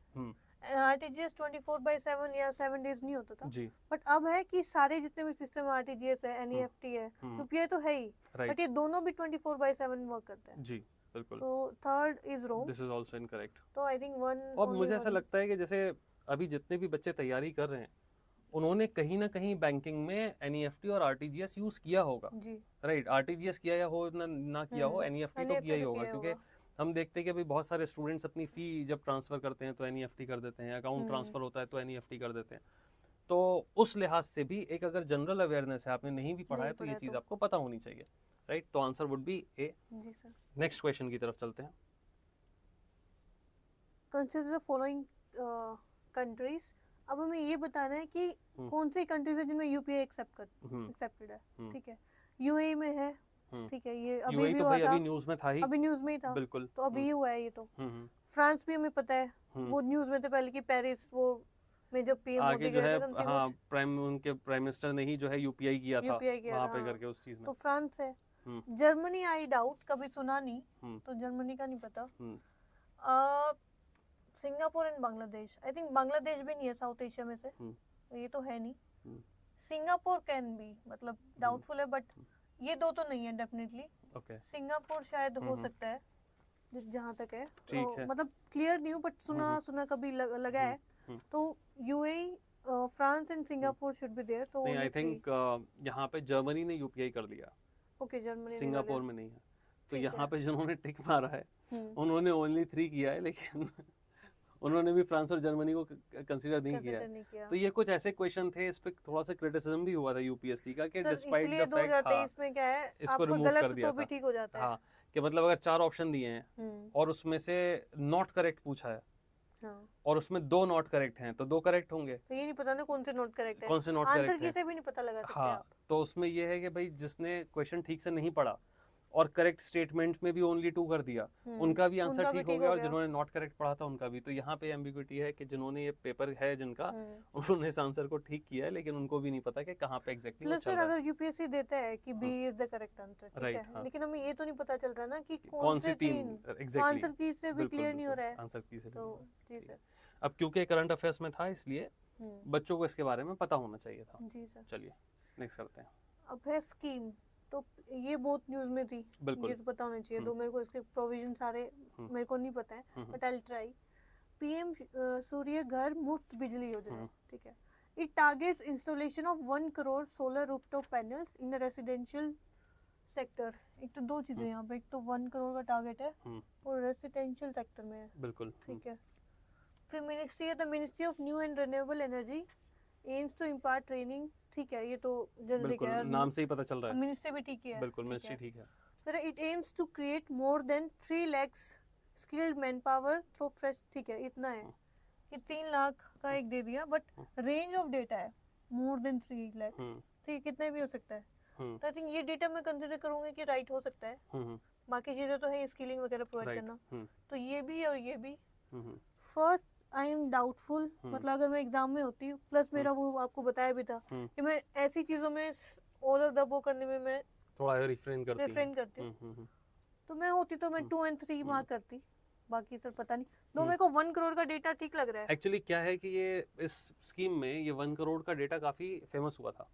आरटीजीएस 24/7 या 7 डेज नहीं होता था जी, बट अब है कि सारे जितने भी सिस्टम आरटीजीएस है, एनईएफटी है, यूपीआई तो है ही, बट ये दोनों भी 24/7 वर्क करते हैं जी। बिल्कुल। तो third is wrong, this is also incorrect. तो आई थिंक वन, और मुझे ऐसा लगता है कि जैसे अभी जितने भी बच्चे तैयारी कर रहे हैं उन्होंने कहीं ना कहीं बैंकिंग में एनईएफटी और आरटीजीएस यूज किया होगा जी, राइट। आरटीजीएस किया या हो ना किया हो, एनईएफटी तो किया ही होगा, क्योंकि हम देखते हैं कि अभी बहुत सारे स्टूडेंट्स अपनी फी जब ट्रांसफर करते हैं तो एनईएफटी कर देते हैं, अकाउंट ट्रांसफर होता है तो एनईएफटी कर देते हैं। तो उस लिहाज से भी एक अगर जनरल अवेयरनेस है, आपने नहीं भी पढ़ा है तो ये चीज आपको पता होनी चाहिए, राइट। तो आंसर वुड बी ए जी सर। नेक्स्ट क्वेश्चन की तरफ चलते हैं। Consider the following countries. अब हमें ये बताना है कि कौन सी कंट्रीज है जिनमें यूपीआई एक्सेप्टेड है। ठीक है, यूएई में है, ठीक है, ये अभी भी तो हुआ था, अभी न्यूज़ में था ही, अभी न्यूज़ में ही था, बिल्कुल। तो अभी ये हुआ है ये तो। फ्रांस भी हमें पता है, वो न्यूज़ में थे पहले कि पेरिस वो में जब पीएम आगे जो है, हाँ, उनके प्राइम मिनिस्टर ने ही जो है यूपीआई किया था वहाँ पे करके उस चीज में। तो फ्रांस है। जर्मनी आई डाउट, कभी सुना नहीं, तो जर्मनी का नहीं पता। Singapore and Bangladesh, I think Bangladesh भी नहीं है साउथ एशिया में से, तो ये तो है नहीं। सिंगापुर कैन बी, मतलब डाउटफुल है, बट ये दो तो नहीं है डेफिनेटली। सिंगापुर शायद हो सकता है जहाँ तक है, तो मतलब क्लियर नहीं हूँ, बट सुना कभी लगा है। तो UAE, France and Singapore should be there. तो आई थिंक यहाँ पे जर्मनी ने यूपीआई कर लिया। ओके, जर्मनी, सिंगापुर में नहीं है, तो यहाँ पे जिन्होंने टिक मारा है उन्होंने ओनली 3 किया है, लेकिन उन्होंने भी फ्रांस और जर्मनी को कंसीडर नहीं किया। तो ये कुछ ऐसे क्वेश्चन थे, इस पे थोड़ा सा क्रिटिसिज्म भी हुआ था यूपीएससी का कि डिस्पाइट द फैक्ट 2023 में क्या है, इसको रिमूव कर दिया था, तो भी ठीक हो जाता है। हाँ, कि मतलब अगर 4 ऑप्शन दिए हैं और उसमें से नॉट करेक्ट पूछा है, हाँ, और उसमें 2 नॉट करेक्ट हैं, तो 2 करेक्ट होंगे, तो ये नहीं पता ना कौन से नॉट करेक्ट है, कौन से नॉट करेक्ट है, आंसर की से भी नहीं पता लगा सकते आप। तो उसमें ये है कि भाई जिसने क्वेश्चन ठीक से नहीं पढ़ा और करेक्ट स्टेटमेंट में भी ओनली 2 कर दिया, उनका भी आंसर ठीक हो गया, और जिन्होंने नॉट करेक्ट पढ़ा था उनका भी। तो यहाँ पे एम्बिग्विटी है कि जिन्होंने ये पेपर है जिनका, उन्होंने इस आंसर को ठीक किया है, लेकिन उनको भी नहीं पता कि कहाँ पे एग्जैक्टली वो चल रहा है। अगर यूपीएससी देता है कि B is the correct answer, ठीक है, लेकिन हमें ये तो नहीं पता चल रहा ना कि कौन से 3 आंसर की से भी क्लियर नहीं हो रहा है, आंसर की से। तो जी सर, अब क्योंकि करंट अफेयर्स में था इसलिए बच्चों को इसके बारे में पता होना चाहिए था। जी सर, चलिए नेक्स्ट करते हैं। अब है स्कीम, तो ये बहुत न्यूज़ में थी, ये तो पता होना चाहिए। तो मेरे को इसके प्रोविजन सारे मेरे को नहीं पता है, but I will try. PM Surya Ghar Muft Bijli Yojana, ठीक है, it targets installation of 1 crore solar rooftop panels in residential sector. एक तो 2 चीजें यहाँ पे, एक तो 1 करोड़ का टारगेट है और रेसिडेंशियल सेक्टर में है, बिल्कुल, ठीक है। फिर मिनिस्ट्री है, the ministry of new and renewable energy aims to impart training, ठीक है, ये तो जनरिक है, नाम से ही पता चल रहा है। मिनिस्ट्री भी ठीक है, बिल्कुल, मिनिस्ट्री ठीक है। फिर it aims to create more than 3 lakh skilled manpower through fresh, ठीक है, इतना है कि 3 लाख का एक दे दिया, बट रेंज ऑफ डेटा है मोर देन 3 लाख, ठीक, कितने भी हो सकता है। तो आई थिंक ये डेटा मैं कंसीडर करूंगी कि राइट हो सकता है। बाकी चीजें तो है स्किलिंग वगैरह प्रोवाइड करना, तो ये भी और ये भी। फर्स्ट आई एम डाउटफुल, मतलब अगर मैं एग्जाम में होती, प्लस मेरा वो आपको बताया भी था कि मैं ऐसी चीजों में ऑल ऑफ द वो करने में मैं थोड़ा रिफ्रेन करती हूँ, तो मैं होती तो मैं 2 और 3 मार्क करती, बाकी सर पता नहीं। तो मेरे को 1 करोड़ का डेटा ठीक लग रहा है। एक्चुअली क्या है कि ये इस स्कीम में ये 1 करोड़ का डेटा काफी फेमस हुआ था।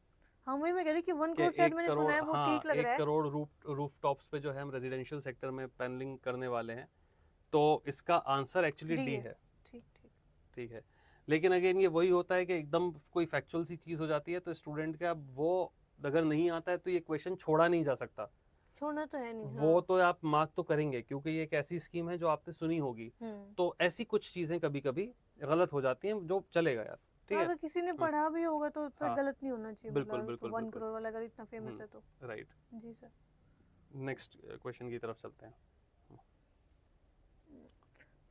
हाँ वही मैं कह रही कि 1 कि करोड़ शायद 1 मैंने करोड़, सुना है, वो हाँ ठीक लग 1 रहा है। करोड़ रूफ टॉप्स पे जो है हम रेजिडेंशियल सेक्टर में पैनलिंग करने वाले हैं। तो इसका आंसर एक्चुअली डी है। ठीक ठीक ठीक है, लेकिन अगेन ये वही होता है कि एकदम कोई फैक्चुअल सी चीज़ हो जाती है तो स्टूडेंट का वो अगर नहीं आता है तो ये क्वेश्चन छोड़ा नहीं जा सकता। छोड़ना तो है नहीं। वो तो आप मार्क तो करेंगे क्योंकि ये एक ऐसी स्कीम है जो आपने सुनी होगी। तो ऐसी कुछ चीज़ें कभी कभी गलत हो जाती हैं जो चलेगा यार, ठीक है। अगर किसी ने पढ़ा भी होगा तो उससे हाँ, गलत नहीं होना चाहिए। बिल्कुल मतलब बिल्कुल 1 करोड़ वाला अगर इतना फेमस है तो। राइट। जी सर। नेक्स्ट क्वेश्चन की तरफ चलते हैं।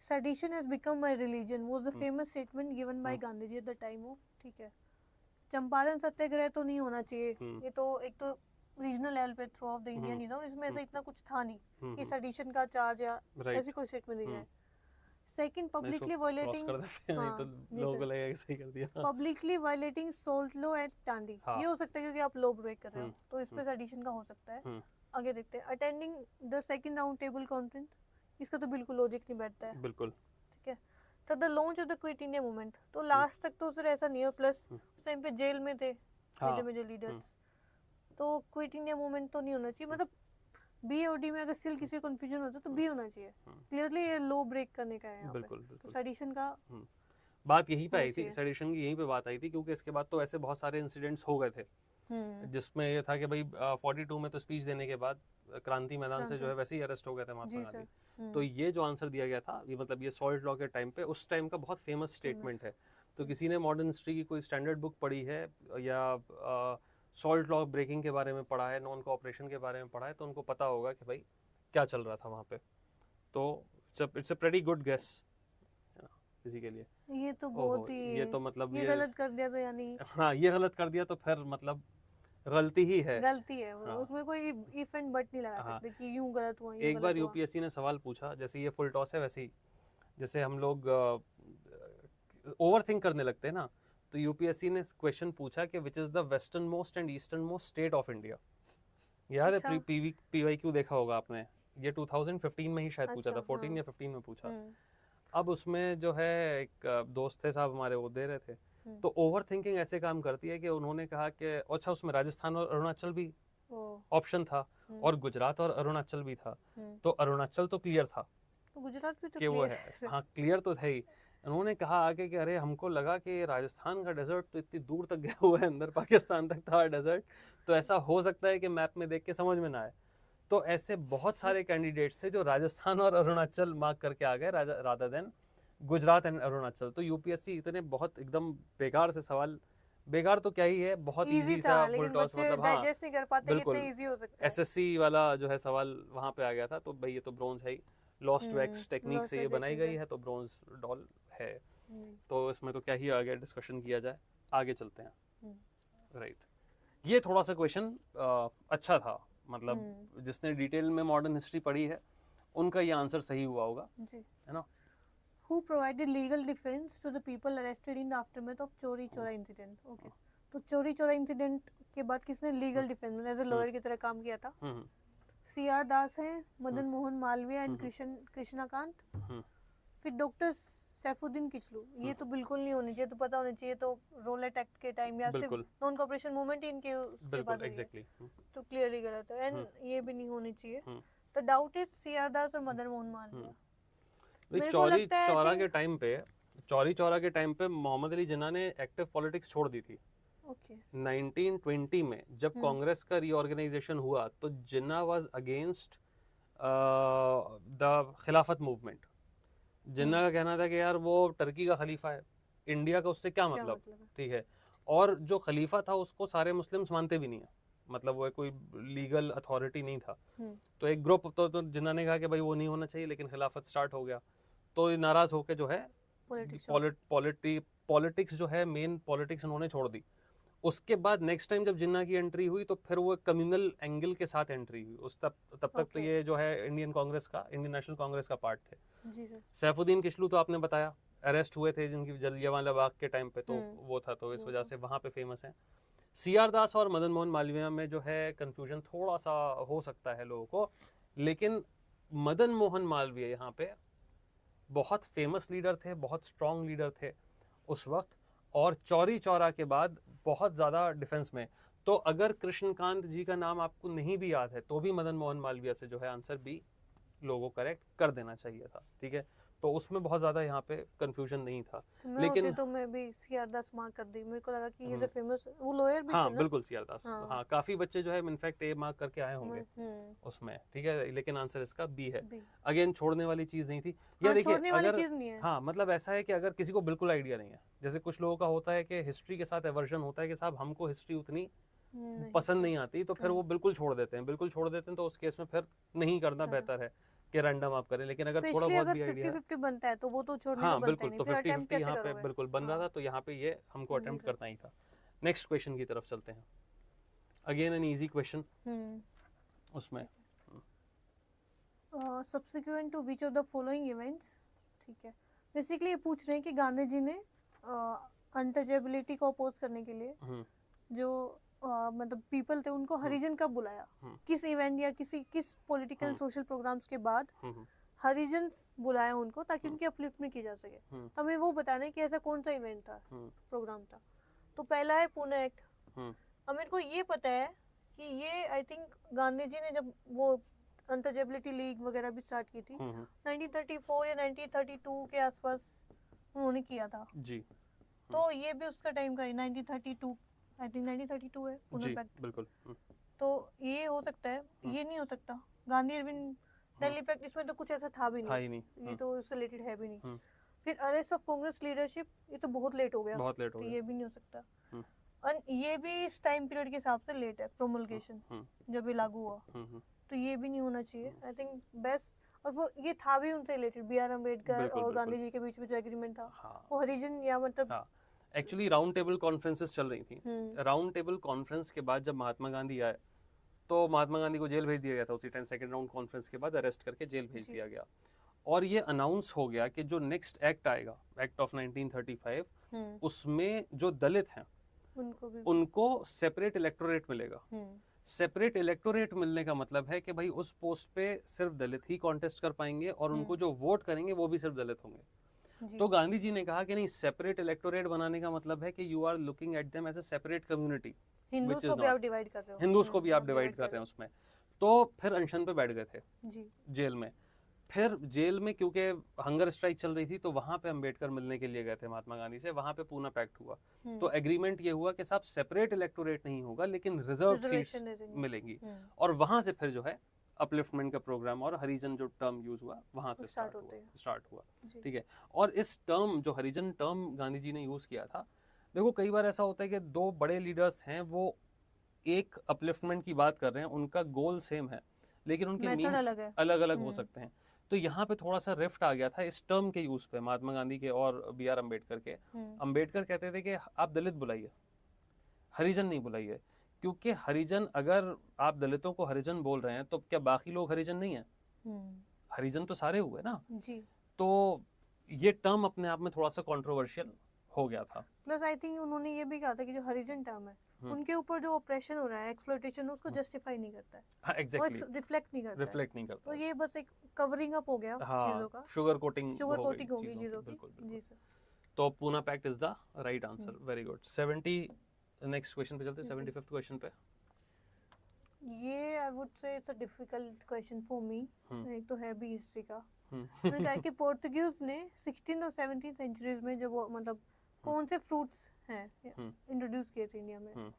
Sedition has become my religion was the famous statement given by Gandhi ji at the time of। ठीक है, चंपारण सत्याग्रह तो नहीं होना चाहिए। ये तो एक तो रीजनल लेवल पे थ्रू ऑफ द इंडिया नहीं था, और इसमें ऐसा इतना कुछ था नहीं कि सेडिशन का चार्ज या ऐसी कोई स्टेटमेंट नहीं है। सेकंड, पब्लिकली वायलेटिंग, लोगों को लगेगा कि सही कर दिया। Publicly violating salt law at Dandi, ये हो सकता है क्योंकि आप लॉ ब्रेक कर रहे हो, तो इस पे सेडिशन का हो सकता है। आगे देखते हैं, attending the second round table conference, इसका तो बिल्कुल लॉजिक नहीं बैठता है। बिल्कुल ठीक है। तो the launch of the quit India movement, तो लास्ट तक तो सर ऐसा नहीं हो, प्लस उस टाइम पे जेल में थे मेजर लीडर्स, तो क्विट इंडिया मूवमेंट तो नहीं होना चाहिए। मतलब बी और डी में अगर स्टिल किसी को कंफ्यूजन होता तो बी होना चाहिए। क्लियरली ये लो ब्रेक करने का है यहाँ बिल्कुल, पे। बिल्कुल। तो सेडिशन का बात यहीं पे आई थी, सेडिशन की यहीं पे बात आई थी, क्योंकि इसके बाद तो ऐसे बहुत सारे इंसिडेंट्स हो गए थे जिसमें ये था कि भाई 42 में तो स्पीच देने के बाद क्रांति मैदान से जो है वैसे ही अरेस्ट हो गए थे महात्मा गांधी। तो ये जो आंसर दिया गया था, ये मतलब ये सॉल्ट लॉ के टाइम पे, उस टाइम का बहुत फेमस स्टेटमेंट है। तो किसी ने मॉडर्न हिस्ट्री की कोई स्टैंडर्ड बुक पढ़ी है या सॉल्ट लॉ ब्रेकिंग के बारे में पढ़ा है, नॉन कोऑपरेशन के बारे में पढ़ा है, तो उनको पता होगा कि भाई क्या चल रहा था वहाँ पे। तो it's a pretty good guess किसी के लिए। ये तो बहुत ही, ये तो मतलब ये गलत कर दिया तो यानी, हाँ ये गलत कर दिया तो फिर मतलब गलती ही है, गलती है। हाँ। उसमें कोई इफ एंड बट नहीं लगा सकते कि यूं गलत हुआ, एक बार यूपीएससी ने सवाल पूछा, जैसे ये फुल टॉस है वैसे ही, जैसे हम लोग ओवरथिंक करने लगते हैं ना, तो यूपीएससी ने क्वेश्चन पूछा कि which is the western most and eastern most state of India. याद है पीवाईक्यू देखा होगा आपने, ये 2015 में ही शायद पूछा था, 14 या 15 में पूछा। अब उसमें जो है एक दोस्त थे साहब हमारे, वो दे रहे थे, तो ओवर थिंकिंग ऐसे काम करती है कि उन्होंने कहा कि अच्छा उसमें राजस्थान और अरुणाचल भी ऑप्शन था और गुजरात और अरुणाचल भी था, तो अरुणाचल तो क्लियर था, तो गुजरात भी तो कि वो है, हाँ क्लियर तो था ही। उन्होंने कहा आगे कि अरे हमको लगा कि राजस्थान का डेजर्ट तो इतनी दूर तक गया हुआ है, अंदर पाकिस्तान तक था डेजर्ट, तो ऐसा हो सकता है कि मैप में देख के समझ में ना आए। तो ऐसे बहुत सारे कैंडिडेट्स थे जो राजस्थान और अरुणाचल मार्क करके आ गए rather than Gujarat and Arunachal. तो यूपीएससी इतने बहुत एकदम बेकार से सवाल, बेकार तो क्या ही है, बहुत इजी सा फुल टॉस, मतलब हाँ नहीं कर पाते, बिल्कुल कितने इजी हो सकता है। एसएससी वाला जो है सवाल वहाँ पे आ गया था। तो भाई ये तो ब्रॉन्ज है ही, लॉस्ट वैक्स टेक्निक से ये बनाई गई है, तो ब्रॉन्ज डॉल है। तो इसमें तो क्या ही आगे डिस्कशन किया जाए, आगे चलते हैं। राइट, ये थोड़ा सा क्वेश्चन अच्छा था, मतलब जिसने डिटेल में मॉडर्न हिस्ट्री पढ़ी है उनका ये आंसर सही हुआ होगा, है ना। Who provided legal defense to the people arrested in the aftermath of चोरी चोरा इंसिडेंट? ओके, तो चोरी चोरा इंसिडेंट के बाद किसने लीगल डिफेंस में एज ए लॉयर की तरह काम किया था? सीआर दास है, मदन मोहन मालवीय एंड कृष्णाकांत, फिर डॉक्टर सैफुद्दीन किचलू। ये तो बिल्कुल नहीं होनी चाहिए, तो पता होना चाहिए, तो रोलेट एक्ट के टाइम या सिर्फ नॉन कोऑपरेशन मूवमेंट इनके उसके बाद एग्जैक्टली, तो क्लियरली गलत है। एंड ये भी नहीं होनी चाहिए। तो डाउट इज सीआर दास और मदन मोहन मालवीय। चौरी चौरा के टाइम पे मोहम्मद अली जिन्ना ने एक्टिव पॉलिटिक्स छोड़ दी थी। 1920 में जब कांग्रेस का रीऑर्गेनाइजेशन हुआ तो जिन्ना वाज अगेंस्ट द खिलाफत मूवमेंट। जिन्ना का कहना था कि यार वो टर्की का खलीफा है, इंडिया का उससे क्या मतलब, ठीक है। और जो खलीफा था उसको सारे मुस्लिम्स मानते भी नहीं है, मतलब वो कोई लीगल अथॉरिटी नहीं था। तो एक ग्रुप तो जिन्ना ने कहा कि भाई वो नहीं होना चाहिए, लेकिन खिलाफत स्टार्ट हो गया, तो नाराज होकर जो है पॉलिटिक्स जो है मेन पॉलिटिक्स उन्होंने छोड़ दी। उसके बाद नेक्स्ट टाइम जब जिन्ना की एंट्री हुई तो फिर वो कम्युनल एंगल के साथ एंट्री हुई। उस तब तक तो ये जो है इंडियन नेशनल कांग्रेस का पार्ट थे। सैफुद्दीन किचलू तो आपने बताया अरेस्ट हुए थे जिनकी जलियांवाला बाग के टाइम पे, तो वो था, तो इस वजह से वहाँ पे फेमस है। सीआर दास और मदन मोहन मालवीय में जो है कंफ्यूजन थोड़ा सा हो सकता है लोगों को, लेकिन मदन मोहन मालवीय यहाँ पे बहुत फेमस लीडर थे, बहुत स्ट्रॉन्ग लीडर थे उस वक्त, और चौरी चौरा के बाद बहुत ज़्यादा डिफेंस में। तो अगर कृष्णकांत जी का नाम आपको नहीं भी याद है तो भी मदन मोहन मालवीय से जो है आंसर बी लोगों करेक्ट कर देना चाहिए था, ठीक है। तो उसमें बहुत ज़्यादा यहाँ पे कंफ्यूजन नहीं था। लेकिन तो मैं भी सीआर दास मार्क कर दी, मेरे को लगा कि ये फेमस वो लॉयर भी थे हाँ ना। बिल्कुल सीआर दास, हाँ काफ़ी बच्चे जो है इनफैक्ट ए मार्क करके आए होंगे उसमें, ठीक है, लेकिन आंसर इसका बी है। अगेन छोड़ने वाली चीज़ नहीं थी। या देखिए अगर हाँ मतलब ऐसा है कि अगर किसी को बिल्कुल आइडिया नहीं है, जैसे कुछ लोगों का होता है कि हिस्ट्री के साथ एवर्जन होता है कि साहब हमको हिस्ट्री उतनी पसंद नहीं आती, तो फिर वो बिल्कुल छोड़ देते हैं, बिल्कुल छोड़ देते हैं, तो उस केस में फिर नहीं करना बेहतर है कि रैंडम आप करें। लेकिन अगर थोड़ा बहुत भी आइडिया 50-50 बनता है तो वो तो छोड़ने हाँ का बनता बिल्कुल, नहीं, तो फिर 50-50 यहाँ पे बिल्कुल बन रहा था, तो यहाँ पे ये हमको जी अटेम्प्ट सर। करना ही था। नेक्स्ट क्वेश्चन की तरफ चलते हैं। अगेन एन इजी क्वेश्चन उसमें subsequent to which of the following events, ठीक है, बेसिकली ये पूछ रहे हैं कि गांधी जी ने अनटचेबिलिटी को अपोज करने के लिए जो मतलब पीपल थे उनको हरिजन कब बुलाया, किस इवेंट या किस पॉलिटिकल सोशल प्रोग्राम्स के बाद हरिजन बुलाया उनको ताकि उनकी अपलिफ्टमेंट की जा सके। हमें वो बताना है कि ऐसा कौन सा इवेंट था, प्रोग्राम था। तो पहला है पुणे एक्ट। अब मेरे को ये पता है कि ये आई थिंक गांधी जी ने जब वो अनटचेबिलिटी लीग वगैरह भी स्टार्ट की थी 1934 या 1932 के आसपास उन्होंने किया था जी। तो ये भी उसका टाइम का है, 1932 आई थिंक 1932 है पुणे पैक्ट। बिल्कुल। तो ये हो सकता है, ये नहीं हो सकता गांधी अरविंद दिल्ली पैक्ट, इसमें तो कुछ ऐसा था भी नहीं, ये तो इससे रिलेटेड है भी नहीं। फिर अरेस्ट ऑफ कांग्रेस लीडरशिप, ये तो बहुत लेट हो गया, बहुत लेट हो गया, ये भी नहीं हो सकता। और ये भी इस टाइम पीरियड के हिसाब से लेट है, प्रोमलगेशन जब ये लागू हुआ, तो ये भी नहीं होना चाहिए आई थिंक बेस्ट। और वो ये था भी उनसे रिलेटेड, बी आर अम्बेडकर और गांधी जी के बीच में जो एग्रीमेंट था वो हरिजन या मतलब एक्चुअली राउंड टेबल कॉन्फ्रेंसेस चल रही थी। राउंड टेबल कॉन्फ्रेंस के बाद जब महात्मा गांधी आए तो महात्मा गांधी को जेल भेज दिया गया था उसी टाइम, सेकंड राउंड कॉन्फ्रेंस के बाद अरेस्ट करके जेल भेज दिया गया। और ये अनाउंस हो गया कि जो नेक्स्ट एक्ट आएगा, एक्ट ऑफ 1935, उसमें जो दलित हैं उनको सेपरेट इलेक्टोरेट मिलेगा। सेपरेट इलेक्टोरेट मिलने का मतलब है कि भाई उस पोस्ट पे सिर्फ दलित ही कॉन्टेस्ट कर पाएंगे और उनको जो वोट करेंगे वो भी सिर्फ दलित होंगे। तो गांधी जी ने कहा कि नहीं, सेपरेट इलेक्टोरेट बनाने का मतलब है कि you are looking at them as a separate community, Hindus को भी आप डिवाइड कर रहे हो, हिंदूज को भी आप डिवाइड कर रहे हैं उसमें। तो फिर अनशन पे बैठ गए थे जेल में। फिर जेल में क्योंकि हंगर स्ट्राइक चल रही थी तो वहां पे अंबेडकर मिलने के लिए गए थे महात्मा गांधी से, वहां पे पूना पैक्ट हुआ। तो एग्रीमेंट ये हुआ कि साहब सेपरेट इलेक्टोरेट नहीं होगा लेकिन रिजर्व सीट्स मिलेंगी। और वहां से फिर जो है अपलिफ्टमेंट का प्रोग्राम और हरिजन जो टर्म यूज हुआ वहां से स्टार्ट हुआ, ठीक है। और इस टर्म जो हरिजन टर्म गांधी जी ने यूज किया था, देखो कई बार ऐसा होता है कि दो बड़े लीडर्स हैं, वो एक अपलिफ्टमेंट की बात कर रहे हैं, उनका गोल सेम है लेकिन उनके मीन्स अलग अलग हो सकते हैं। तो यहाँ पे थोड़ा सा रिफ्ट आ गया था इस टर्म के यूज पे महात्मा गांधी के और बी आर अम्बेडकर के। अम्बेडकर कहते थे कि आप दलित बुलाइए, हरिजन नहीं बुलाइए, क्योंकि हरिजन, अगर आप दलितों को हरिजन बोल रहे हैं तो क्या बाकी लोग हरिजन नहीं है? हरिजन तो सारे हुए ना जी। तो ये टर्म अपने आप में थोड़ा सा कंट्रोवर्शियल हो गया था। प्लस आई थिंक उन्होंने ये भी कहा था कि जो हरिजन टर्म है उनके ऊपर जो ऑपरेशन हो रहा है, एक्सप्लॉयटेशन, उसको जस्टिफाई नहीं करता है। हाँ, एग्जैक्टली, वो रिफ्लेक्ट नहीं करता। तो ये बस एक कवरिंग अप हो गया चीजों का, शुगर कोटिंग होगी चीजों की। जी सर। तो Poona pact is the right answer, very good. 70 next question पे चलते हैं, 75th क्वेश्चन पे। ये I would say it's a difficult question for me, एक तो है भी हिस्ट्री का। मैंने कहा कि पोर्तुगीज ने 16th और 17th सेंचुरीज में जब वो मतलब कौन से फ्रूट्स हैं इंट्रोड्यूस किए थे इंडिया में।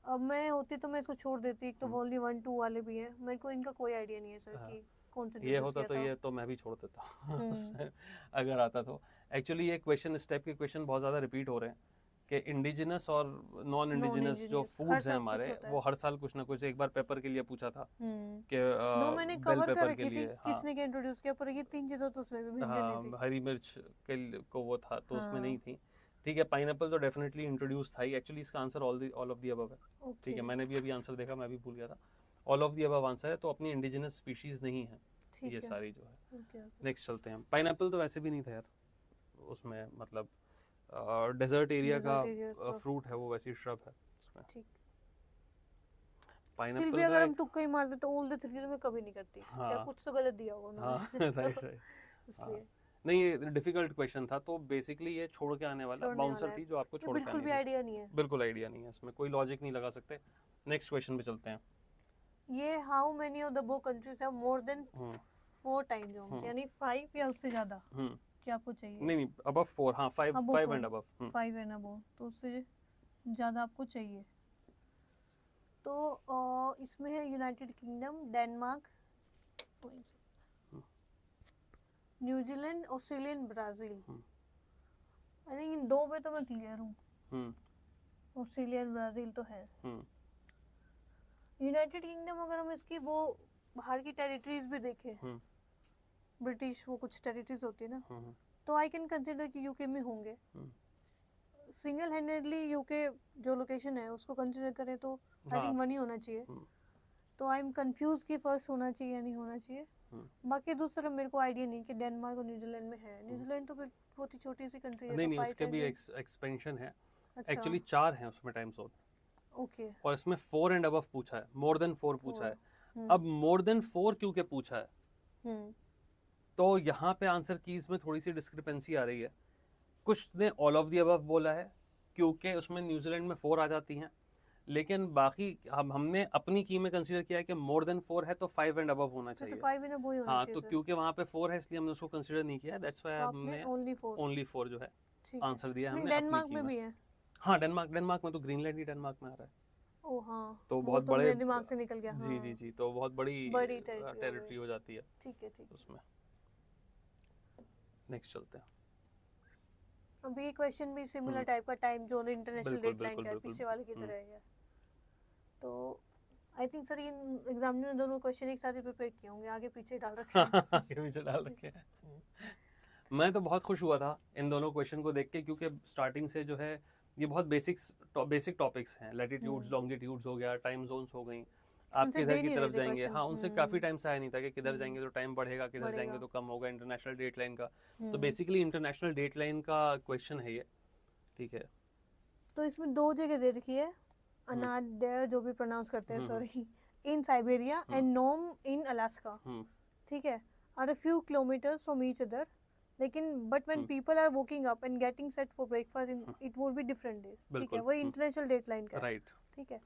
अब मैं होती तो मैं इसको छोड़ देती, एक तो ओनली 1 2 वाले भी हैं, मेरे को इनका कोई आइडिया नहीं है सर कि कौन से ये होता तो ये तो मैं भी छोड़ देता अगर आता तो। एक्चुअली ये क्वेश्चन, इस टाइप के क्वेश्चन बहुत ज़्यादा रिपीट हो रहे हैं कि इंडिजिनस और नॉन इंडिजिनस जो फूड्स हैं हमारे, वो हर साल कुछ ना कुछ, एक बार पेपर के लिए पूछा था कि दो मैंने कवर कर रखी थी किसने क्या इंट्रोड्यूस किया, पर ये 3 चीज़ें तो उसमें भी भिन्न थी। हरी मिर्च के को वो था तो उसमें नहीं थी, ठीक है। पाइनएप्पल तो डेफिनेटली इंट्रोड्यूस था ही। एक्चुअली इसका answer all of the above है, ठीक है। मैंने भी अभी आंसर देखा, मैं भी भूल गया था। All of the above answer है, तो अपनी इंडिजिनस स्पीशीज नहीं है ये सारी जो है। नेक्स्ट चलते हैं। पाइनएप्पल तो वैसे भी नहीं था यार उसमें, मतलब डेजर्ट एरिया का फ्रूट है वो, वैसी श्रब है उसमें। पाइनएप्पल अगर हम तुक्का ही मार दे तो ऑल द थ्री में कभी नहीं करती, क्या कुछ तो गलत दिया होगा उन्होंने। राइट। इसलिए नहीं, ये डिफिकल्ट क्वेश्चन था, तो बेसिकली ये छोड़ के आने वाला छोड़ने बाउंसर वाला है। थी जो आपको ये छोड़ के बिल्कुल आनी भी थी। आइडिया नहीं है। बिल्कुल आइडिया नहीं है, इसमें कोई लॉजिक नहीं लगा सकते। नेक्स्ट क्वेश्चन पे चलते हैं। ये how many of the both countries have more than 4 time zones, यानी 5 या उससे ज्यादा क्या आपको चाहिए? नहीं, अबव 4, हाँ 5 एंड अबव। 5 एंड अबव, तो उससे ज्यादा आपको चाहिए। तो इसमें है United kingdom, Denmark, New Zealand, Australia, Brazil. I think in 2 पे तो मैं क्लियर हूँ। ऑस्ट्रेलिया, ब्राजील तो है। यूनाइटेड किंगडम अगर हम इसकी वो बाहर की टेरिटरीज भी देखें, ब्रिटिश वो कुछ टेरिटरीज होती है ना, तो आई कैन कंसिडर कि यूके में होंगे। सिंगल हैंडेडली यूके जो लोकेशन है उसको कंसिडर करें तो आई थिंक 1 ही होना चाहिए। तो आई एम कंफ्यूज कि फर्स्ट होना चाहिए या नहीं होना चाहिए। बाकी दूसरा मेरे को आइडिया नहीं कि डेनमार्क और न्यूजीलैंड में है। न्यूजीलैंड तो बहुत ही छोटी सी कंट्री है। नहीं, उसके भी एक्सपेंशन है। एक्चुअली 4 हैं उसमें टाइम जोन। ओके। और इसमें 4 एंड अबव पूछा है, मोर देन 4 पूछा है। अब मोर देन 4 क्यों के पूछा है, तो यहाँ पे आंसर कीज में थोड़ी सी डिस्क्रिपेंसी आ रही है। कुछ ने ऑल ऑफ द अबव बोला है क्योंकि उसमें न्यूजीलैंड में 4 आ जाती हैं, लेकिन बाकी हमने अपनी की में कंसीडर किया है कि मोर देन 4 है तो 5 एंड अबव होना चाहिए। तो 5 एंड अबव ही होना हाँ, चाहिए। तो क्योंकि वहाँ पे 4 है इसलिए हमने उसको कंसीडर नहीं किया। दैट्स व्हाई हमने ओनली 4 जो है आंसर दिया हमने। डेनमार्क में भी है। हाँ, डेनमार्क में तो ग्रीनलैंड ही डेनमार्क में आ रहा है। ओ हाँ, तो बहुत बड़े मेरे दिमाग से निकल गया। जी, तो बहुत बड़ी टेरिटरी हो जाती है। ठीक है। उसमें नेक्स्ट चलते हैं। अभी ये क्वेश्चन भी सिमिलर टाइप का टाइम जोन इंटरनेशनल डेडलाइन का पीछे वाले की तरह है। तो I think sir in examiner ने दोनों क्वेश्चन एक साथ ही प्रिपेयर किए होंगे, आगे पीछे डाल रखे हैं। आगे पीछे डाल रखे हैं। मैं तो बहुत खुश हुआ था इन दोनों क्वेश्चन को देख के, क्योंकि स्टार्टिंग से जो है ये बहुत बेसिक टॉपिक्स हैं। लैटिट्यूड्स, लॉन्गिट्यूड्स हो गया, टाइम जोन्स हो गई। आप किधर की तरफ जाएंगे, हाँ उनसे काफी टाइम से आया नहीं था कि किधर जाएंगे तो टाइम बढ़ेगा, किधर जाएंगे तो कम होगा, इंटरनेशनल डेटलाइन का। तो बेसिकली इंटरनेशनल डेटलाइन का क्वेश्चन है ये, ठीक है। तो इसमें 2 जगह दे रखी है, अनाड्यर जो भी प्रोनाउंस करते हैं, sorry, in Siberia and Nome in Alaska, ठीक है, are a few kilometres from each other, लेकिन but when people are walking up and getting set for breakfast it would be different days, ठीक है। वही international dateline का, right, ठीक है।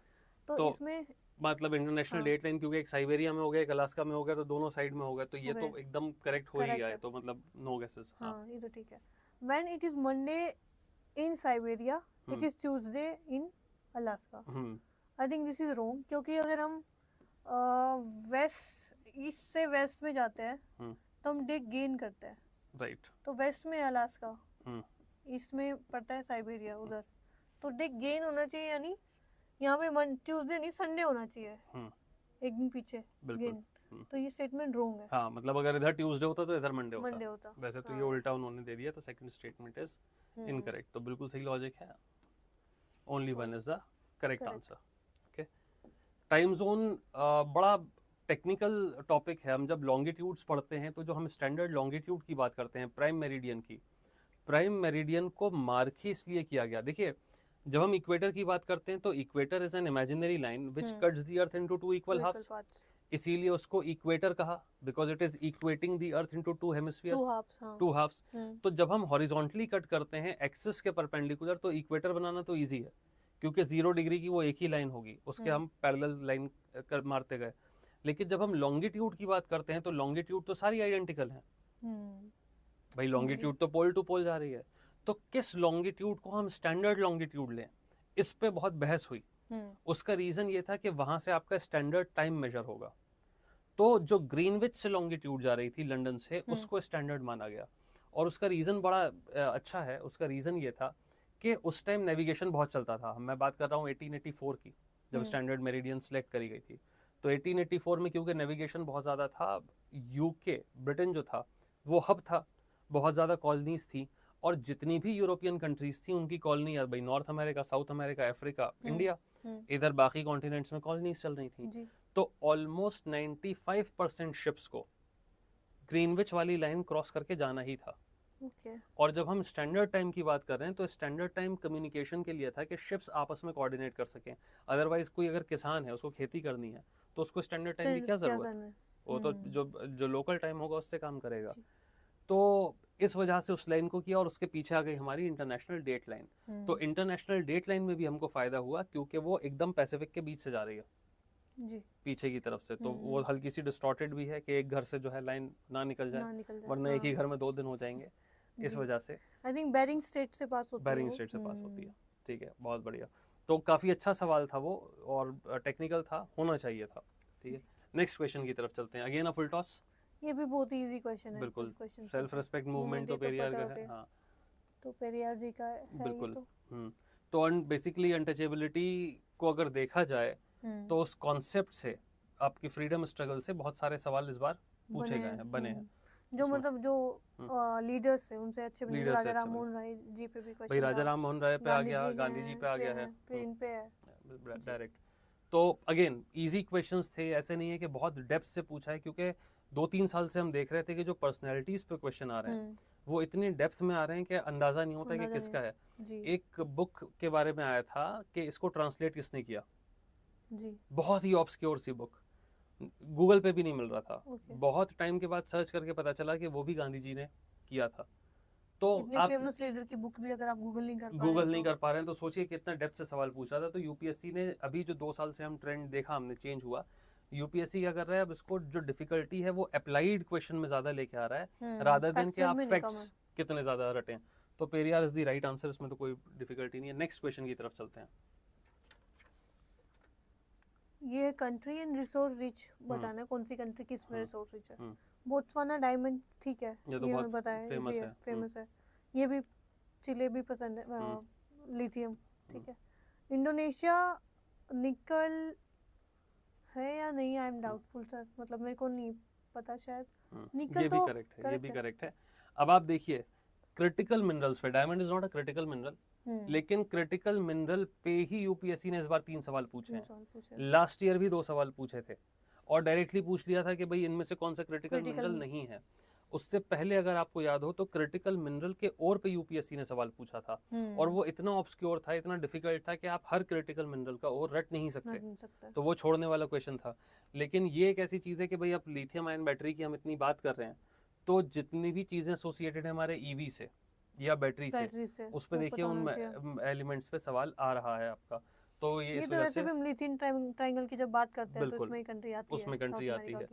तो इसमें मतलब इंटरनेशनल डेटलाइन क्योंकि एक साइबेरिया में हो गया, एक अलास्का में हो गया, तो दोनों साइड में हो गया, तो ये तो एकदम करेक्ट हो ही गया है, तो मतलब नो गेसेस। हाँ, ये तो ठीक है। When it is Monday in Siberia, it is Tuesday in Alaska. I think this is wrong, क्योंकि अगर हम वेस्ट, ईस्ट से वेस्ट में जाते हैं तो हम डे गेन करते हैं, राइट। तो वेस्ट में अलास्का, ईस्ट में पड़ता है साइबेरिया उधर, तो डे गेन होना चाहिए, यानी यहाँ पे ट्यूसडे नहीं संडे होना चाहिए, एक दिन पीछे गेन। तो ये स्टेटमेंट रॉन्ग है। हाँ, मतलब अगर इधर ट्यूसडे होता तो इधर मंडे होता। वैसे तो ये उल्टा उन्होंने दे दिया, तो सेकंड स्टेटमेंट इज इनकरेक्ट। तो बिल्कुल सही लॉजिक है, only one is the correct answer. Okay, time zone बड़ा टेक्निकल टॉपिक है। हम जब लॉन्गिट्यूड्स पढ़ते हैं तो जो हम स्टैंडर्ड लॉन्गिट्यूड की बात करते हैं, प्राइम मेरिडियन की, प्राइम मेरिडियन को मार्क ही इसलिए किया गया। देखिए, जब हम इक्वेटर की बात करते हैं तो equator is an imaginary line which cuts the earth into 2 equal halves, इसीलिए उसको इक्वेटर कहा, because it is equating the earth into 2 hemispheres, 2 halves. तो जब हम हॉरिजॉन्टली कट करते हैं एक्सिस के परपेंडिकुलर, तो इक्वेटर बनाना तो इजी है, क्योंकि 0 डिग्री की वो एक ही लाइन होगी, उसके हम पैरेलल लाइन मारते गए। लेकिन जब हम लॉन्गिट्यूड की बात करते हैं तो लॉन्गिट्यूड तो सारी आइडेंटिकल हैं भाई, लॉन्गिट्यूड तो पोल टू पोल जा रही है। तो किस लॉन्गिट्यूड को हम स्टैंडर्ड लॉन्गिट्यूड लें, इस पे बहुत बहस हुई। उसका रीजन ये था कि वहां से आपका स्टैंडर्ड टाइम मेजर होगा। तो जो ग्रीनविच से लॉन्गिट्यूड जा रही थी लंदन से, उसको स्टैंडर्ड माना गया। और उसका रीजन बड़ा अच्छा है। उसका रीजन ये था कि उस टाइम नेविगेशन बहुत चलता था। मैं बात कर रहा हूँ 1884 की, जब स्टैंडर्ड मेरिडियन सेलेक्ट करी गई थी। तो 1884 में क्योंकि नेविगेशन बहुत ज़्यादा था, यूके, ब्रिटेन जो था वो हब था, बहुत ज़्यादा कॉलोनीज थी, और जितनी भी यूरोपियन कंट्रीज थी उनकी कॉलोनी, भाई north America, south America, Africa, India, इधर बाकी कॉन्टिनेंट्स में कॉलोनीज चल रही थी। तो ऑलमोस्ट 95% शिप्स को ग्रीनविच वाली लाइन क्रॉस करके जाना ही था। और जब हम स्टैंडर्ड टाइम की बात कर रहे हैं तो स्टैंडर्ड टाइम कम्युनिकेशन के लिए था कि शिप्स आपस में कोऑर्डिनेट कर सकें। अदरवाइज कोई अगर किसान है, उसको खेती करनी है, तो उसको स्टैंडर्ड टाइम की क्या जरूरत है, वो तो जो लोकल टाइम होगा उससे काम करेगा। तो इस वजह से उस लाइन को किया और उसके पीछे आ गई हमारी इंटरनेशनल डेट लाइन। तो इंटरनेशनल डेट लाइन में भी हमको फायदा हुआ क्योंकि वो एकदम पैसिफिक के बीच से जा रही है जी पीछे की तरफ से, तो वो हल्की सी डिस्टॉर्टेड भी है कि एक घर से जो है लाइन ना निकल जाए, वरना एक ही घर में 2 दिन हो जाएंगे इस वजह से। आई थिंक बेरिंग स्ट्रेट से पास होती है, बेरिंग स्ट्रेट से पास होती है। ठीक है, बहुत बढ़िया। तो काफी अच्छा सवाल था वो और टेक्निकल था, होना चाहिए था। ठीक है, नेक्स्ट क्वेश्चन की तरफ चलते हैं। Again a full toss. ये भी बहुत इजी क्वेश्चन है। बिल्कुल, सेल्फ रेस्पेक्ट मूवमेंट तो पेरियार का है। हाँ, तो पेरियार जी का है बिल्कुल। ये तो बेसिकली अनटचेबिलिटी को अगर देखा जाए तो उस कॉन्सेप्ट से आपकी फ्रीडम स्ट्रगल से बहुत सारे सवाल इस बार पूछे गए हैं, बने हैं। जो मतलब जो लीडर्स है उनसे अच्छे बने, राजा राम मोहन राय जी पे भी क्वेश्चन, भाई राजा राम मोहन राय पे आ गया, गांधी जी पे आ गया है, फिर इन पे है डायरेक्ट। तो अगेन इजी क्वेश्चंस थे, ऐसे नहीं है कि बहुत डेप्थ से पूछा है, क्योंकि 2-3 साल से हम देख रहे थे कि जो पर्सनैलिटीज पे क्वेश्चन आ रहे हैं वो इतने डेप्थ में आ रहे हैं कि अंदाजा नहीं होता कि किसका है। एक बुक के बारे में आया था कि इसको ट्रांसलेट किसने किया जी, बहुत ही ऑब्सक्योर सी बुक, गूगल पे भी नहीं मिल रहा था। बहुत टाइम के बाद सर्च करके पता चला कि वो भी गांधी जी ने किया था। तो आप फेमस लीडर की बुक भी अगर आप गूगल नहीं कर पा रहे हैं तो सोचिए कितना डेप्थ से सवाल पूछ रहा था। तो यूपीएससी ने अभी जो 2 साल से हम ट्रेंड देखा हमने चेंज हुआ, यूपीएससी क्या कर रहा है, अब इसको जो डिफिकल्टी है वो अप्लाइड क्वेश्चन में ज्यादा लेके आ रहा है, रादर देन कि आप फैक्ट्स कितने ज्यादा रटें। तो Periyar is the right answer, इसमें तो कोई डिफिकल्टी नहीं है। नेक्स्ट क्वेश्चन की तरफ चलते हैं। ये कंट्री एंड रिसोर्स रिच बताना है, कौन सी कंट्री किस में रिसोर्स रिच है। बोट्सवाना डायमंड, ठीक है, ये हमें बताया, फेमस है। ये भी चिले भी पसंद है, लिथियम, ठीक है। इंडोनेशिया निकल है या नहीं, आई एम डाउटफुल सर, मतलब मेरे को नहीं पता, शायद निकल ये तो भी करेक्ट है, ये भी करेक्ट है। अब आप देखिए क्रिटिकल मिनरल्स पे, diamond is not a critical mineral, लेकिन क्रिटिकल मिनरल पे ही यूपीएससी ने इस बार 3 सवाल पूछे हैं। लास्ट ईयर भी 2 सवाल पूछे थे और डायरेक्टली पूछ लिया था कि भाई इनमें से कौन सा क्रिटिकल मिनरल नहीं है। उससे पहले अगर आपको याद हो तो क्रिटिकल मिनरल के और पे यूपीएससी ने सवाल पूछा था और वो इतना ऑब्सक्योर था, इतना डिफिकल्ट था कि आप हर क्रिटिकल मिनरल का और रट नहीं सकते, तो वो छोड़ने वाला क्वेश्चन था। लेकिन ये एक ऐसी चीज है कि भाई अब लिथियम आयन बैटरी की हम इतनी बात कर रहे हैं, तो जितनी भी चीजें एसोसिएटेड है हमारे ईवी से या बैटरी से उस पे देखिए उन एलिमेंट्स पे सवाल आ रहा है आपका। तो ये तो वैसे भी हम लिथियम ट्रायंगल की जब बात करते हैं तो उसमें कंट्री आती है,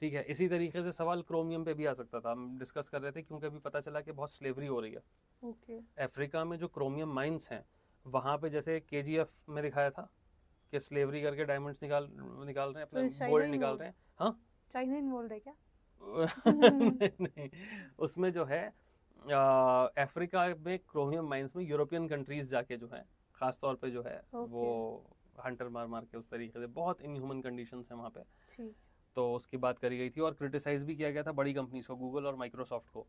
ठीक है। इसी तरीके से सवाल क्रोमियम पे भी आ सकता था, हम डिस्कस कर रहे थे क्योंकि अभी पता चला कि बहुत स्लेवरी हो रही है अफ्रीका में। जो क्रोमियम माइंस हैं वहाँ पे, जैसे केजीएफ में दिखाया था कि स्लेवरी करके डायमंड्स निकाल रहे हैं, अपने गोल्ड निकाल रहे हैं। हाँ, चाइना इन्वॉल्व है क्या? नहीं, उसमें जो है अफ्रीका में क्रोमियम माइंस में यूरोपियन कंट्रीज जाके जो है खास तौर पे जो है वो हंटर मार के उस तरीके से, बहुत इनह्यूमन कंडीशंस हैं वहाँ पे। तो उसकी बात करी गई थी और क्रिटिसाइज भी किया गया था बड़ी कंपनीज को, गूगल और माइक्रोसॉफ्ट को,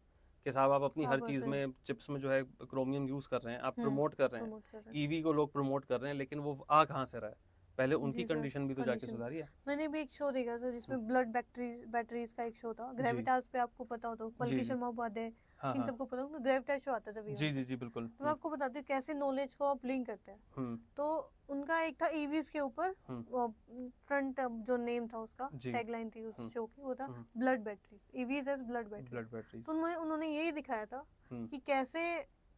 कि साहब आप अपनी हर चीज़ में चिप्स में जो है क्रोमियम यूज़ कर रहे हैं, आप प्रमोट कर रहे हैं, ईवी को लोग प्रमोट कर रहे हैं, लेकिन वो आ कहाँ से रहा है, पहले उनकी कंडीशन भी तो जाके सुधारिए। मैंने भी एक शो देखा था जिसमें ब्लड बैटरीज का एक शो था, ग्रेविटास पे, आपको पता हो तो पलकी शर्मा उपाध्याय, इन सबको पता हो, ग्रेविटास शो आता था। जी बिल्कुल। तो मैं आपको बताती हूँ कैसे नॉलेज को आप लिंक करते हैं। तो उनका एक था ईवीज के ऊपर, फ्रंट जो नेम था उसका, टैगलाइन थी उस शो की, वो था blood batteries, EVs as blood batteries. तो उन्होंने यही दिखाया था कि कैसे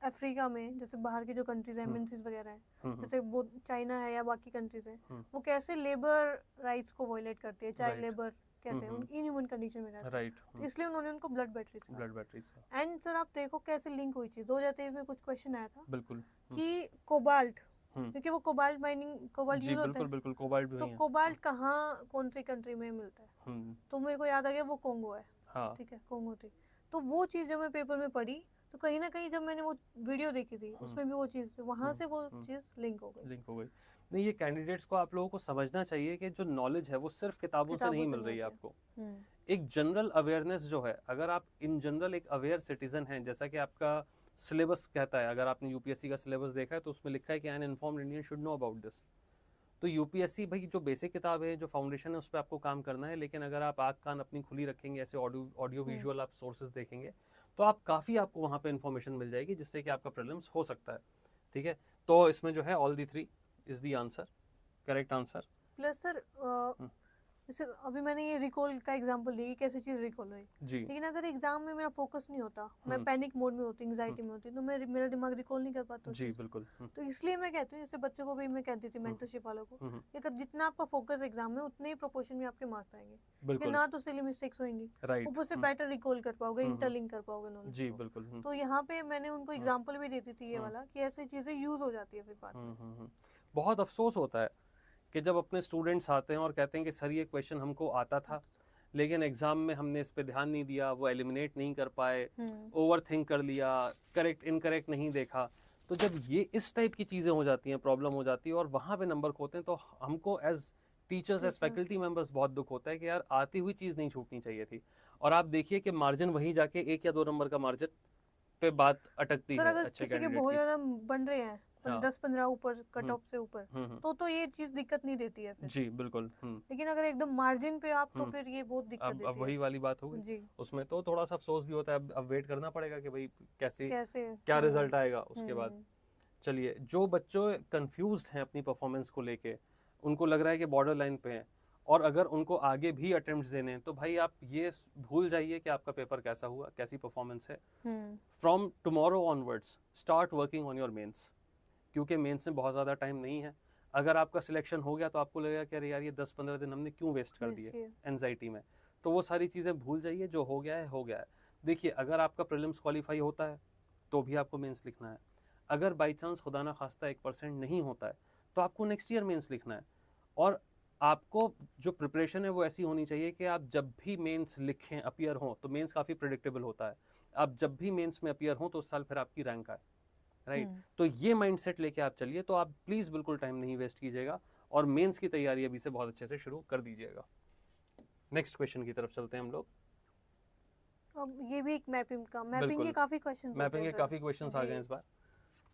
अफ्रीका में, जैसे बाहर की जो कंट्रीज है, एमएनसीज वगैरह हैं, जैसे वो चाइना है या बाकी कंट्रीज हैं, वो कैसे लेबर राइट्स को वायलेट करती है, चाइल्ड लेबर कैसे इनह्यूमन कंडीशन में रहता है, तो इसलिए उन्होंने उनको ब्लड बैटरीज। एंड सर आप देखो कैसे लिंक हुई चीज। 2023 में कुछ क्वेश्चन आया था बिल्कुल कि कोबाल्ट, क्योंकि वो कोबाल्ट माइनिंग, कोबाल्ट यूज होता है, बिल्कुल कोबाल्ट भी, तो कोबाल्ट कहाँ कौन सी कंट्री में मिलता है, तो मेरे को याद आ गया वो कोंगो है, ठीक है, कोंगो थी। तो वो चीज जब मैं पेपर में पढ़ी तो कहीं ना कहीं जब मैंने वो वीडियो देखी थी उसमें भी वो चीज, वहां से वो चीज लिंक हो गई। नहीं, ये कैंडिडेट्स को आप लोगों को समझना चाहिए कि जो नॉलेज है वो सिर्फ किताबों से नहीं मिल रही है आपको। एक जनरल अवेयरनेस जो है, अगर आप इन जनरल एक अवेयर सिटीजन हैं, जैसा कि आपका सिलेबस कहता है, अगर आपने यूपीएससी का सिलेबस देखा है तो उसमें लिखा है कि N informed Indian should know about this. तो यूपीएससी भाई जो बेसिक किताब है, जो फाउंडेशन है, उस पर आपको काम करना है, लेकिन अगर आप आँख कान अपनी खुली रखेंगे, ऐसे ऑडियो विजुअल आप सोर्सेज देखेंगे, तो आप काफ़ी आपको वहाँ पे इन्फॉर्मेशन मिल जाएगी जिससे कि आपका प्रीलिम्स हो सकता है। ठीक है, तो इसमें जो है all the 3 is the answer, correct answer. Plus sir जैसे अभी मैंने ये रिकॉल का एग्जांपल दिया, कैसी चीज रिकॉल हुई, जी लेकिन अगर एग्जाम में मेरा फोकस नहीं होता, मैं पैनिक मोड में होती, एंजाइटी में होती, तो मेरा दिमाग रिकॉल नहीं कर पाता उस जी चीज को। बिल्कुल तो इसलिए मैं कहती हूँ, जैसे बच्चों को भी मैं कहती थी, मेंटरशिप वालों को, कि अगर जितना आपका फोकस एग्जाम में, उतने ही प्रोपोर्शन में आपके मार्क्स आएंगे, क्योंकि बिल्कुल ना तो सिली मिस्टेक्स होंगी, राइट ऊपर से बेटर रिकॉल कर पाओगे, इंटरलिंक कर पाओगे नॉलेज जी को। बिल्कुल तो यहाँ पे मैंने उनको एग्जाम्पल भी देती थी ये वाला, कि ऐसी चीजें यूज हो जाती है फिर बाद में। बहुत अफसोस होता है कि जब अपने स्टूडेंट्स आते हैं और कहते हैं कि सर ये क्वेश्चन हमको आता था लेकिन एग्जाम में हमने इस पे ध्यान नहीं दिया, वो एलिमिनेट नहीं कर पाए, ओवर थिंक कर लिया, करेक्ट इनकरेक्ट नहीं देखा। तो जब ये इस टाइप की चीज़ें हो जाती हैं, प्रॉब्लम हो जाती है और वहाँ पे नंबर खोते हैं, तो हमको as teachers as faculty members बहुत दुख होता है कि यार आती हुई चीज़ नहीं छूटनी चाहिए थी। और आप देखिए कि मार्जिन वहीं जाके 1 या 2 नंबर का मार्जिन पे बात अटकती सर है अगर अच्छे किसी के कैंडिडेट बहुत की। ज्यादा बन रहे हैं, हाँ 10-15 ऊपर कट ऑफ से ऊपर, तो ये चीज दिक्कत नहीं देती है फिर। जी बिल्कुल लेकिन अगर एकदम मार्जिन पे आप, तो फिर ये बहुत दिक्कत अब देती वही है वाली बात हो गई जी। उसमें, तो थोड़ा सा अफसोस भी होता है। अब वेट करना पड़ेगा कि भाई कैसे कैसे क्या रिजल्ट आएगा उसके बाद। चलिए, जो बच्चों कंफ्यूज्ड हैं अपनी परफॉर्मेंस को लेके, उनको लग रहा है कि बॉर्डर लाइन पे हैं, और अगर उनको आगे भी अटेम्प्ट्स देने हैं, तो भाई आप ये भूल जाइए कि आपका पेपर कैसा हुआ, कैसी परफॉर्मेंस है। From tomorrow onwards start working on your mains, क्योंकि मेंस में बहुत ज़्यादा टाइम नहीं है। अगर आपका सिलेक्शन हो गया तो आपको लगेगा कि अरे यार ये 10-15 दिन हमने क्यों वेस्ट कर दिए एनजाइटी में। तो वो सारी चीज़ें भूल जाइए, जो हो गया है हो गया है। देखिए, अगर आपका प्रीलिम्स क्वालिफाई होता है तो भी आपको मेंस लिखना है। अगर बाई चांस खुदा ना खास्ता 1% नहीं होता है तो आपको नेक्स्ट ईयर मेंस लिखना है। और आपको जो प्रिपरेशन है वो ऐसी होनी चाहिए कि आप जब भी मेंस लिखें, अपीयर हों, तो मेंस काफ़ी प्रिडिक्टेबल होता है। आप जब भी मेंस में अपीयर हों तो उस साल फिर आपकी रैंक आए, राइट। तो ये माइंडसेट लेके आप चलिए, तो आप प्लीज़ बिल्कुल टाइम नहीं वेस्ट कीजिएगा और मेंस की तैयारी अभी से बहुत अच्छे से शुरू कर दीजिएगा। नेक्स्ट क्वेश्चन की तरफ चलते हैं हम लोग। अब ये भी एक मैपिंग के काफी क्वेश्चंस मैपिंग के काफ़ी क्वेश्चंस आ गए इस बार,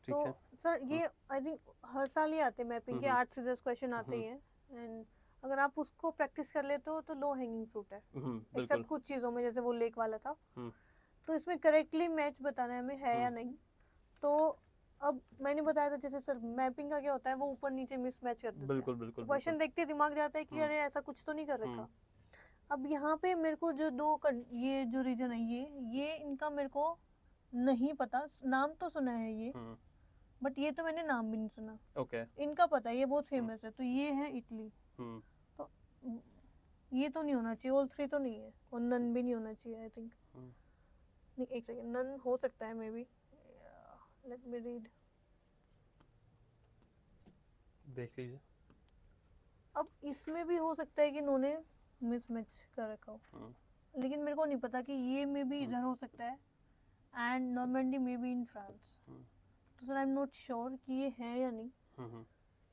ठीक तो है सर ये आई थिंक हर साल ही आते हैं मैपिंग के 8 से 10 क्वेश्चन आते ही हैं, एंड अगर आप उसको प्रैक्टिस कर लेते हो तो लो हैंगिंग फ्रूट है, एक्सेप्ट कुछ चीज़ों में, जैसे वो लेक वाला था। तो इसमें करेक्टली मैच बताना है हमें है या नहीं। तो अब मैंने बताया था, जैसे सर मैपिंग का क्या होता है, वो ऊपर नीचे मिसमैच कर देते हैं। बिल्कुल बिल्कुल क्वेश्चन देखते दिमाग जाता है कि अरे ऐसा कुछ तो नहीं कर रखा। अब यहाँ पे मेरे को जो ये जो रीजन है, ये इनका मेरे को नहीं पता, नाम तो सुना है ये, बट ये तो मैंने नाम भी नहीं सुना। ओके इनका पता है, ये बहुत फेमस है, तो ये है इटली। तो ये तो नहीं होना चाहिए, ऑल 3 तो नहीं है, और नन भी नहीं होना चाहिए आई थिंक। नहीं, एक सेकंड, नन हो सकता है may be, let me read. देख लीजिए। अब इसमें भी हो सकता है कि इन्होंने मिसमैच कर रखा हो, लेकिन मेरे को नहीं पता कि ये मे बी इधर हो सकता है, and Normandy may be in France. तो sir I am not sure कि ये है या नहीं।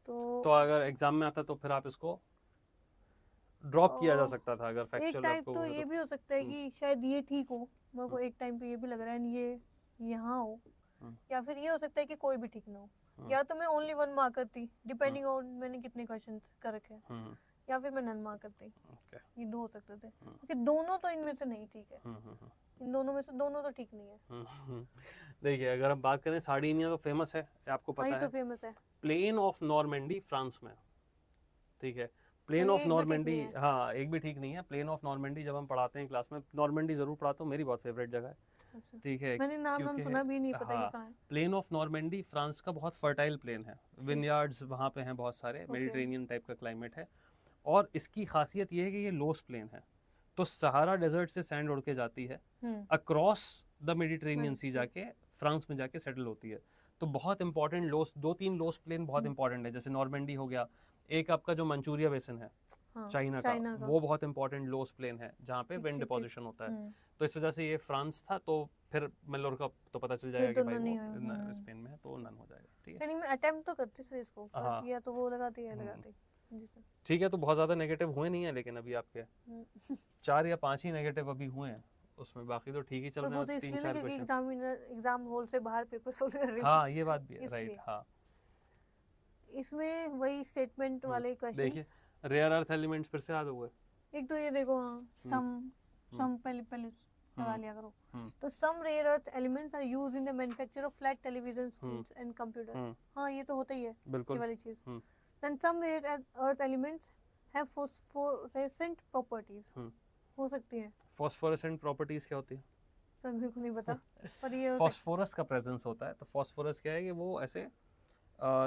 तो अगर एग्जाम में आता तो फिर आप इसको ड्रॉप किया जा सकता था अगर फैक्चुअल एक टाइम तो ये भी हो सकता है कि शायद ये ठीक हो, मेरे को एक टाइम पे ये भी लग रहा है ये यहाँ हो, या फिर ये हो सकता है कि कोई भी ठीक ना हो, या तो मैं ओनली 1 मार्क करती, डिपेंडिंग ऑन मैंने कितने क्वेश्चन कर रखे हैं, या फिर मैं नन मार्क करती। ये 2 हो सकते थे, क्योंकि दोनों तो इनमें से नहीं ठीक है, इन दोनों में से दोनों तो ठीक नहीं है। देखिए, अगर हम बात करें, सार्डिनिया तो फेमस है, आपको पता है, तो फेमस है। प्लेन ऑफ नॉर्मैंडी फ्रांस में, ठीक है। प्लेन ऑफ नॉर्मैंडी, हाँ एक भी ठीक नहीं है। प्लेन ऑफ नॉर्मैंडी जब हम पढ़ाते हैं क्लास में, नॉर्मैंडी जरूर पढ़ाता हूँ, मेरी बहुत फेवरेट जगह है, ठीक है। मैंने नाम सुना भी नहीं, पता नहीं कहाँ है। प्लेन ऑफ नॉर्मैंडी फ्रांस का बहुत फर्टाइल प्लेन है, विनयार्ड्स वहाँ पे हैं बहुत सारे, मेडिटेरेनियन टाइप का क्लाइमेट है, और इसकी खासियत ये है कि ये लोस प्लेन है, तो सहारा डेजर्ट से सैंड उड़ के जाती है अक्रॉस द मेडिटेरेनियन सी, जाके फ्रांस में जाके सेटल होती है। तो बहुत इंपॉर्टेंट लोस, 2-3 लोस प्लेन बहुत इंपॉर्टेंट है, जैसे नॉर्मैंडी हो गया, एक आपका जो मंचूरिया बेसिन है चाइना का, वो बहुत इंपॉर्टेंट लोस प्लेन है जहाँ पे विंड डिपोजिशन होता है। तो इस वजह से ये फ्रांस था, तो फिर मेलोर का तो पता चल जाएगा कि भाई वो स्पेन में है, तो नन हो जाएगा, ठीक है। मैं अटेम्प्ट तो करती सर इसको, किया तो वो लगाती है जी सर, ठीक है। तो बहुत ज़्यादा नेगेटिव हुए नहीं है, लेकिन अभी आपके 4 या 5 ही नेगेटिव अभी हुए हैं उसमें, बाकी तो ठीक ही चल रहे हैं। 3-4 क्वेश्चन एग्जाम हॉल से बाहर पेपर सोल्व कर रही हूं। हाँ, ये बात भी है, राइट। हाँ, इसमें वही स्टेटमेंट वाले क्वेश्चंस। देखिए, रेयर अर्थ एलिमेंट्स फिर से याद हुए। एक तो ये देखो, हाँ, सम पहले लगा लिया करो। तो some rare earth elements are used in the manufacture of flat television screens and computer. हाँ, ये तो होता ही है, बिल्कुल, ये वाली चीज। Then some rare earth elements have phosphorescent properties, हो सकती है। फॉस्फोरेसेंट प्रॉपर्टीज क्या होती है? सर मेरे को नहीं पता, पर ये फॉस्फोरस का प्रेजेंस होता है। तो फॉस्फोरस क्या है कि वो ऐसे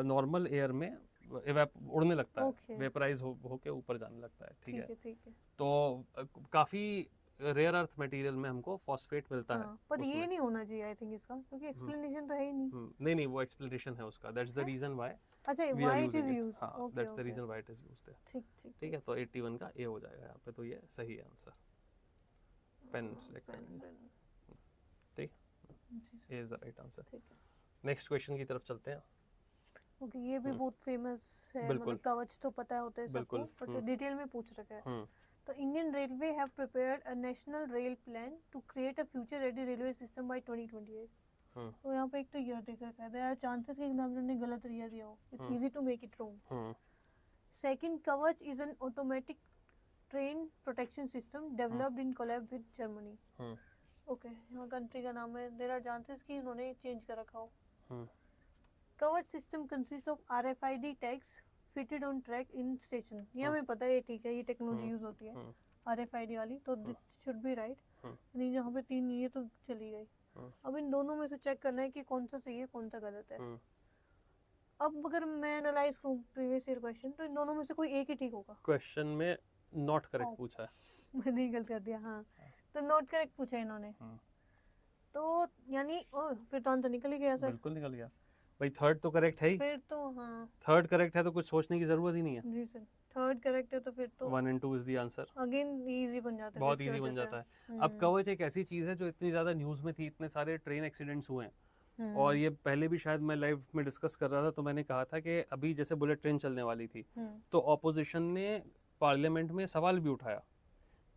नॉर्मल एयर में उड़ने लगता है, वेपराइज होके ऊपर जाने लगता है। ठीक है, ठीक है। तो काफी रेयर अर्थ मटेरियल में हमको फॉस्फेट मिलता है। पर ये नहीं होना चाहिए आई थिंक इसका, क्योंकि एक्सप्लेनेशन तो है ही नहीं। नहीं, वो एक्सप्लेनेशन है उसका, दैट्स द रीजन व्हाई अच्छा, we are why it using is it. Used, हाँ, okay that's the reason why it is used है। ठीक है, तो 81 का ए हो जाएगा यहाँ पे, तो ये सही है आंसर। पेन सेलेक्ट करेंगे, ठीक, A is the right answer. Next question की तरफ चलते हैं। ओके, ये भी बहुत फेमस है, मतलब कवच तो पता होता है सबको, बट डिटेल में पूछ रखा है। तो Indian railway have prepared a national rail plan to create a future ready railway system by 2028। तो यहाँ पे एक तो ईयर देख रखा है, देयर आर चांसेस कि एग्जामिनर ने गलत ईयर दिया हो, it's easy to make it wrong. Second, Kavach is an automatic train protection system developed in collab with Germany. Okay, यहाँ कंट्री का नाम है, देयर आर चांसेस कि इन्होंने चेंज कर रखा हो। कवच system consist of RFID tags fitted on track in station. ये हमें पता है, ठीक है, ये टेक्नोलॉजी यूज होती है RFID वाली, तो दिस शुड बी राइट। नहीं, यहाँ पे 3 ये तो चली गई। अब इन दोनों में से चेक करना है कि कौन सा सही है कौन सा गलत है। अब अगर मैं एनालाइज करूं प्रीवियस ईयर क्वेश्चन, तो इन दोनों में से कोई एक ही ठीक होगा। क्वेश्चन में नॉट करेक्ट पूछा है, मैंने गलत कर दिया। हाँ, तो नॉट करेक्ट पूछा इन्होंने, तो यानी फिर तो आंसर निकल ही गया सर। बिल्कुल निकल गया भाई, थर्ड तो करेक्ट है ही। फिर तो हाँ, थर्ड करेक्ट है तो कुछ सोचने की जरूरत ही नहीं है। जी सर, थर्ड करेक्ट है तो फिर तो 1 and 2 is the answer. Again easy बन जाता है, बहुत इजी बन जाता है। अब कवच एक ऐसी चीज है जो इतनी ज्यादा न्यूज में थी, इतने सारे ट्रेन एक्सीडेंट्स हुए हैं, और ये पहले भी शायद मैं लाइव में डिस्कस कर रहा था, तो मैंने कहा था कि अभी जैसे बुलेट ट्रेन चलने वाली थी, तो ऑपोजिशन ने पार्लियामेंट में सवाल भी उठाया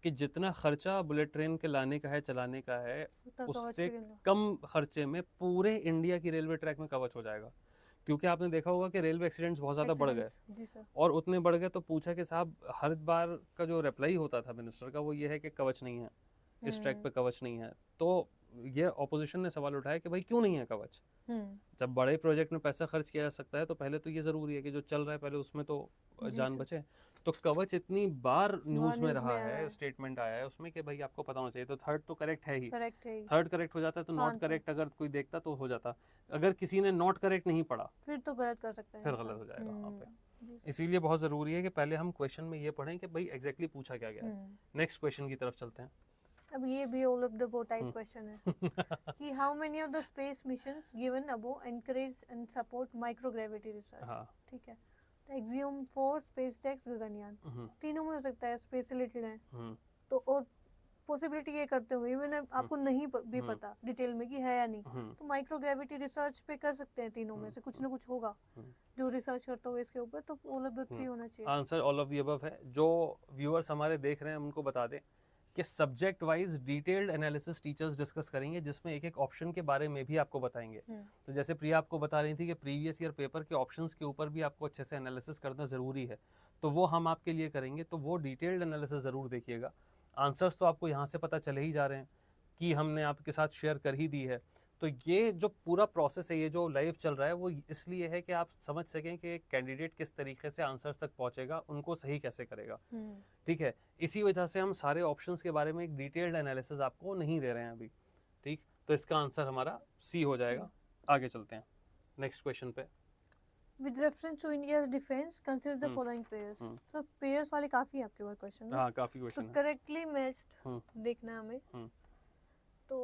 कि जितना खर्चा बुलेट ट्रेन के लाने का है, चलाने का है, उससे कम खर्चे में पूरे इंडिया की रेलवे ट्रैक में कवच हो जाएगा। क्योंकि आपने देखा होगा कि रेलवे एक्सीडेंट्स बहुत ज़्यादा बढ़ गए, और उतने बढ़ गए तो पूछा कि साहब, हर बार का जो रिप्लाई होता था मिनिस्टर का वो ये है कि कवच नहीं है, इस ट्रैक पे कवच नहीं है। तो ये ऑपोजिशन ने सवाल उठाया कि भाई क्यों नहीं है कवच? जब बड़े प्रोजेक्ट में पैसा खर्च किया जा सकता है तो पहले तो ये जरूरी है कि जो चल रहा है पहले उसमें तो जान बचे। तो कवच इतनी बार न्यूज में रहा है, स्टेटमेंट आया है उसमें कि भाई आपको पता होना चाहिए। तो थर्ड तो करेक्ट है ही, थर्ड करेक्ट हो जाता है, तो नॉट करेक्ट अगर कोई देखता तो हो जाता। अगर किसी ने नॉट करेक्ट नहीं पढ़ा फिर तो गलत कर सकते हैं, फिर गलत हो जाएगा वहाँ पे। इसीलिए बहुत जरूरी है कि पहले हम क्वेश्चन में ये पढ़ें कि भाई एग्जैक्टली पूछा क्या गया है। नेक्स्ट क्वेश्चन की तरफ चलते हैं। अब ये भी all of the above type question है कि how many of the space missions given above encourage and support microgravity research. ठीक है, तो एक्सियोम 4, स्पेसटेक्स, गगनयान, तीनों में हो सकता है, स्पेस रिलेटेड है। तो और पॉसिबिलिटी ये करते हुए मैंने आपको नहीं भी पता डिटेल में कि है या नहीं, तो माइक्रोग्रेविटी रिसर्च पे कर सकते हैं, तीनों में से कुछ ना कुछ होगा जो रिसर्च करता हुआ इसके ऊपर। तो ऑल ऑफ द 3 होना चाहिए। Answer all of the above है। जो व्यूअर्स हमारे देख रहे हैं उनको बता दें कि subject wise detailed analysis teachers discuss करेंगे, जिसमें एक एक ऑप्शन के बारे में भी आपको बताएंगे। तो जैसे प्रिया आपको बता रही थी कि प्रीवियस ईयर पेपर के ऑप्शंस के ऊपर भी आपको अच्छे से एनालिसिस करना ज़रूरी है, तो वो हम आपके लिए करेंगे। तो वो डिटेल्ड एनालिसिस ज़रूर देखिएगा। आंसर्स तो आपको यहाँ से पता चले ही जा रहे हैं कि हमने आपके साथ शेयर कर ही दी है। तो ये जो पूरा प्रोसेस है, ये जो लाइव चल रहा है, वो इसलिए है कि आप समझ सकें कि कैंडिडेट किस तरीके से आंसर्स तक पहुंचेगा, उनको सही कैसे करेगा। ठीक है, इसी वजह से हम सारे ऑप्शंस के बारे में एक डिटेल्ड एनालिसिस आपको नहीं दे रहे हैं अभी। ठीक, तो इसका आंसर हमारा सी हो जाएगा। आगे चलते हैं नेक्स्ट क्वेश्चन पे। With reference to India's defense, consider the following pairs. So pairs वाले काफी आपके पास क्वेश्चन है। हाँ, काफी क्वेश्चन है। तो करेक्टली मैच्ड देखना है हमें। तो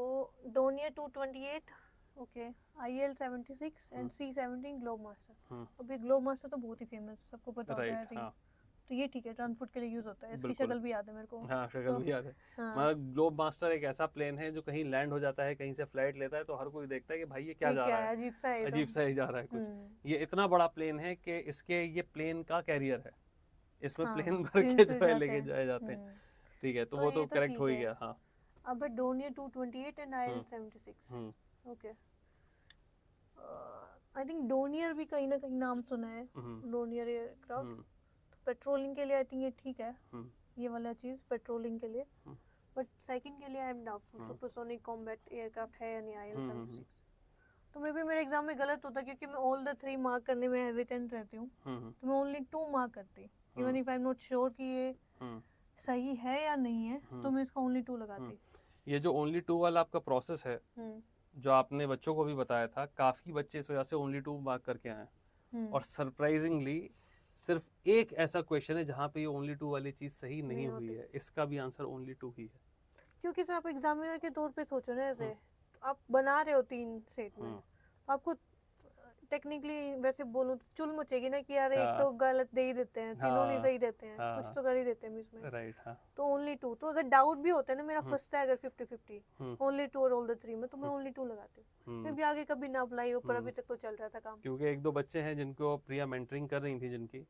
Donear 228, okay, IL 76 and C17 globe master. अभी ग्लोब मास्टर तो बहुत ही फेमस, सबको पता होता है। हाँ, तो ये ठीक है, ट्रांसपोर्ट के लिए यूज होता है। इसकी शक्ल भी याद है मेरे को। हाँ, शक्ल भी याद है। मतलब ग्लोब मास्टर एक ऐसा प्लेन है जो कहीं लैंड हो जाता है, कहीं से फ्लाइट लेता है, तो हर कोई देखता है कि भाई ये क्या जा रहा है, अजीब सा ही जा रहा है कुछ। ये इतना बड़ा प्लेन है कि इसके ये प्लेन का कैरियर है, इसमें प्लेन भर के जो है लेके जाए जाते हैं। ठीक है, तो वो तो करेक्ट हो ही गया। हाँ, अब Donear 228 and IL 76। Okay, I think Donear भी कहीं ना कहीं नाम सुना है, डोनियर एयरक्राफ्ट। पेट्रोलिंग के लिए आई थिंक ये ठीक है, ये वाला चीज पेट्रोलिंग के लिए। बट सेकंड के लिए आई am doubtful, supersonic combat aircraft है या नहीं IL 76। तो मे बी मेरे एग्जाम में गलत होता, क्योंकि मैं ऑल द 3 मार्क करने में हेजिटेंट रहती हूँ, तो मैं ओनली 2 मार्क करती। Even if I am not sure कि ये सही है या नहीं है, तो मैं इसका ओनली 2 लगाती। ये जो ओनली 2 वाला आपका प्रोसेस है, जो आपने बच्चों को भी बताया था, काफी बच्चे इस वजह से ओनली 2 मार्क करके आए हैं। और सरप्राइजिंगली सिर्फ एक ऐसा क्वेश्चन है जहाँ पे ये ओनली 2 वाली चीज सही नहीं हुई है, इसका भी आंसर ओनली 2 ही है। क्योंकि सर आप एग्जामिनर के तौर पे सोचो ना, ऐसे आप बना रहे हो 3 स्टेटमेंट, आपको टेक्निकली वैसे बोलूं तो चुल मचेगी ना कि यार एक तो गलत दे ही देते हैं, तीनों नहीं सही देते हैं, कुछ तो कर ही देते हैं बीच में। राइट, हाँ। तो ओनली 2, तो अगर डाउट भी होता है ना, मेरा फर्स्ट है अगर 50-50 ओनली 2 और ऑल द 3 में, तो मैं ओनली 2 लगाती हूँ। फिर भी आगे कभी ना अप्लाई हो, पर अभी तक तो चल रहा था काम। क्योंकि 1-2 बच्चे हैं जिनको प्रिया मेंटरिंग कर रही थी,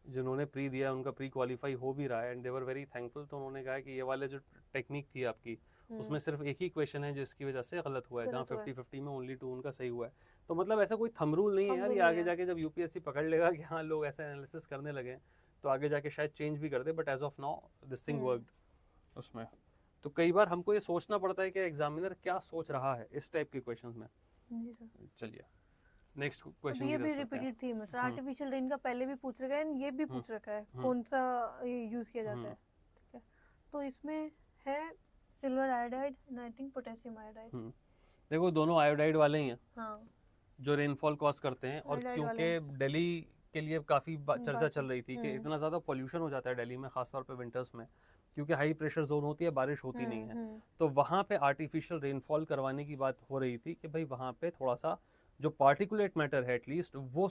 जिन्होंने प्री दिया, उनका प्री क्वालिफाई हो भी रहा है, and they were very thankful. तो उन्होंने कहा कि ये वाले जो टेक्निक थी आपकी, उसमें सिर्फ एक ही क्वेश्चन है जिसकी वजह से गलत हुआ है, जहाँ 50-50 में ओनली 2 उनका सही हुआ है। तो मतलब ऐसा कोई थंब रूल नहीं है यार, ये आगे जाके जब यूपीएससी पकड़ लेगा कि हाँ लोग ऐसा एनालिसिस करने लगे, तो आगे जाके शायद चेंज भी कर दे, but as of now this thing worked उसमें। तो कई बार हमको ये सोचना पड़ता है कि एग्जामिनर क्या सोच रहा है इस टाइप के क्वेश्चंस में। जी सर। चलिए नेक्स्ट क्वेश्चन। ये भी रिपीटेड थी, मतलब आर्टिफिशियल रेन का पहले भी पूछ रखा है, ये भी पूछ रखा है कौन सा यूज किया जाता है, ठीक है। तो इसमें है silver iodide and I think potassium iodide. देखो दोनों आयोडाइड वाले ही हैं, हाँ, जो रेनफॉल कॉज करते हैं। और क्योंकि दिल्ली के लिए काफ़ी चर्चा चल रही थी कि इतना ज़्यादा पोल्यूशन हो जाता है दिल्ली में, खासतौर पे विंटर्स में, क्योंकि हाई प्रेशर जोन होती है, बारिश होती नहीं है, तो वहाँ पे आर्टिफिशियल रेनफॉल करवाने की बात हो रही थी कि भाई वहाँ पे थोड़ा सा जो पार्टिकुलेट मैटर है एटलीस्ट वो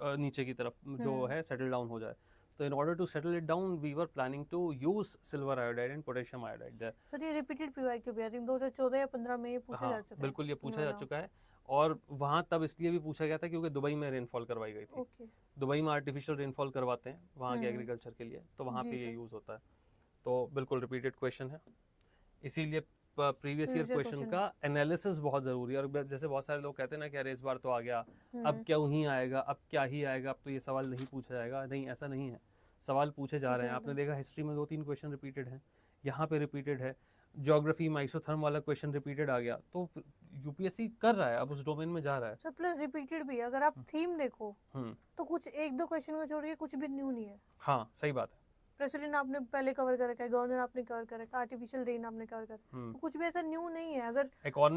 नीचे की तरफ जो है सेटल डाउन हो जाए। तो in order to settle it down, we were planning to use silver iodide and potassium iodide there. Sir ये रिपीटेड PYQ भी आई थिंक 2014 या 15 में ये पूछा जा चुका है। बिल्कुल ये पूछा जा चुका है, और वहाँ तब इसलिए भी पूछा गया था क्योंकि दुबई में रेनफॉल करवाई गई थी। दुबई में आर्टिफिशियल रेनफॉल करवाते हैं वहाँ के एग्रीकल्चर के लिए, तो वहाँ पे ये यूज होता है। तो बिल्कुल रिपीटेड क्वेश्चन है, इसीलिए प्रीवियस ईयर क्वेश्चन का एनालिसिस बहुत जरूरी है। और जैसे बहुत सारे लोग कहते हैं ना कि अरे इस बार तो आ गया, अब क्यों ही आएगा, अब क्या ही आएगा, अब तो ये सवाल नहीं पूछा जाएगा। नहीं, ऐसा नहीं है, सवाल पूछे जा रहे हैं। आपने देखा हिस्ट्री में 2-3 क्वेश्चन रिपीटेड हैं, यहाँ पे रिपीटेड है। ज्योग्राफी में आइसोथर्म वाला क्वेश्चन रिपीटेड आ गया, तो यूपीएससी कर रहा है, अब उस डोमेन में जा रहा है। सर प्लस रिपीटेड भी, अगर आप थीम देखो तो कुछ 1-2 क्वेश्चन को छोड़ के कुछ भी न्यू नहीं है। हाँ सही बात है। प्रेसिडेंट आपने पहले कवर कर रखा है, गवर्नर आपने कवर कर रखा है, आर्टिफिशियल रेन आपने कवर कर, तो कुछ भी ऐसा न्यू नहीं है। अगर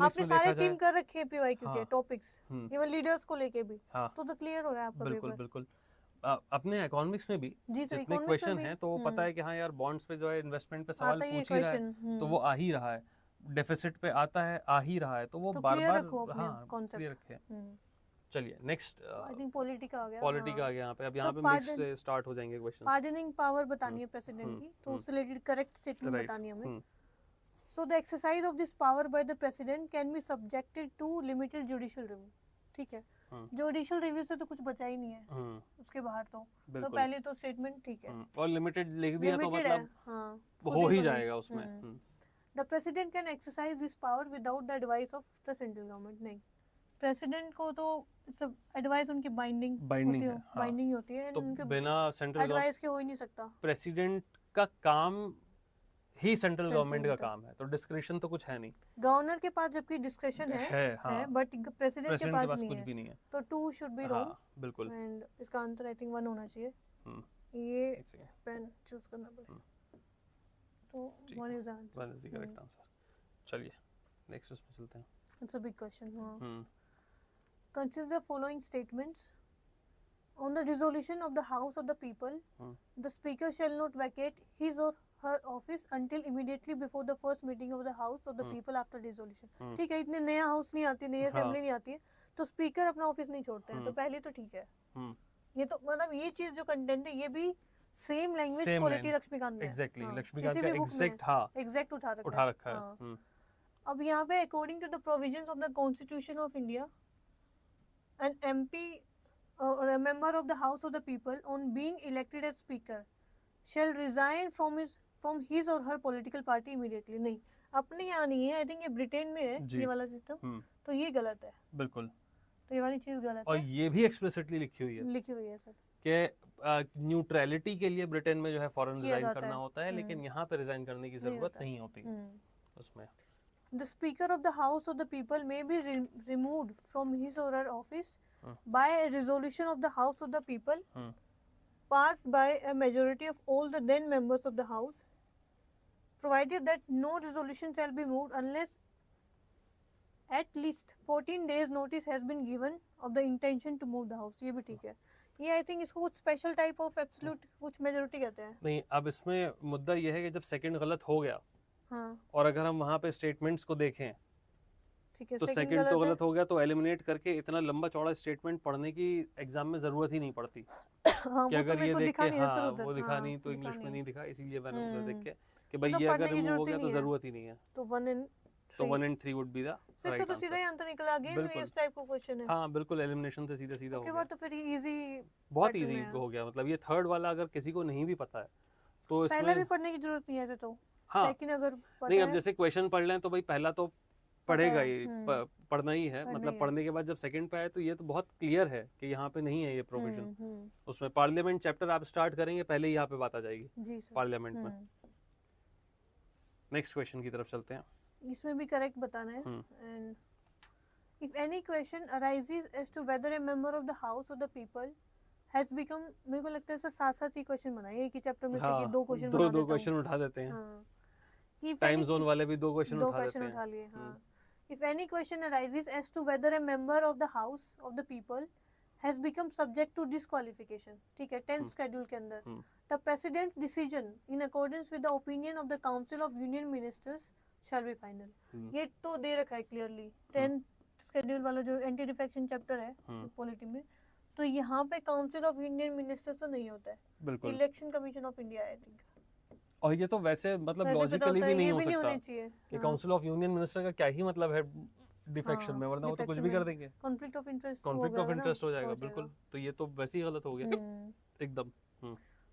आपने सारे थीम कर रखे हैं पीवाईक्यू के टॉपिक्स, इवन लीडर्स को लेके भी, तो क्लियर हो रहा है आपका पेपर। बिल्कुल बिल्कुल। अपने इकोनॉमिक्स में भी जितने क्वेश्चन हैं, तो वो पता है कि हाँ यार बॉन्ड्स पे जो है इन्वेस्टमेंट पे सवाल पूछ ही रहा है, तो वो आ ही रहा है। डेफिसिट पे आता है, आ ही रहा है, तो वो बार बार क्लियर रखे। चलिए नेक्स्ट, आई थिंक पॉलिटिका आ गया। पॉलिटिका आ गया यहाँ पे। अब यहाँ पे मिक्स से स्टार्ट हो जाएंगे क्वेश्चंस। पार्डनिंग पावर बतानी है प्रेसिडेंट की, तो उससे रिलेटेड करेक्ट स्टेटमेंट बतानी है हमें। So the exercise of this power by the president can be subjected to limited judicial review, ठीक है। जुडिशियल रिव्यू से तो कुछ बचा ही नहीं है उसके बाहर, तो पहले तो स्टेटमेंट ठीक है, और लिमिटेड लिख दिया तो मतलब हो ही जाएगा उसमें। The president can exercise this power without the advice of the central government. नहीं, प्रेसिडेंट को तो सब एडवाइस उनकी बाइंडिंग होती है, तो बिना सेंट्रल एडवाइस के हो ही नहीं सकता। प्रेसिडेंट का काम ही सेंट्रल गवर्नमेंट का काम है, तो डिस्क्रिप्शन तो कुछ है नहीं। गवर्नर के पास जबकि डिस्क्रिप्शन है, बट प्रेसिडेंट के पास कुछ भी नहीं है, तो 2 शुड बी रॉन्ग। बिल्कुल, एंड इसका आंसर आई थिंक 1 होना चाहिए। ये पेन चूज करना पड़ेगा, तो 1 is the answer. 1 is the correct answer. चलिए नेक्स्ट उसमें चलते हैं। It's a big question. Consider the following statements. On the resolution of the House of the People, the Speaker shall not vacate his or her office until immediately before the first meeting of the House of the People after resolution. ठीक है, इतने नया house नहीं आती, नई assembly नहीं आती है, तो स्पीकर अपना ऑफिस नहीं छोड़ते हैं, तो पहले तो ठीक है। ये तो मतलब ये चीज जो कंटेंट है, ये भी सेम लैंग्वेज क्वालिटी लक्ष्मीकांत में। एग्जैक्टली, लक्ष्मीकांत का एग्जैक्ट उठा रखा है। अब यहाँ पे according to the provisions of the constitution of India, an MP or a member of the House of the People on being elected as Speaker shall resign from his or her political party immediately. नहीं, अपने यहाँ नहीं है, आई think ये Britain में है ये वाला सिस्टम, तो ये गलत है। बिल्कुल, तो ये वाली चीज गलत है, और ये भी एक्सप्लिसिटली लिखी हुई है सर कि न्यूट्रलिटी के लिए ब्रिटेन में जो है फॉरेन रिजाइन करना होता है, लेकिन यहाँ पे रिजाइन करने की जरूरत नहीं होती उसमें। The Speaker of the House of the People may be removed from his or her office by a resolution of the House of the People passed by a majority of all the then members of the House, provided that no resolution shall be moved unless at least 14 days notice has been given of the intention to move the House. ये भी ठीक है. ये I think इसको कुछ special type of absolute कुछ majority कहते हैं. नहीं, अब इसमें मुद्दा ये है कि जब सेकंड गलत हो गया, हाँ और अगर हम वहाँ पे स्टेटमेंट्स को देखें ठीक है, तो second सेकंड तो है. गलत हो गया, तो एलिमिनेट करके इतना लंबा चौड़ा स्टेटमेंट पढ़ने की एग्जाम में जरूरत ही नहीं पड़ती हाँ, कि वो तो अगर मेरे ये को देख दिखा के नहीं आंसर हाँ उधर. वो दिखा हाँ, नहीं तो दिखा इंग्लिश में नहीं. नहीं दिखा, इसीलिए मैंने उधर देख हम्म. के कि भाई मतलब ये पढ़ने अगर की रिमूव हो जरूरत ही गया तो नहीं है. जरूरत ही नहीं है. तो 1 and तो 3. 1 and 3 would be the So इसका राइट तो सीधा ही आंसर. आंसर निकला. अगेन वही बिल्कुल. इस टाइप का क्वेश्चन है. हाँ बिल्कुल, एलिमिनेशन से सीधा सीधा हो उसके गया. बाद तो फिर इजी बहुत पैटर्न इजी में है. हो गया. मतलब ये थर्ड वाला अगर किसी को नहीं भी पता है तो पहला भी इसमें पढ़ने की जरूरत नहीं है ऐसे तो. हाँ सेकंड अगर पता नहीं, अब है जैसे क्वेश्चन पढ़ लें तो भाई पहला तो पढ़ेगा है. ही, पढ़ना ही है. पढ़ना मतलब ही है. पढ़ने के बाद जब सेकंड पे आए तो ये तो बहुत क्लियर है कि यहाँ पे नहीं है ये प्रोविजन. उसमें पार्लियामेंट चैप्टर आप स्टार्ट करेंगे पहले ही यहाँ पे बात आ जाएगी जी सर. पार्लियामेंट में. नेक्स्ट क्वेश्चन की तरफ चलते हैं. इसमें भी करेक्ट बताना है. And if any question arises as to whether a member of the house or the people has become, मेरे को लगता है सर साथ साथ ही क्वेश्चन बनाइए एक ही चैप्टर में से कि दो क्वेश्चन बना दो क्वेश्चन उठा देते हैं. हाँ. If टाइम any- जोन वाले भी दो क्वेश्चन दो उठा क्वेश्चन देते उठा हैं. लिए. हाँ. If any question arises as to whether a member of the house of the people has become subject to disqualification, ठीक है, 10th schedule के अंदर, the president's decision in accordance with the opinion of the council of union ministers shall be final. ये तो दे रखा है clearly 10th schedule वाला जो एंटी डिफेक्शन चैप्टर है पॉलिटी में. तो यहाँ पे काउंसिल ऑफ यूनियन मिनिस्टर्स तो नहीं होता है. बिल्कुल. Election commission of India I think. और ये तो वैसे मतलब वैसे पता लॉजिकली होता भी है, नहीं ये हो भी नहीं सकता होनी चाहिए. कि काउंसिल ऑफ यूनियन मिनिस्टर का क्या ही मतलब है डिफेक्शन हाँ, में, वरना वो तो कुछ defection भी में कर देंगे. Conflict of interest conflict of interest हो जाएगा. बिल्कुल. तो ये तो वैसे ही गलत हो गया एकदम.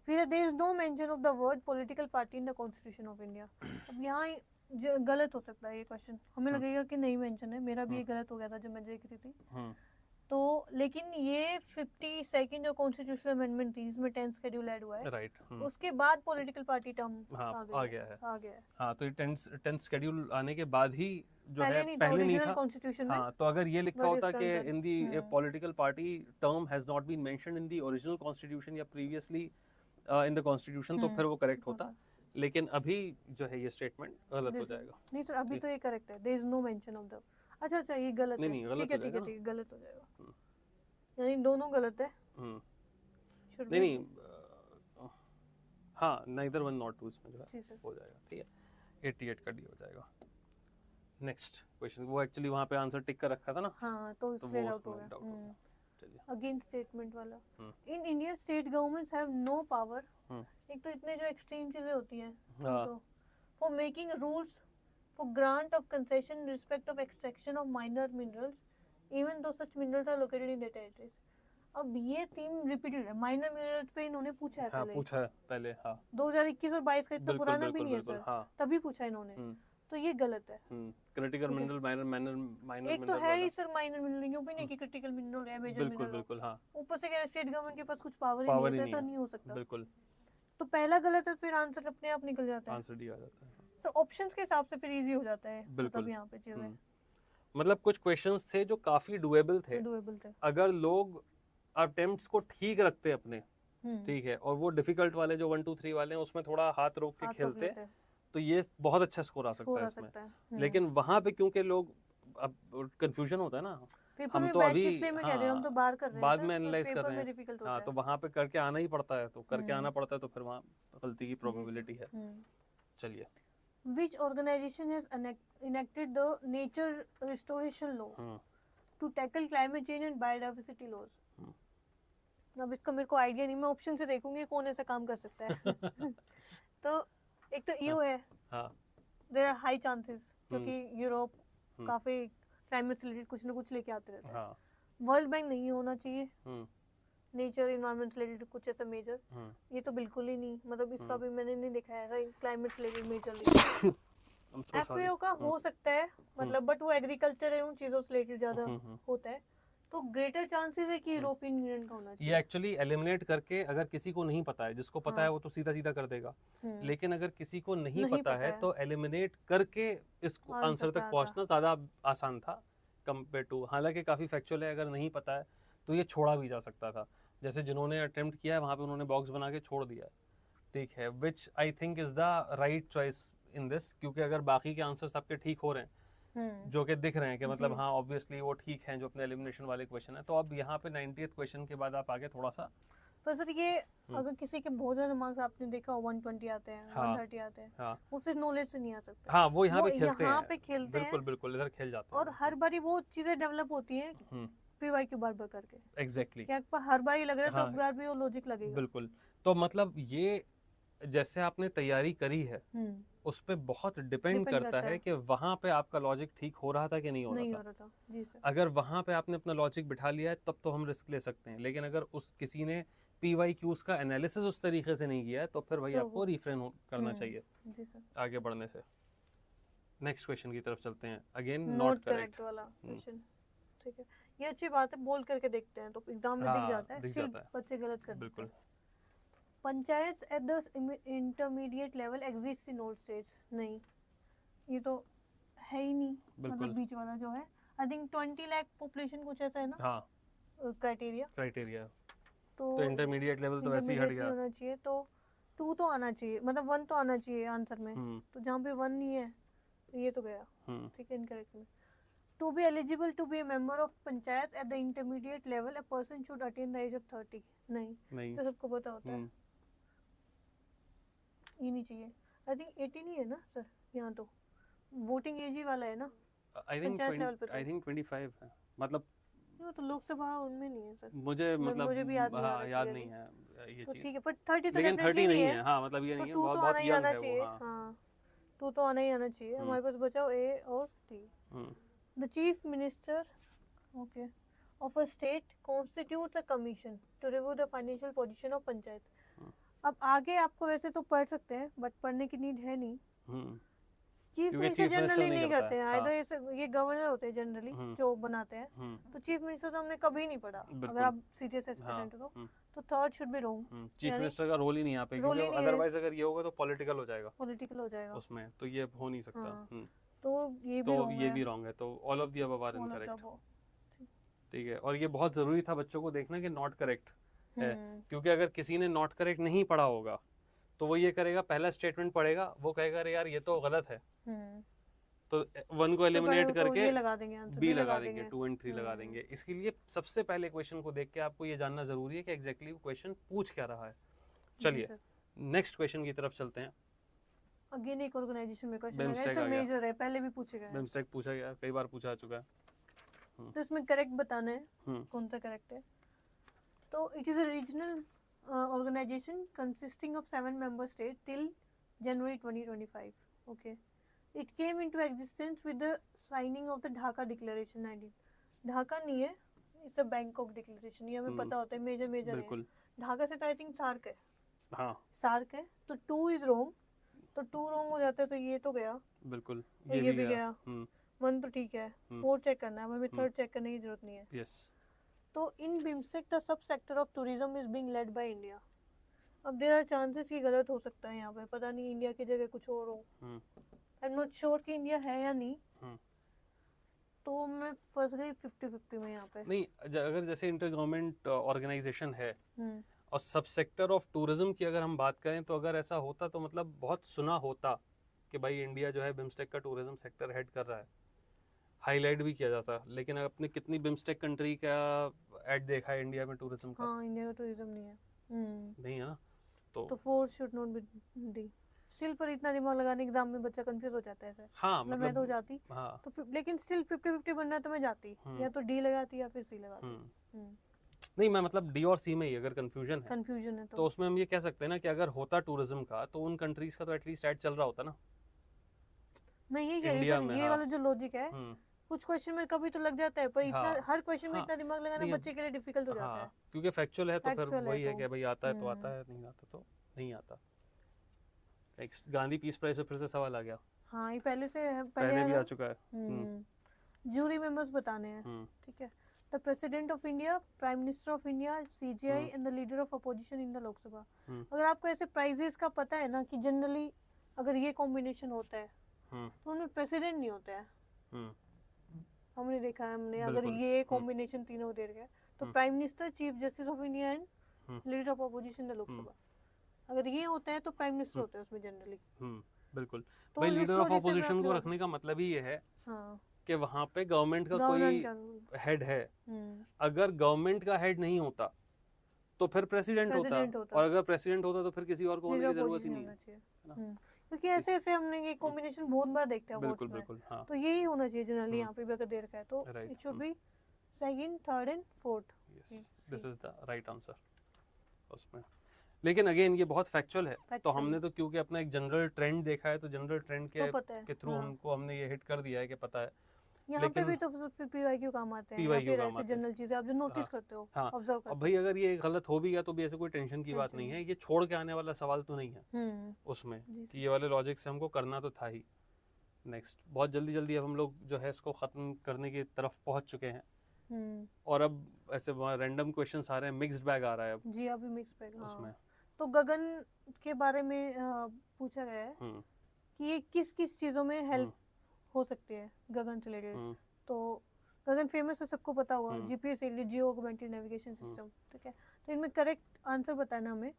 फिर there is no mention of the word political party in the constitution of India. अब यहाँ गलत हो सकता है ये क्वेश्चन. हमें लगेगा कि नहीं मेंशन है. मेरा भी ये गलत हो गया था जब मैं देख रही थी. तो लेकिन ये 52nd जो कॉन्स्टिट्यूशनल अमेंडमेंट थी जिसमें 10th शेड्यूल ऐड हुआ है, राइट. उसके बाद पॉलिटिकल पार्टी टर्म हाँ आ आ गया है. गया है. हाँ तो ये 10th शेड्यूल आने के बाद ही जो पहले है नहीं था पहले नहीं ओरिजिनल था. कॉन्स्टिट्यूशन में. हाँ तो अगर ये लिखा What is होता कि concerned? In the a political party term has not been mentioned in the original constitution या प्रीवियसली इन द कॉन्स्टिट्यूशन, तो फिर वो करेक्ट होता. लेकिन अभी जो है ये स्टेटमेंट गलत हो जाएगा. नहीं सर अभी तो ये करेक्ट है. There is no mention of the. अच्छा ये गलत है. नहीं, गलत ठीक है हो ठीक है जाएगा ठीक है, गलत हो जाएगा. यानी दोनों गलत है. Should नहीं be- नहीं हाँ नाइदर वन नॉट टू इसमें जो है जी सर. हो जाएगा. ठीक है. 88 का डी हो जाएगा. Next question. वो एक्चुअली वहाँ पे आंसर टिक कर रखा था ना. हाँ तो तो इसलिए वो डाउट हो उसमें गया. doubt हो गया. चलिए. अगेन स्टेटमेंट वाला. In India state governments have no power. एक तो इतने जो एक्सट्रीम चीजें होती हैं हाँ. तो for making rules for grant of concession in respect of extraction of minor minerals even though such minerals are located in the territories. अब ये थीम रिपीटेड है. माइनर मिनरल्स पे इन्होंने पूछा है हाँ पहले. पूछा है पहले. हाँ 2021 और 22 का इतना बिल्कुल पुराना भी बिल्कुल नहीं है बिल्कुल. सर. हाँ तभी पूछा इन्होंने. तो ये गलत है. क्रिटिकल ठीक है. मिनरल माइनर एक तो है ही सर माइनर मिनरल. यूं भी नहीं कि क्रिटिकल मिनरल है मेजर बिल्कुल मिनरल. बिल्कुल. हाँ ऊपर से कह रहे स्टेट गवर्नमेंट के पास कुछ पावर पावर ही ही नहीं है. तो ऐसा नहीं नहीं हो सकता. बिल्कुल. तो पहला गलत है फिर आंसर अपने आप निकल जाता है. आंसर डी आ जाता है. सर ऑप्शंस के हिसाब से फिर इजी हो जाता है. बिल्कुल. मतलब यहाँ पे चीजें मतलब कुछ क्वेश्चंस थे जो काफी डुएबल थे डुएबल थे. अगर लोग अटेम्प्ट्स को ठीक रखते अपने. ठीक है. और वो डिफिकल्ट वाले जो 1 2 3 वाले हैं उसमें थोड़ा हाथ रोक के खेलते तो ये बहुत अच्छा स्कोर आ सकता है इसमें. लेकिन वहां पे क्योंकि लोग अब कंफ्यूजन होता है ना. पेपर में तो बैठ अभी के इसलिए मैं कह रही हूँ हम तो बाहर कर रहे हैं बाद सर, में तो एनालाइज कर पेपर रहे में हैं. difficult होता हाँ है. तो वहां पे करके आना ही पड़ता है. तो करके आना पड़ता है तो फिर वहाँ गलती की प्रोबेबिलिटी है. चलिए. Which organization has enacted the nature restoration law to tackle climate change and biodiversity laws? अब इसका मेरे को आइडिया नहीं. मैं ऑप्शन से देखूंगी कौन ऐसा काम कर सकता है. तो एक तो ईयू है. देयर आर हाई चांसेस क्योंकि यूरोप काफी क्लाइमेट से रिलेटेड कुछ ना कुछ लेके आते रहते हैं. वर्ल्ड बैंक नहीं होना चाहिए. नेचर इन्वायरमेंट से रिलेटेड कुछ ऐसा मेजर. ये तो बिल्कुल ही नहीं. मतलब इसका भी मैंने नहीं देखा है ऐसा क्लाइमेट से रिलेटेड मेजर. एफएओ का हो सकता है मतलब बट वो एग्रीकल्चर है उन चीजों से रिलेटेड ज्यादा होता है. तो ग्रेटर चांसेस है कि यूरोपियन यूनियन का होना चाहिए. ये एक्चुअली एलिमिनेट करके अगर किसी को नहीं पता है, जिसको पता है वो तो सीधा सीधा कर देगा. लेकिन अगर किसी को नहीं पता है तो एलिमिनेट करके इस आंसर तक पहुंचना ज्यादा आसान था कंपेयर टू. हालांकि काफी फैक्चुअल है. अगर नहीं पता है तो ये छोड़ा भी जा सकता था. जैसे जिन्होंने अटेम्प्ट किया है वहाँ पे उन्होंने बॉक्स बना के छोड़ दिया है, ठीक है, which I think is the right choice in this, क्योंकि अगर बाकी के आंसर्स आपके ठीक हो रहे हैं जो कि दिख रहे हैं कि मतलब हाँ ऑब्वियसली वो ठीक हैं जो अपने एलिमिनेशन वाले क्वेश्चन है, तो अब यहाँ पे 90th क्वेश्चन के बाद आप आगे थोड़ा सा पर सर ये अगर किसी के बहुत ज्यादा मार्क्स आपने देखा 120 आते हैं, 130 आते हैं, हाँ वो सिर्फ नॉलेज से नहीं आ सकते। हाँ वो यहाँ पे खेलते यहाँ हैं, पे खेलते बिल्कुल हैं बिल्कुल इधर खेल जाते हैं और हर बारी वो चीजें डेवलप होती हैं पीवाईक्यू बार बार करके। एग्जैक्टली क्या आपको हर बार ही लग रहा है तो हाँ, अब बार भी वो लॉजिक लगेगा। बिल्कुल। तो मतलब ये जैसे आपने तैयारी करी है उस पे बहुत डिपेंड करता है कि वहां पे आपका लॉजिक ठीक हो रहा था कि नहीं हो रहा था। जी सर। अगर वहां पे आपने अपना लॉजिक बिठा लिया है तब तो हम रिस्क ले सकते हैं, लेकिन अगर उस किसी ने PYQs का एनालिसिस उस तरीके से नहीं किया है तो फिर भाई तो आपको रिफ्रेन करना चाहिए जी सर। आगे बढ़ने से। नेक्स्ट क्वेश्चन की तरफ चलते हैं, अगेन नॉट करेक्ट वाला क्वेश्चन, ठीक है। ये अच्छी बात है, बोल करके देखते हैं तो एग्जाम में दिख जाता है, सिर्फ बच्चे गलत कर देते हैं। Panchayat at the intermediate level exist in all states, नहीं ये तो है ही नहीं, मतलब बीच वाला जो है आई थिंक 20 लाख पॉपुलेशन कुछ ऐसा है ना। हाँ क्राइटेरिया तो इंटरमीडिएट लेवल तो वैसे ही हट गया होना चाहिए, तो 2 तो आना चाहिए, मतलब 1 तो आना चाहिए आंसर में, तो जहाँ पे 1 नहीं है तो ये तो गया, ठीक है, इनकरेक्ट में। To be eligible to be a member of panchayat at the intermediate level, a person should attain the age of 30, नहीं तो सबको पता होता है, ये नहीं चाहिए। आई थिंक 18 ही है ना सर, यहाँ तो वोटिंग एज ही वाला है ना, पंचायत लेवल पे। आई थिंक 25 है, मतलब ये तो लोकसभा उनमें नहीं है सर, मुझे भी याद नहीं है ये तो चीज, ठीक है, पर 30 तो लेकिन 30 नहीं है, हाँ मतलब ये तो नहीं है, 2 तो आना ही आना चाहिए, हाँ 2 तो आना ही आना चाहिए। हमारे पास बचा A और D। The chief minister, okay, of a state constitutes a commission to review the financial position of panchayat. अब आगे आपको वैसे तो पढ़ सकते हैं बट पढ़ने की नीड है नहीं, चीफ मिनिस्टर जनरली नहीं करते हैं, आइदर ये गवर्नर होते हैं जनरली जो बनाते हैं, तो चीफ मिनिस्टर तो हमने कभी नहीं पढ़ा, अगर आप सीरियस एस्पिरेंट हो तो third should be wrong, chief minister का रोल ही नहीं यहाँ पे, क्योंकि अदरवाइज अगर ये होगा तो पॉलिटिकल हो जाएगा उसमें, तो ये हो नहीं सकता। तो ये भी रॉन्ग है, तो all of the above are incorrect, ठीक है। और ये बहुत जरूरी था बच्चों को देखना कि नॉट करेक्ट है, क्योंकि अगर किसी ने नॉट करेक्ट नहीं पढ़ा होगा तो वो ये करेगा, पहला स्टेटमेंट पढ़ेगा, वो कहेगा अरे यार ये तो गलत है, तो 1 को एलिमिनेट करके B लगा देंगे, 2 और 3 लगा देंगे। इसके लिए सबसे पहले क्वेश्चन को देख के आपको ये जानना जरूरी है कि एग्जैक्टली क्वेश्चन पूछ क्या रहा है। चलिए नेक्स्ट क्वेश्चन की तरफ चलते हैं। अगेन एक ऑर्गेनाइजेशन में क्वेश्चन है, तो मेजर है, पहले भी पूछा गया है, बिमस्टेक पूछा गया, कई बार पूछा चुका है, तो इसमें करेक्ट बताना है कौन सा करेक्ट है। तो it is a regional organization consisting of 7 member states till January 2025. Okay, it came into existence with the signing of the Dhaka Declaration 19. Dhaka नहीं है, it's a Bangkok Declaration, ये हमें पता होता है, मेजर है। ढाका से तो आई थिंक सार्क है, हाँ सार्क है, तो 2 इज रॉन्ग, तो 2 रॉन्ग हो जाता है, तो ये तो गया, बिल्कुल ये भी गया, 1 तो ठीक है, 4 चेक करना है, हमें 3rd चेक करने की जरूरत नहीं है। यस, तो in BIMSTEC the sub sector of tourism is being led by India. अब देयर आर चांसेस कि गलत हो सकता है, यहाँ पे पता नहीं इंडिया की जगह कुछ और हो, आई एम नॉट श्योर कि इंडिया है या नहीं, तो मैं फंस गई 50-50 में यहाँ पे। नहीं, अगर जैसे इंटर गवर्नमेंट ऑर्गेनाइजेशन है और सब सेक्टर ऑफ टूरिज्म की अगर हम बात करें, तो अगर ऐसा होता तो मतलब बहुत सुना होता कि भाई इंडिया जो है बिमस्टेक का टूरिज्म सेक्टर हेड कर रहा है, हाईलाइट भी किया जाता, लेकिन आपने कितनी बिमस्टेक कंट्री का ऐड देखा है इंडिया में टूरिज्म का? हाँ, इंडिया का टूरिज्म नहीं है, नहीं है ना, तो 4 should not B D. Still पर इतना दिमाग लगाने एग्जाम में बच्चा कंफ्यूज हो जाता है सर। हाँ, मतलब मैं तो जाती, हाँ, तो लेकिन स्टिल 50-50 बनना है तो मैं जाती, या तो डी लगाती या फिर सी लगाती। नहीं, मैं मतलब डी और सी में ही अगर कंफ्यूजन है तो उसमें हम ये कह सकते हैं ना कि अगर होता टूरिज्म का तो उन कंट्रीज का तो एटलीस्ट ऐड चल रहा होता ना। मैं ये कह रही हूं, ये वाला जो लॉजिक है, कुछ क्वेश्चन में कभी तो लग जाता है, पर इतना हर क्वेश्चन में इतना दिमाग लगाना बच्चे के लिए डिफिकल्ट हो जाता है, क्योंकि फैक्चुअल है तो फिर वही है कि भाई आता है तो आता है, नहीं आता तो नहीं आता। गांधी पीस प्राइज से फिर से सवाल आ गया। हाँ, ये पहले भी आ चुका है। जूरी मेंबर्स बताने हैं, ठीक है। The president of India, prime minister of India, CGI and the leader of opposition in the Lok Sabha. अगर आपको ऐसे प्राइजेस का पता है ना कि जनरली अगर ये कॉम्बिनेशन होता है तो उनमें प्रेसिडेंट नहीं होता है, हमने देखा है, हमने अगर ये कॉम्बिनेशन तीनों दे रखा है तो prime minister, chief justice of India and leader of opposition the Lok Sabha, अगर ये होता है तो प्राइम मिनिस्टर होता है उसमें जनरली। बिल्कुल। तो भाई उस लीडर ऑफ logic से मैं अपोजिशन को अपने- रखने का मतलब ही ये है हाँ, कि वहाँ पे गवर्नमेंट का गवर्नमेंट कोई हेड है। अगर गवर्नमेंट का हेड नहीं होता तो फिर प्रेसिडेंट होता, और अगर प्रेसिडेंट होता तो फिर किसी और को होने की जरूरत ही नहीं है। क्योंकि ऐसे ऐसे हमने ये कॉम्बिनेशन बहुत बार देखते हैं बिल्कुल वोट्स में, बिल्कुल हाँ। तो यही होना चाहिए जनरली यहाँ पे भी अगर दे रखा है तो Right. It should B second, third and fourth. This is the right answer उसमें। लेकिन अगेन ये बहुत फैक्चुअल है, तो हमने तो क्योंकि अपना एक जनरल ट्रेंड देखा है, तो जनरल ट्रेंड के थ्रू हमको हमने ये हिट कर दिया है कि पता है। यहाँ पे भी तो फिर पीवाईक्यू काम आते हैं, या फिर ऐसे जनरल चीजें आप जो नोटिस करते हो, ऑब्जर्व करते हो। अब भाई अगर ये गलत हो भी गया तो भी ऐसे कोई टेंशन की बात नहीं है, ये छोड़ के आने वाला सवाल तो नहीं है उसमें कि ये वाले लॉजिक से हमको करना तो था ही। नेक्स्ट, बहुत जल्दी जल्दी अब हम लोग जो है इसको खत्म करने की तरफ पहुंच चुके हैं, और अब ऐसे रैंडम क्वेश्चंस आ रहे हैं, मिक्स्ड बैग आ रहा है अब जी, अभी मिक्स्ड बैग उसमें। तो गगन के बारे में पूछा गया है कि ये किस किस चीजों में हेल्प हो सकती है गगन से रिलेटेड। तो गगन फेमस है, सबको पता होगा, GPS geo augmented navigation system, ठीक है। तो इनमें करेक्ट आंसर बताना हमें।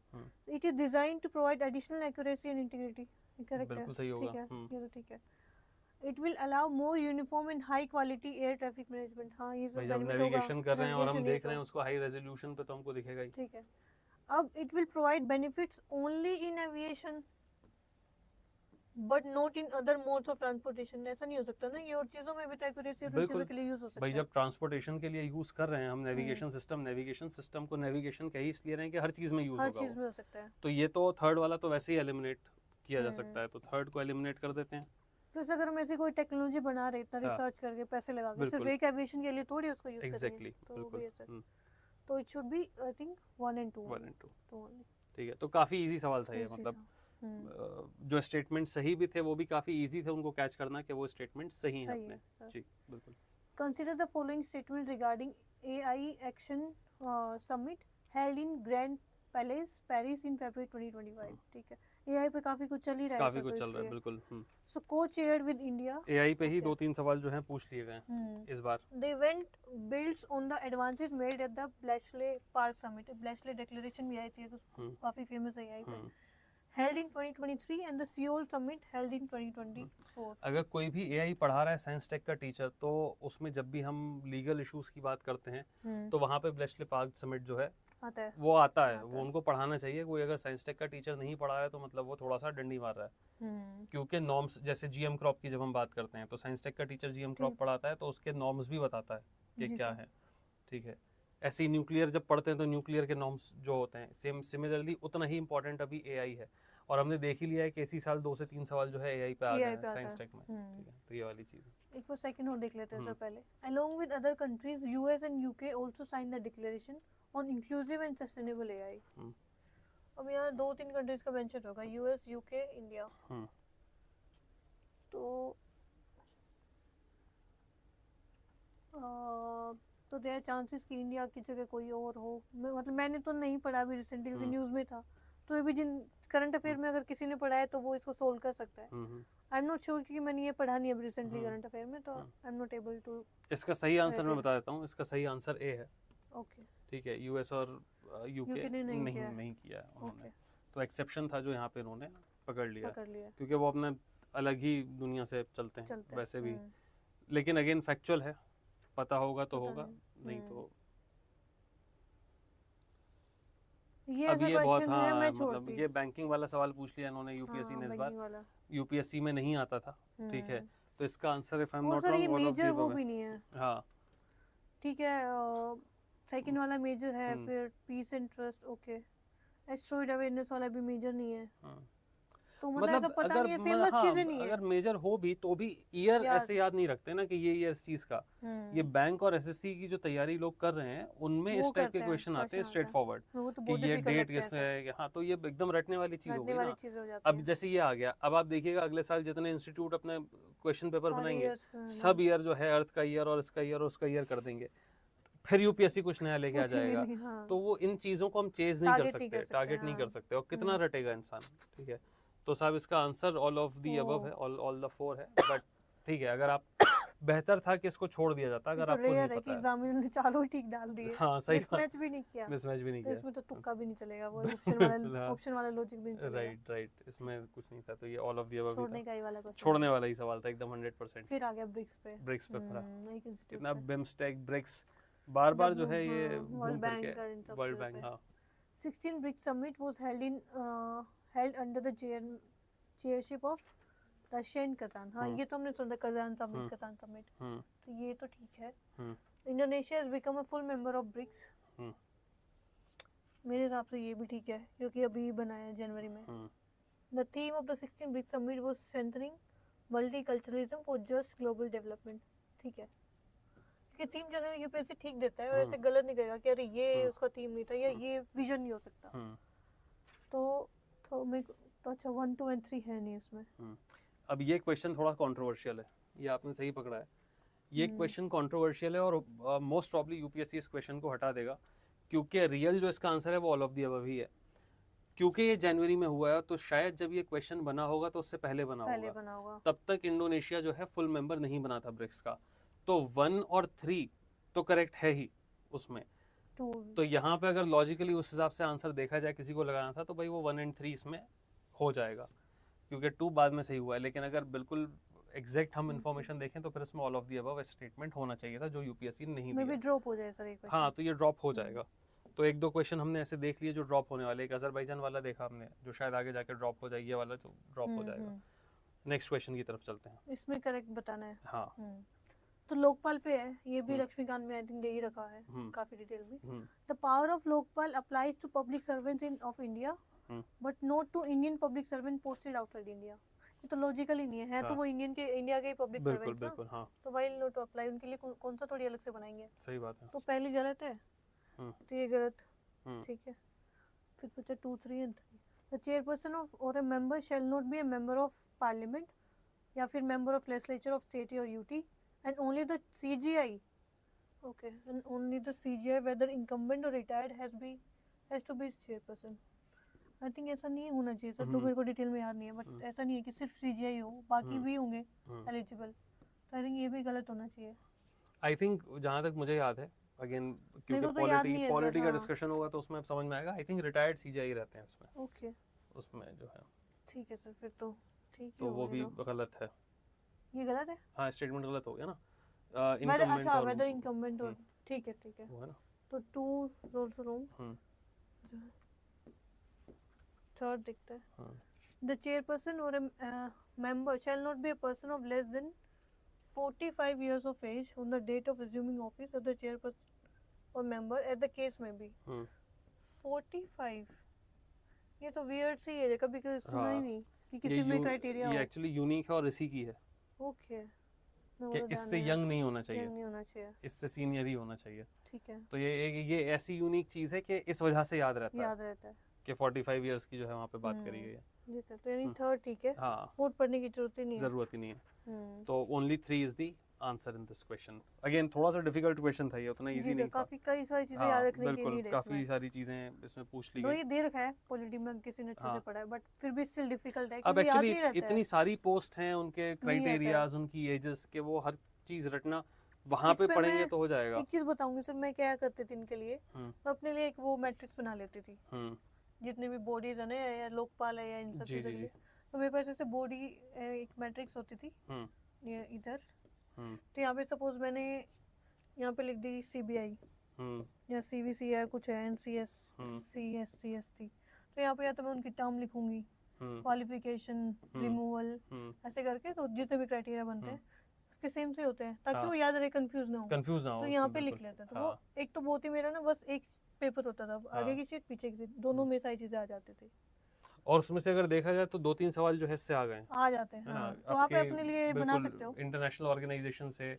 It is design to provide additional accuracy and integrity, correct है, बिल्कुल सही होगा, ठीक है, ये तो ठीक है। It will allow more uniform and high quality air traffic management, हाँ ये सब जब नेविगेशन कर रहे हैं और हम देख रहे हैं उसको हाई रेजोल्यूशन पे, तो हमको दिखेगा ही, ठीक है। अब it will provide benefits only in aviation but not in other modes of transportation, ऐसा नहीं हो सकता ना, ये और चीजों में भी तो एक्यूरेसी और चीजों के लिए यूज हो सकता है। भाई जब ट्रांसपोर्टेशन के लिए यूज कर रहे हैं हम नेविगेशन सिस्टम को नेविगेशन कह ही इसलिए रहे हैं कि हर चीज में यूज होगा, हर चीज में हो सकता है। तो ये तो थर्ड वाला तो वैसे ही एलिमिनेट किया जा सकता है, तो थर्ड को एलिमिनेट कर देते हैं। प्लस अगर हम ऐसी कोई टेक्नोलॉजी बना रहे, इतना रिसर्च करके पैसे लगा के, सिर्फ एक एविएशन के लिए थोड़ी उसको यूज करेंगे, तो it should be I think 1 and 2 ठीक है। तो काफी इजी सवाल था ये, मतलब जो स्टेटमेंट सही भी थे वो भी काफी इजी थे उनको कैच करना कि वो स्टेटमेंट सही है अपने। जी बिल्कुल। Consider the following statement regarding AI action summit held in Grand Palace Paris in February 2025, ठीक है। एआई पे काफी कुछ चल ही रहा है, काफी कुछ चल रहा है, बिल्कुल। सो को-चेयर्ड विद इंडिया, एआई पे ही 2-3 सवाल जो हैं पूछ लिए गए इस बार। The event builds on the advances made at the Bletchley Park summit, Bletchley declaration भी आई थी, काफी फेमस है एआई पे, held in 2023 and the Seoul summit held in 2024। अगर कोई भी एआई पढ़ा रहा है साइंस टेक का टीचर, तो उसमें जब भी हम लीगल इश्यूज की बात करते हैं तो वहाँ पे ब्लेशले पार्क समिट जो है आता है, वो आता है, वो उनको पढ़ाना चाहिए। कोई अगर साइंस टेक का टीचर नहीं पढ़ा रहा है तो मतलब वो थोड़ा सा डंडी मार रहा है, क्योंकि नॉर्म्स, जैसे जीएम क्रॉप की जब हम बात करते हैं तो साइंस टेक का टीचर जीएम क्रॉप पढ़ाता है तो उसके नॉर्म्स भी बताता है कि क्या है, ठीक है। ऐसे ही न्यूक्लियर जब पढ़ते हैं तो न्यूक्लियर के नॉर्म्स जो होते हैं सिमिलरली उतना ही इंपॉर्टेंट अभी एआई है, और हमने देख ही लिया है कि इसी साल 2 से 3 सवाल जो है एआई पे आ गए हैं साइंस टेक में, ठीक है। तो ये वाली चीज एक बार सेकंड और देख लेते हैं सर पहले। Along with other countries US and UK also sign the declaration on inclusive and sustainable AI. अब यहाँ 2-3 कंट्रीज का मेंशन होगा, यूएस, यूके, इंडिया। तो देयर चांसेस कि इंडिया की जगह कोई और हो, मतलब मैंने तो नहीं पढ़ा अभी रिसेंटली क्योंकि न्यूज़ में था, तो ये भी जिन करंट अफेयर में अगर किसी ने पढ़ा है तो वो इसको सोल्व कर सकता है। आई एम नॉट श्योर क्योंकि मैंने ये पढ़ा नहीं अभी रिसेंटली करंट अफेयर में, तो I am not able to. इसका सही आंसर मैं बता देता हूँ, इसका सही आंसर ए है। ओके, ठीक है। यूएस और यूके नहीं किया उन्होंने, तो एक्सेप्शन था जो यहाँ पे उन्होंने पकड़ लिया क्योंकि वो अपने अलग ही दुनिया से चलते हैं वैसे भी। लेकिन अगेन फैक्चुअल है, पता होगा तो होगा, नहीं तो ये अब ये बहुत, हाँ मैं मतलब ये बैंकिंग वाला सवाल पूछ लिया इन्होंने यूपीएससी ने इस बार, यूपीएससी में नहीं आता था, ठीक है। तो इसका answer if I am not wrong major वो भी नहीं है, हाँ ठीक है। सेकंड वाला मेजर है, फिर peace and trust, okay. Asteroid awareness वाला भी मेजर नहीं है, तो मतलब पता अगर नहीं है, फेमस चीजें नहीं है। अगर मेजर हो भी तो भी ईयर ऐसे याद नहीं रखते ना कि ये ईयर इस चीज का। ये बैंक और एसएससी की जो तैयारी लोग कर रहे हैं उनमें इस टाइप के क्वेश्चन आते हैं स्ट्रेट फॉरवर्ड कि ये डेट किस है, हाँ तो ये एकदम रटने वाली चीज होगी ना। अब जैसे ये आ गया, अब आप देखिएगा अगले साल जितने इंस्टीट्यूट अपने क्वेश्चन पेपर बनाएंगे सब ईयर जो है अर्थ का ईयर और इसका ईयर और उसका ईयर कर देंगे, फिर यूपीएससी कुछ नया लेके आ जाएगा। तो वो इन चीजों को हम चेज नहीं कर सकते, टारगेट नहीं कर सकते, और कितना रटेगा इंसान, ठीक है। तो साहब इसका answer all of the above है, ऑल द 4 है, बट ठीक है। अगर आप बेहतर था कि इसको छोड़ दिया जाता अगर तो आपको नहीं रेयर है कि पता है। एग्जामिनर ने चारों ही ठीक डाल दिए, हाँ सही बात, मिसमैच भी नहीं किया, मिसमैच भी नहीं तो किया। इसमें तो तुक्का भी नहीं चलेगा, वो बिल्कुल हाँ, ऑप्शन वाला लॉजिक भी नहीं चलेगा। राइट राइट, इसमें कुछ नहीं था, तो ये ऑल ऑफ द अबव ही छोड़ने था, का ही वाला क्वेश्चन छोड़ने वाला ही सवाल था एकदम 100%। फिर आ गया ब्रिक्स पे। ब्रिक्स पे भरा, एक इंस्टीट्यूट कितना पे बिम्स्टेक, ब्रिक्स, बार बार जो है ये वर्ल्ड घूम फिर बैंक के, का इन सब वर्ल्ड चीजों बैंक पे। हाँ। 16 BRICS summit was held under the chairship of Russia in Kazan. हाँ ये तो हमने सुना, कजान समिट, कजान समिट, तो ये तो ठीक है। Indonesia has become a full member of BRICS, मेरे हिसाब से ये भी ठीक है क्योंकि अभी बनाया है जनवरी में। The theme of the 16 BRICS summit was strengthening multiculturalism for just global development, ठीक है। कि थीम जनरली यूपीएससी ठीक देता है और ऐसे गलत नहीं कहेगा कि अरे ये उसका थीम नहीं था या ये विजन नहीं हो सकता। तो मैं तो अच्छा 1 2 और 3 है नहीं इसमें। अब ये क्वेश्चन थोड़ा कंट्रोवर्शियल है, ये आपने सही पकड़ा है, ये क्वेश्चन कंट्रोवर्शियल है और मोस्ट प्रॉब्ली यूपीएससी इस क्वेश्चन को हटा देगा क्योंकि रियल जो इसका आंसर है वो ऑल ऑफ द अबव ही है। क्योंकि ये जनवरी में हुआ है तो शायद जब ये क्वेश्चन बना होगा तो उससे पहले बना होगा, तब तक इंडोनेशिया जो है फुल मेंबर नहीं बना था ब्रिक्स का, तो 1 और 3 तो करेक्ट है ही उसमें। तो यहाँ पे अगर लॉजिकली उस हिसाब से आंसर देखा जाए, किसी को लगाना था तो भाई वो 1 और 3 इसमें हो जाएगा क्योंकि 2 बाद में सही हुआ है। लेकिन अगर बिल्कुल एग्जैक्ट हम इन्फॉर्मेशन देखें तो फिर इसमें all of the above statement होना चाहिए था जो यूपीएससी ने नहीं दिया। ड्रॉप हो जाए सर एक क्वेश्चन। हाँ तो ये ड्रॉप हो जाएगा। तो 1 2 क्वेश्चन हमने ऐसे देख लिए जो ड्रॉप होने वाले, एक अजरबैजान वाला देखा हमने जो शायद आगे जाके ड्रॉप हो जाए, ये वाला जो ड्रॉप हो जाएगा। नेक्स्ट क्वेश्चन की तरफ चलते हैं, इसमें करेक्ट बताना है। हाँ तो लोकपाल पे है, ये भी लक्ष्मीकांत में आई थिंक दे ही रखा है काफी डिटेल में। The power of Lokpal applies to public servants in of India but not to Indian public servant posted outside India. ये तो लॉजिकल ही नहीं है, तो वो इंडिया के पब्लिक सर्वेंट बिल्कुल हाँ, तो वाइल नॉट टू अप्लाई उनके लिए कौन सा थोड़ी अलग से बनाएंगे। सही बात है, तो पहली गलत है, तो ये गलत, ठीक है। फिर पूछा 2 3 and 3 द चेयरपर्सन ऑफ और a member shall not be a member of parliament या फिर member of legislature of state और UT and only the CGI, okay, and only the CGI whether incumbent or retired has to be chairperson. I think ऐसा नहीं होना चाहिए sir, तो मेरे को डिटेल में याद नहीं है, बट ऐसा नहीं है कि सिर्फ CGI हो, बाकी भी होंगे एलिजिबल, तो आई थिंक ये भी गलत होना चाहिए। आई थिंक जहाँ तक मुझे याद है, अगेन क्योंकि पॉलिटी का डिस्कशन होगा तो उसमें अब समझ में आएगा, आई थिंक रिटायर्ड सीजीआई रहते हैं उसमें, ओके उसमें जो है, ठीक है सर, फिर तो ठीक तो वो भी गलत है, ये गलत है, हाँ स्टेटमेंट गलत हो गया ना, अच्छा वेदर इनकम्बेंट और ठीक है वो है ना, तो 2 आल्सो रॉन्ग। थर्ड दिखता है, द चेयरपर्सन और member shall not be a person of less than 45 years of age on the date of assuming office of the chairperson or member as the case may be। 45 ये तो weird सी है, कभी कभी सुना ही नहीं कि किसी में क्राइटेरिया हो। ये एक्चुअली यूनिक है और इसी की है, ओके, कि इससे यंग नहीं होना चाहिए, नहीं होना चाहिए, इससे सीनियर ही होना चाहिए, ठीक है। तो ये ऐसी यूनिक चीज है कि इस वजह से याद रहता है कि 45 इयर्स की जो है वहाँ पे बात करी गई है। जी सर, तो यानी थर्ड ठीक है, हाँ, वोट पढ़ने की जरूरत ही नहीं है। तो only 3 is the answer in this question. Again थोड़ा सा डिफिकल्ट क्वेश्चन था ये, उतना इजी नहीं था, काफी कई सारी चीजें याद रखने की नीड है, काफी सारी चीजें इसमें पूछ ली गई। ये दे रखा है पॉलिटी में, किसी ने अच्छे से पढ़ा है, बट फिर भी स्टिल डिफिकल्ट है अब एक्चुअली इतनी सारी पोस्ट हैं, उनके क्राइटेरियाज, उनकी एजेस के, वो हर चीज रटना वहाँ पे पढ़ेंगे तो हो जाएगा। एक चीज बताऊंगी सर, मैं क्या करती थी इनके लिए, मैं अपने लिए एक वो मैट्रिक्स बना लेती थी, जितने भी बॉडीज है ना, या लोकपाल है या इन सब चीजों के लिए, तो मेरे पास ऐसे बॉडी एक मैट्रिक्स होती थी ये इधर, तो यहाँ पे सपोज मैंने यहाँ पे लिख दी सीबीआई या सीवीसी या कुछ है, एनसीएस, सीएस, सीएसटी, तो यहाँ पे या तो मैं उनकी टर्म लिखूंगी, क्वालिफिकेशन, रिमूवल, ऐसे करके, तो जितने भी क्राइटेरिया बनते हैं उसके सेम से होते हैं, ताकि वो याद रहे, कंफ्यूज ना हो, तो यहाँ पे लिख लेते हैं। तो वो एक तो बहुत ही मेरा ना बस एक पेपर होता था, आगे की शीट पीछे की शीट, दोनों में सारी चीजें आ जाती थी, और उसमें से अगर देखा जाए तो 2-3 सवाल जो है इससे आ गए, आ जाते हैं, हाँ, तो आप अपने लिए बना सकते हो, इंटरनेशनल ऑर्गेनाइजेशन से,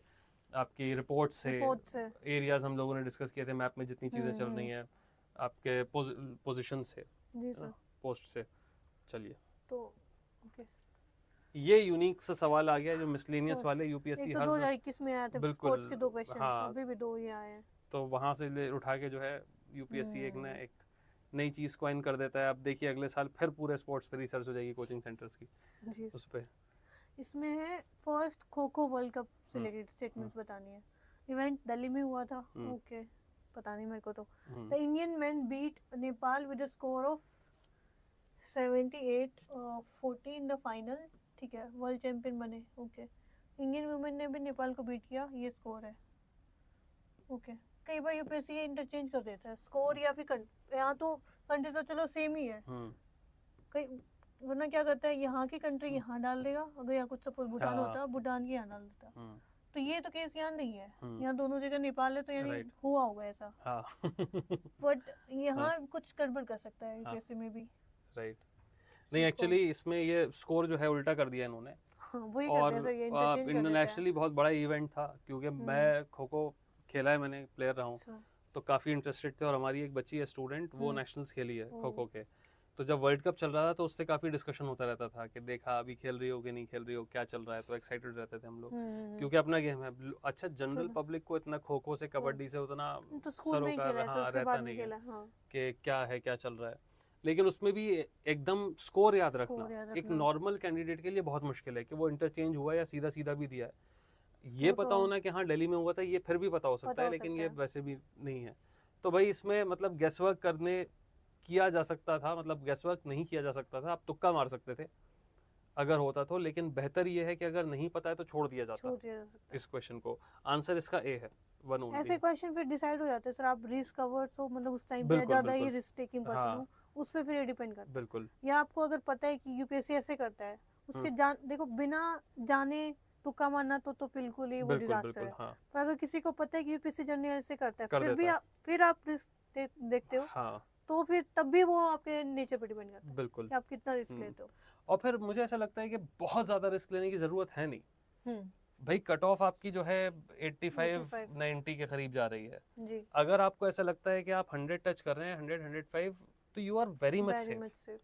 आपकी रिपोर्ट से, एरियाज हम लोगों ने डिस्कस किए थे, मैप में जितनी चीजें चल रही हैं, आपके पोजीशन से, जी सर, पोस्ट से। चलिए, तो ओके, ये यूनिक सा सवाल आ गया जो मिसलेनियस वाले यूपीएससी हर 2021 में आए थे, स्पोर्ट्स के 2 क्वेश्चन, अभी भी 2 ही आए हैं, तो वहां से ले उठा के जो है यूपीएससी एक नई चीज कॉइन कर देता है। अब देखिए अगले साल फिर पूरे स्पोर्ट्स पे रिसर्च हो जाएगी कोचिंग सेंटर्स की उस पे। इसमें है first kho kho world cup से हम्म, रिलेटेड स्टेटमेंट्स बतानी है। इवेंट दिल्ली में हुआ था। ओके, पता नहीं मेरे को तो। The Indian man beat Nepal with a score of 78-40 in the final. ठीक है, वर्ल्ड चैंपियन बने। ओके, इंडियन वुमेन ने भी नेपाल को बीट किया, ये स्कोर है। ओके, कई बार यूपीएससी ये इंटरचेंज कर देता है स्कोर या फिर यहाँ तो कंट्री तो चलो सेम ही है, कई वरना क्या करता है यहाँ की कंट्री यहाँ डाल देगा, अगर यहाँ कुछ सपोज भूटान हाँ। होता भूटान की यहाँ डाल देता। तो ये तो केस यहाँ नहीं है, यहाँ दोनों जगह नेपाल है तो यानी Right. हुआ होगा ऐसा। हाँ। बट यहाँ कुछ गड़बड़ कर सकता है यूपीएससी में भी। राइट, नहीं एक्चुअली इसमें ये स्कोर जो है उल्टा कर दिया इन्होंने। वही और करते हैं सर, ये इंटरचेंज कर देते हैं। इंटरनेशनली बहुत बड़ा इवेंट था, क्योंकि मैं खो खो खेला है, मैंने प्लेयर रहा हूँ, तो काफ़ी इंटरेस्टेड थे। और हमारी एक बच्ची है स्टूडेंट, वो नेशनल्स खेली है खो खो के। तो जब वर्ल्ड कप चल रहा था तो उससे काफ़ी डिस्कशन होता रहता था कि देखा अभी खेल रही हो कि नहीं खेल रही हो, क्या चल रहा है। तो एक्साइटेड रहते थे हम लोग, क्योंकि अपना गेम है। अच्छा, जनरल पब्लिक को इतना खो खो से कबड्डी से उतना सरोकार रहता नहीं है कि क्या है क्या चल रहा है। लेकिन उसमें भी एकदम स्कोर याद रखना एक नॉर्मल कैंडिडेट के लिए बहुत मुश्किल है, कि वो इंटरचेंज हुआ या सीधा सीधा भी दिया है। ये पता होना कि हाँ दिल्ली में हुआ था, ये फिर भी पता हो सकता है, लेकिन ये वैसे भी नहीं है। तो भाई इसमें मतलब गेसवर्क करने किया जा सकता था, मतलब गेसवर्क नहीं किया जा सकता था, आप तुक्का मार सकते थे अगर होता तो। लेकिन बेहतर ये है कि अगर नहीं पता है तो छोड़ दिया जाता इस क्वेश्चन को। आंसर इसका ए है, वन ओनली। ऐसे क्वेश्चन फिर डिसाइड हो जाते हैं सर, आप रिस्क अवर्स हो, मतलब उस टाइम पे ज्यादा ही रिस्क टेकिंग पर्सन हो, उस पे फिर डिपेंड करता है। बिल्कुल। या आपको अगर पता है कि यूपीएससी ऐसे करता है, उसके देखो बिना जाने तुक्का मारना तो बिल्कुल ही वो डिजास्टर है। पर अगर किसी को पता है कि यूपीएससी जर्नल ऐसे करता है, फिर आप रिस्क देखते हो, तो फिर तब भी वो आपके नेचर पे डिपेंड करता है। बिल्कुल, कि आप कितना रिस्क लेते हो। और फिर मुझे ऐसा लगता है कि बहुत ज्यादा रिस्क लेने की जरूरत है नहीं। भाई कट ऑफ आपकी जो है 85-90 के करीब जा रही है जी। अगर आपको ऐसा लगता है कि आप 100 टच कर रहे हैं, 100-105, तो you are very much safe.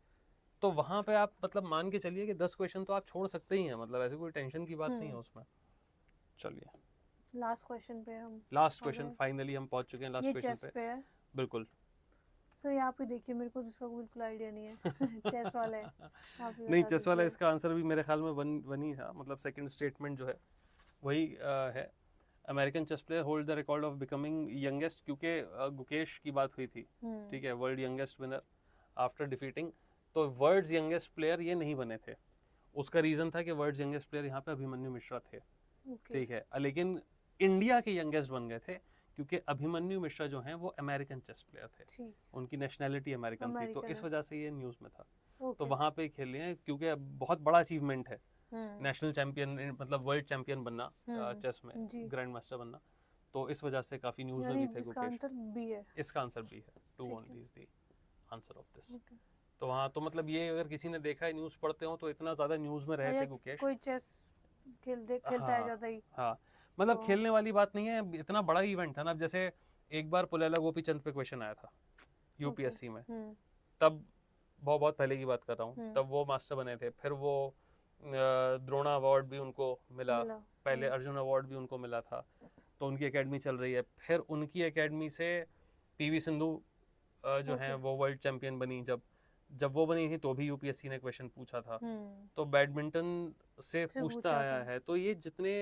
तो वहां पे आप मतलब मान के चलिए कि 10 क्वेश्चन तो आप छोड़ सकते ही हैं, मतलब ऐसे कोई टेंशन की बात नहीं है उसमें। चलिए लास्ट क्वेश्चन पे हम, लास्ट क्वेश्चन फाइनली हम पहुंच चुके हैं लास्ट क्वेश्चन पे। बिल्कुल सर यहाँ पे देखिए, मेरे को जिसका बिल्कुल आइडिया नहीं है। चेस वाला है, नहीं चेस वाला इसका आंसर भी मेरे ख्याल में वन ही था, मतलब सेकंड स्टेटमेंट जो है वही है। American chess player hold the record of becoming youngest, क्योंकि गुकेश की बात हुई थी, ठीक है, world youngest winner after defeating. तो वर्ल्ड यंगेस्ट प्लेयर ये नहीं बने थे, उसका रीजन था कि वर्ल्ड यंगेस्ट प्लेयर यहाँ पे अभिमन्यु मिश्रा थे, ठीक है। लेकिन इंडिया के यंगेस्ट बन गए थे क्योंकि अभिमन्यु मिश्रा जो हैं वो अमेरिकन चेस प्लेयर थे, उनकी नेशनैलिटी अमेरिकन थी, तो इस वजह से ये न्यूज़ में था। तो वहाँ पे खेल रहे हैं, क्योंकि बहुत बड़ा अचीवमेंट है नेशनल चैंपियन, मतलब वर्ल्ड चैंपियन बनना चेस में, ग्रैंड मास्टर बनना। तो इस वजह से काफी न्यूज़ में भी थे गुकेश। इसका आंसर बी है, 2 only is the answer of this. तो वहाँ तो मतलब ये अगर किसी ने देखा है न्यूज़ पढ़ते हो तो इतना ज्यादा न्यूज़ में रहे थे गुकेश। कोई चेस खेलता है ज्यादा ही। हाँ, मतलब खेलने वाली बात नहीं है, इतना बड़ा इवेंट था ना। जैसे एक बार पुलेला गोपीचंद पे क्वेश्चन आया था यूपीएससी में, तब बहुत पहले की बात कर रहा हूँ, तब वो मास्टर बने थे। फिर वो द्रोणा अवार्ड भी उनको मिला, पहले अर्जुन अवार्ड भी उनको मिला था। तो उनकी एकेडमी चल रही है। फिर उनकी एकेडमी से पीवी सिंधु जो है वो वर्ल्ड चैंपियन बनी। जब वो बनी थी तो भी यूपीएससी ने क्वेश्चन पूछा था। तो बैडमिंटन से पूछता आया है। तो ये जितने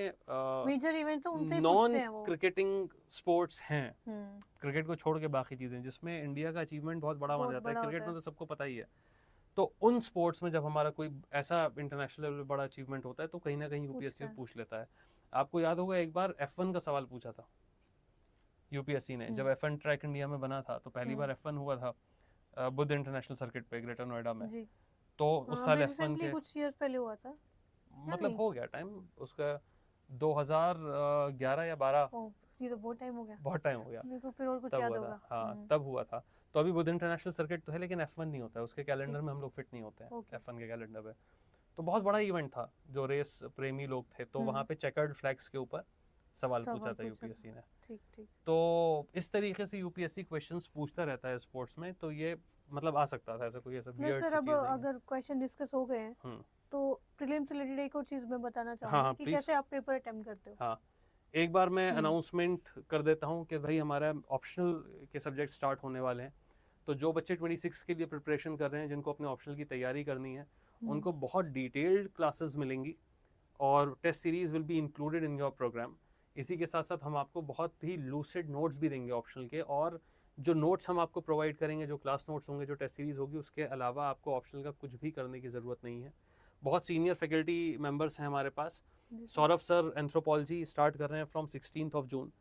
मेजर इवेंट तो उनसे नॉन क्रिकेटिंग स्पोर्ट्स हैं, क्रिकेट को छोड़ के बाकी चीजें जिसमें इंडिया का अचीवमेंट बहुत बड़ा माना जाता है, क्रिकेट में तो सबको पता ही है। तो उन स्पोर्ट्स में जब हमारा कोई ऐसा इंटरनेशनल लेवल बड़ा अचीवमेंट होता है तो कहीं ना कहीं यूपीएससी पूछ लेता है। आपको याद होगा एक बार F1 का सवाल पूछा था यूपीएससी ने, जब F1 ट्रैक इंडिया में बना था। तो पहली बार F1 हुआ था बुद्ध इंटरनेशनल सर्किट पे ग्रेटर नोएडा में। तो उस साल F1 के कुछ इयर्स पहले हुआ था, मतलब हो गया टाइम उसका 2011 या 12। ये तो बहुत टाइम हो गया, बहुत टाइम हो गया। मेरे को फिर और कुछ याद होगा। हाँ तब हुआ था। तो अभी बुद्ध इंटरनेशनल सर्किट तो है लेकिन F1 नहीं होता है, उसके कैलेंडर में हम लोग फिट नहीं होते हैं F1 के कैलेंडर पे। तो बहुत बड़ा इवेंट था, जो रेस प्रेमी लोग थे तो वहाँ पे चेकर्ड फ्लैग्स के ऊपर सवाल पूछा था यूपीएससी ने। ठीक। तो इस तरीके से यूपीएससी क्वेश्चंस पूछता रहता है स्पोर्ट्स में। तो ये मतलब आ सकता था ऐसा कोई ऐसा वियर्ड सी चीज। अगर क्वेश्चन डिस्कस हो गए हैं तो प्रीलिम्स से रिलेटेड एक और चीज मैं बताना चाहूंगा कि कैसे आप पेपर अटेम्प्ट करते हो। हाँ, एक बार मैं अनाउंसमेंट कर देता हूँ कि भाई हमारा ऑप्शनल के सब्जेक्ट स्टार्ट होने वाले हैं। तो जो बच्चे 26 के लिए प्रिपरेशन कर रहे हैं, जिनको अपने ऑप्शनल की तैयारी करनी है, उनको बहुत डिटेल्ड क्लासेस मिलेंगी और test series will be included in your programme. इसी के साथ साथ हम आपको बहुत ही लूसिड नोट्स भी देंगे ऑप्शनल के, और जो नोट्स हम आपको प्रोवाइड करेंगे, जो क्लास नोट्स होंगे, जो टेस्ट सीरीज होगी, उसके अलावा आपको ऑप्शनल का कुछ भी करने की ज़रूरत नहीं है। बहुत सीनियर फैकल्टी मेंबर्स हैं हमारे पास। सौरभ सर एंथ्रोपोलॉजी स्टार्ट कर रहे हैं फ्रॉम 16 जून।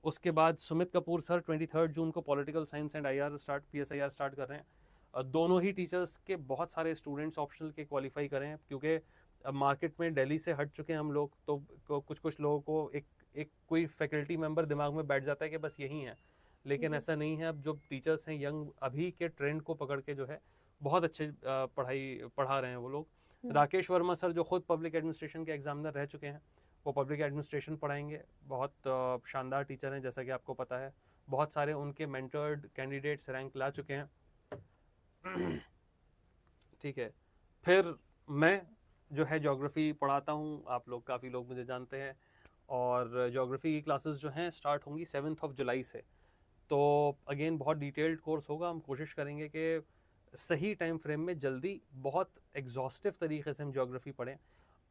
उसके बाद सुमित कपूर सर 23 जून को political science and PSIR start कर रहे हैं। दोनों ही टीचर्स के बहुत सारे स्टूडेंट्स ऑप्शनल के क्वालिफाई करें हैं, क्योंकि मार्केट में दिल्ली से हट चुके हैं हम लोग, तो कुछ लोगों को एक कोई फैकल्टी मेंबर दिमाग में बैठ जाता है कि बस यही है, लेकिन ऐसा नहीं है। अब जो टीचर्स हैं यंग, अभी के ट्रेंड को पकड़ के जो है बहुत अच्छे पढ़ा रहे हैं वो लोग। राकेश वर्मा सर जो खुद पब्लिक एडमिनिस्ट्रेशन के एग्जामिनर रह चुके हैं, वो पब्लिक एडमिनिस्ट्रेशन पढ़ाएंगे। बहुत शानदार टीचर हैं, जैसा कि आपको पता है। बहुत सारे उनके मेंटर्ड कैंडिडेट्स रैंक ला चुके हैं। ठीक है। फिर मैं जो है ज्योग्राफी पढ़ाता हूँ, आप लोग काफ़ी लोग मुझे जानते हैं, और ज्योग्राफी की क्लासेस जो हैं स्टार्ट होंगी 7 जुलाई से। तो अगेन बहुत डिटेल्ड कोर्स होगा। हम कोशिश करेंगे कि सही टाइम फ्रेम में जल्दी बहुत एग्जॉस्टिव तरीके से हम ज्योग्राफी पढ़ें।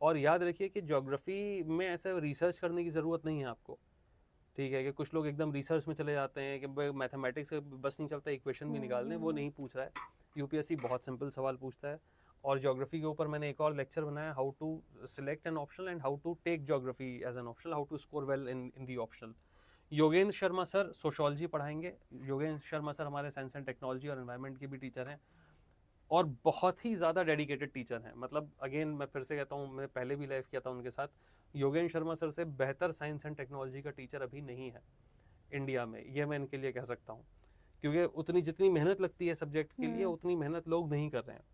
और याद रखिए कि ज्योग्राफी में ऐसे रिसर्च करने की ज़रूरत नहीं है आपको, ठीक है। कि कुछ लोग एकदम रिसर्च में चले जाते हैं कि मैथमेटिक्स से बस नहीं चलता, इक्वेशन भी निकालने, वो नहीं पूछ रहा है। यूपीएससी बहुत सिंपल सवाल पूछता है। और ज्योग्राफी के ऊपर मैंने एक और लेक्चर बनाया, how to select an optional and how to take geography as an optional, how to score well in the optional. Yogendra Sharma sir sociology पढ़ाएंगे। योगेंद्र शर्मा सर हमारे साइंस एंड टेक्नोलॉजी और एनवायरनमेंट के भी टीचर हैं, और बहुत ही ज़्यादा डेडिकेटेड टीचर हैं। मतलब अगेन मैं फिर से कहता हूँ, मैं पहले भी लाइव किया था उनके साथ, योगेंद्र शर्मा सर से बेहतर साइंस एंड टेक्नोलॉजी का टीचर अभी नहीं है इंडिया में, ये मैं इनके लिए कह सकता हूँ। क्योंकि उतनी जितनी मेहनत लगती है सब्जेक्ट के लिए, उतनी मेहनत लोग नहीं कर रहे हैं।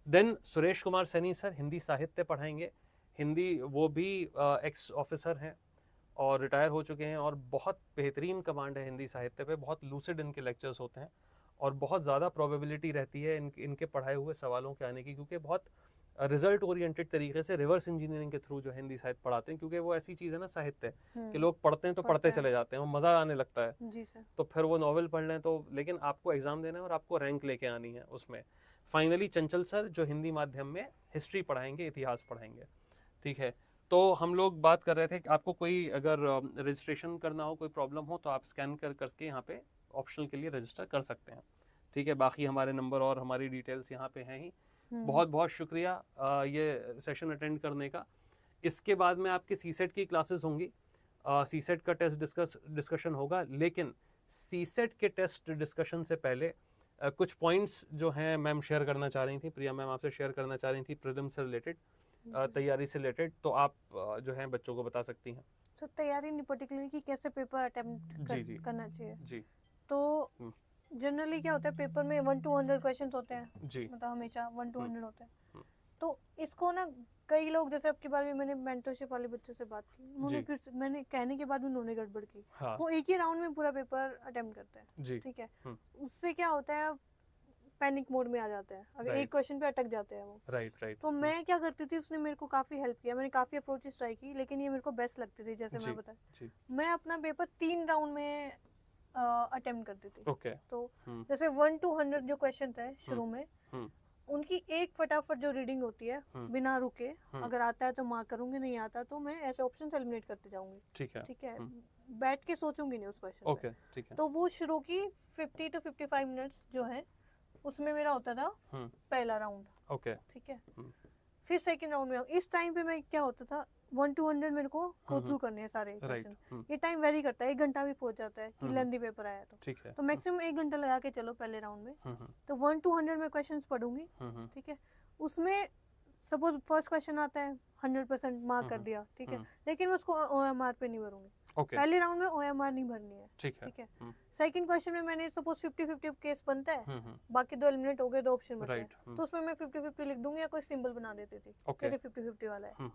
देन सुरेश कुमार सैनी सर हिंदी साहित्य पढ़ाएंगे। हिंदी, वो भी एक्स ऑफिसर हैं और रिटायर हो चुके हैं, और बहुत बेहतरीन कमांड है हिंदी साहित्य पे। बहुत लूसिड इनके लेक्चर्स होते हैं, और बहुत ज़्यादा प्रोबेबिलिटी रहती है इनके पढ़ाए हुए सवालों के आने की, क्योंकि बहुत रिजल्ट ओरिएंटेड तरीके से रिवर्स इंजीनियरिंग के थ्रू जो हिंदी साहित्य पढ़ाते हैं। क्योंकि वो ऐसी चीज़ है ना साहित्य, कि लोग पढ़ते हैं तो पढ़ते चले जाते हैं, वो मज़ा आने लगता है जी सर। तो फिर वो नॉवल पढ़ लें तो, लेकिन आपको एग्ज़ाम देना है और आपको रैंक लेके आनी है उसमें। फाइनली चंचल सर जो हिंदी माध्यम में हिस्ट्री पढ़ाएंगे, इतिहास पढ़ाएंगे। ठीक है। तो हम लोग बात कर रहे थे कि आपको कोई अगर रजिस्ट्रेशन करना हो, कोई प्रॉब्लम हो, तो आप स्कैन करके यहाँ पे ऑप्शनल के लिए रजिस्टर कर सकते हैं। ठीक है। बाकी हमारे नंबर और हमारी डिटेल्स यहाँ पे हैं ही। बहुत बहुत शुक्रिया ये सेशन अटेंड करने का। इसके बाद में आपके सीसेट की क्लासेस होंगी। सीसेट का टेस्ट डिस्कशन होगा, लेकिन सीसेट के टेस्ट डिस्कशन से पहले कुछ पॉइंट्स जो हैं मैम शेयर करना चाह रही थी, प्रिया मैम आपसे शेयर करना चाह रही थी प्रीलिम से रिलेटेड, तैयारी से रिलेटेड। तो आप जो हैं बच्चों को बता सकती हैं। तो तैयारी नहीं पर्टिकुलरली कि कैसे पेपर अटेम्प्ट करना चाहिए जी। तो जनरली क्या होता है, पेपर में 1 to 100 क्वेश्चंस होते हैं जी। मतलब हमेशा 1 to 100 होते हैं। तो इसको ना कई लोग, जैसे आपकी बार भी मैंने मेंटरशिप वाले बच्चों से बात की, उन्होंने फिर मैंने कहने के बाद भी उन्होंने गड़बड़ की। हाँ। वो एक ही राउंड में पूरा पेपर अटेम्प्ट करते हैं। ठीक है। उससे क्या होता है, पैनिक मोड में आ जाते हैं, अगर एक क्वेश्चन पे अटक जाते हैं वो। राइट। तो मैं क्या करती थी, उसने मेरे को काफी हेल्प किया, मैंने काफी अप्रोचेस ट्राई की, लेकिन ये मेरे को बेस्ट लगती थी। जैसे मैं बताया, मैं अपना पेपर 3 राउंड में अटेम्प्ट करती थी। ओके। तो जैसे 1 to 100 जो क्वेश्चन है शुरू में, उनकी एक फटाफट जो रीडिंग होती है बिना रुके, अगर आता है तो मार्क करूंगी, नहीं आता तो मैं ऐसे ऑप्शन एलिमिनेट करते जाऊंगी। ठीक है। बैठ के सोचूंगी नहीं उस क्वेश्चन पे। ठीक है। तो वो शुरू की 50 to 55 मिनट्स जो है, उसमें मेरा होता था पहला राउंड। ओके। ठीक है। फिर सेकंड राउंड में इस टाइम पे मैं क्या होता था, 1 to 100 मेरे को गो थ्रू करने हैं सारे क्वेश्चन। ये टाइम वेरी करता है, 1 घंटा भी पहुंच जाता है कि लेंथी पेपर आया तो। ठीक है। तो मैक्सिमम 1 घंटा लगा के चलो पहले राउंड में। तो 1 to 100 में क्वेश्चंस पढ़ूंगी। ठीक है। उसमें सपोज फर्स्ट क्वेश्चन आता है, 100% मार्क कर दिया, ठीक है, लेकिन मैं उसको OMR पे नहीं भरूंगी। पहले राउंड में OMR नहीं भरनी है। ठीक है। सेकंड क्वेश्चन में मैंने सपोज 50-50 केस बनता है, बाकी 2 एलिमिनेट हो गए, 2 ऑप्शन बचे, तो उसमें मैं 50-50 लिख दूंगी या कोई सिंबल बना देती थी, मेरे 50-50 वाला है।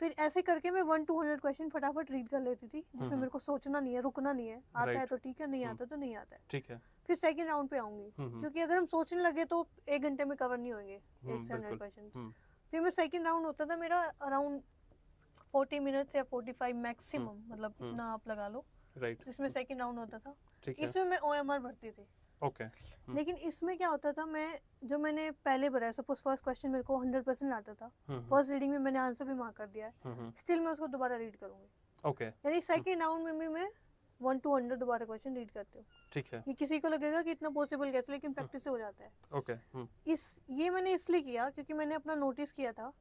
फिर ऐसे करके मैं 1 to 100 क्वेश्चन फटाफट रीड कर लेती थी, जिसमें मेरे को सोचना नहीं है, रुकना नहीं है। आता है तो ठीक है, नहीं आता तो नहीं आता है। ठीक है। फिर सेकंड राउंड पे आऊंगी, क्योंकि अगर हम सोचने लगे तो 1 घंटे में कवर नहीं होंगे 100 क्वेश्चन। फिर मैं सेकंड राउंड होता था मेरा अराउंड 40 मिनट्स या 45 मैक्सिमम, मतलब इतना आप लगा लो, जिसमें सेकंड राउंड होता था। इसमें मैं OMR भरती थी। ओके लेकिन इसमें क्या होता था, मैंने पहले भरा, सपोज फर्स्ट क्वेश्चन मेरे को 100% आता था, फर्स्ट रीडिंग में मैंने आंसर भी मार्क कर दिया है, स्टिल मैं उसको दोबारा रीड करूंगी। ओके यानी सेकंड राउंड में भी मैं 1 to 100 दोबारा क्वेश्चन रीड करती हूँ। ठीक है। ये किसी को लगेगा कि इतना पॉसिबल कैसे, लेकिन प्रैक्टिस से हो जाता है। ओके ये मैंने इसलिए किया क्योंकि मैंने अपना नोटिस किया था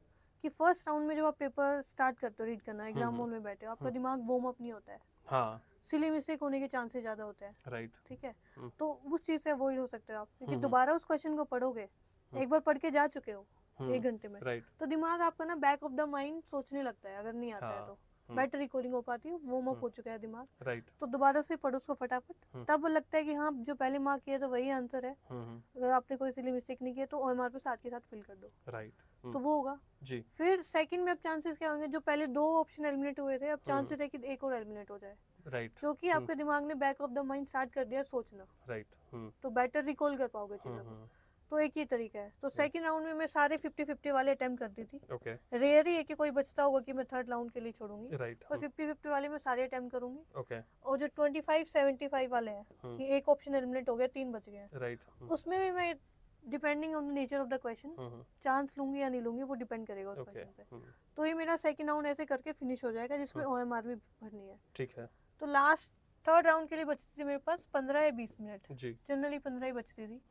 कि फर्स्ट राउंड में जब आप पेपर स्टार्ट करते हो रीड करना, एग्जाम हॉल में बैठे हो, आपका दिमाग वार्म अप नहीं होता है, हाँ सिली मिस्टेक होने के चांसेस ज्यादा होते हैं, राइट। ठीक है। तो उस चीज से अवॉइड हो सकते हो आप, क्योंकि दोबारा उस क्वेश्चन को पढ़ोगे, एक बार पढ़ के जा चुके हो 1 घंटे में, राइट तो दिमाग आपका ना बैक ऑफ द माइंड सोचने लगता है, अगर नहीं आता है तो बेटर रिकॉर्डिंग हो पाती है, वार्म अप हो चुका है दिमाग, राइट। तो दोबारा से पढ़ो उसको फटाफट, तब लगता है कि हाँ जो पहले मार्क किया था वही आंसर है। अगर आपने कोई सिली मिस्टेक नहीं किया तो ओएमआर पे साथ के साथ फिल कर दो, राइट। तो वो होगा जी। फिर सेकंड में अब चांसेस क्या होंगे, जो पहले 2 ऑप्शन एलिमिनेट हुए थे, अब चांसेस है कि एक और एलिमिनेट हो जाए, राइट। क्योंकि आपके दिमाग ने back of the mind start कर दिया सोचना, राइट। तो बेटर रिकॉल कर पाओगे चीजों को। तो एक ही तरीका है। तो सेकंड राउंड में मैं सारे 50-50 वाले अटेम्प्ट करती थी। ओके। रेयर ही है कि कोई बचता होगा कि मैं थर्ड राउंड के लिए छोड़ूंगी, राइट। और 50-50 वाले मैं सारे अटेम्प्ट करूंगी। ओके। और जो 25-75 वाले हैं कि एक ऑप्शन एलिमिनेट हो गया, 3 बच गए हैं, राइट। उसमें भी मैं depending on the nature of the question chance लूंगी या नहीं लूंगी, वो डिपेंड करेगा उस क्वेश्चन पे। तो ये मेरा सेकंड राउंड ऐसे करके फिनिश हो जाएगा, जिसमें ओएमआर भी भरनी है। ठीक है। तो लास्ट थर्ड राउंड के लिए बचती थी मेरे पास 15 या 20 मिनट, जी। जनरली 15 ही बचती थी।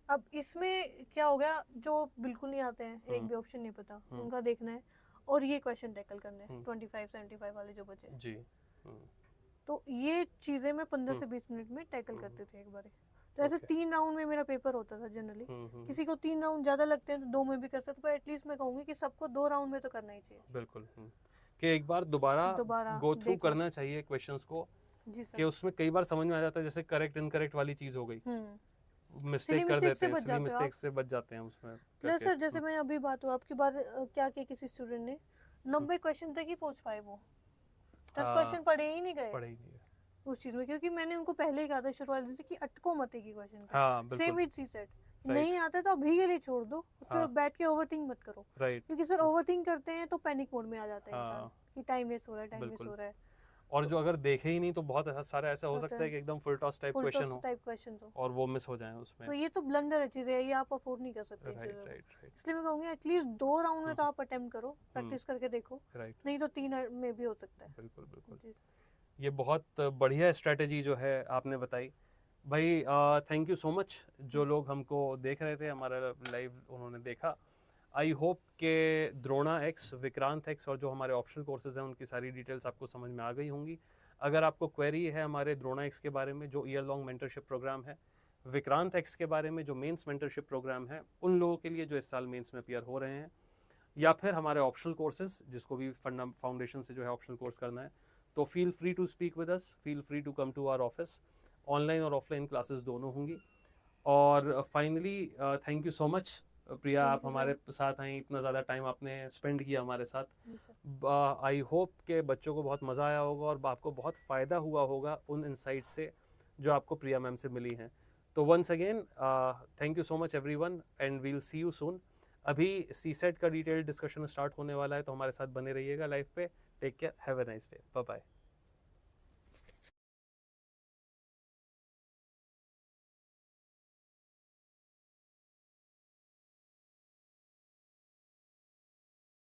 अब इसमें क्या हो गया, जो बिल्कुल नहीं आते हैं, एक भी ऑप्शन नहीं पता, उनका देखना है और ये क्वेश्चन टैकल करने हैं, 25-75 वाले जो बचे जी। तो ये चीजें मैं 15 से 20 मिनट में टैकल करते थे एक बार। तो ऐसे 3 राउंड में मेरा पेपर होता था जनरली। किसी को 3 राउंड ज्यादा लगते हैं तो 2 में भी कर सकते, पर एटलीस्ट मैं कहूंगी कि सबको 2 राउंड में तो करना ही चाहिए। बिल्कुल। कि एक बार दोबारा गो थ्रू करना चाहिए क्वेश्चंस को, जी सर। कि उसमें कई बार समझ में आ जाता है, जैसे करेक्ट इनकरेक्ट वाली चीज हो गई, मिस्टेक कर देते हैं, सिली मिस्टेक से बच जाते हैं उसमें। नहीं सर, जैसे मैंने अभी बात हुआ आपकी बात, क्या किया किसी स्टूडेंट ने 90 क्वेश्चन तक ही पहुंच पाए, वो 10 क्वेश्चन पढ़े ही नहीं गए उस चीज में, क्योंकि मैंने उनको पहले ही कहा था शुरुआत से कि अटको मत की क्वेश्चन को, सेम विद सी सेट, नहीं आता तो अभी के लिए छोड़ दो, उसमें बैठ के ओवरथिंक मत करो, क्योंकि सर ओवरथिंक करते हैं तो पैनिक मोड में आ जाता है इंसान कि टाइम वेस्ट हो रहा है, टाइम वेस्ट हो रहा है। और जो अगर देखे ही नहीं तो बहुत सारा ऐसा हो सकता है कि एकदम फुल टॉस टाइप क्वेश्चन हो और वो मिस हो जाए उसमें, तो ये तो ब्लंडर है चीजें, ये आप अफोर्ड नहीं कर सकते चीजें। इसलिए मैं कहूंगी एटलीस्ट 2 राउंड में तो आप अटेम्प्ट करो, प्रैक्टिस करके देखो, नहीं तो 3 में भी हो सकता है। बिल्कुल बिल्कुल, ये बहुत बढ़िया स्ट्रेटेजी जो है आपने बताई भाई। Thank you so much. जो लोग हमको देख रहे थे, हमारा लाइव उन्होंने देखा, आई होप के द्रोणा एक्स, विक्रांत एक्स और जो हमारे ऑप्शनल कोर्सेज हैं उनकी सारी डिटेल्स आपको समझ में आ गई होंगी। अगर आपको क्वेरी है हमारे द्रोणा एक्स के बारे में जो ईयर लॉन्ग मेंटरशिप प्रोग्राम है, विक्रांत एक्स के बारे में जो मेंस मेंटरशिप प्रोग्राम है उन लोगों के लिए जो इस साल मेंस में अपीयर हो रहे हैं, या फिर हमारे ऑप्शनल कोर्सेज जिसको भी फाउंडेशन से जो है ऑप्शनल कोर्स करना है, तो feel free to speak with us, feel free to come to our office. Online और ऑफलाइन क्लासेस दोनों होंगी। और finally thank you so much Priya, आप हमारे साथ आई, इतना ज़्यादा टाइम आपने स्पेंड किया हमारे साथ। आई होप के बच्चों को बहुत मज़ा आया होगा और आपको बहुत फ़ायदा हुआ होगा उन इनसाइट से जो आपको प्रिया मैम से मिली हैं। तो once again thank you so much everyone and we'll see you soon. अभी सीसेट का डिटेल डिस्कशन स्टार्ट होने वाला है, तो हमारे साथ बने रहिएगा लाइव पे। Take care, have a nice day, bye bye.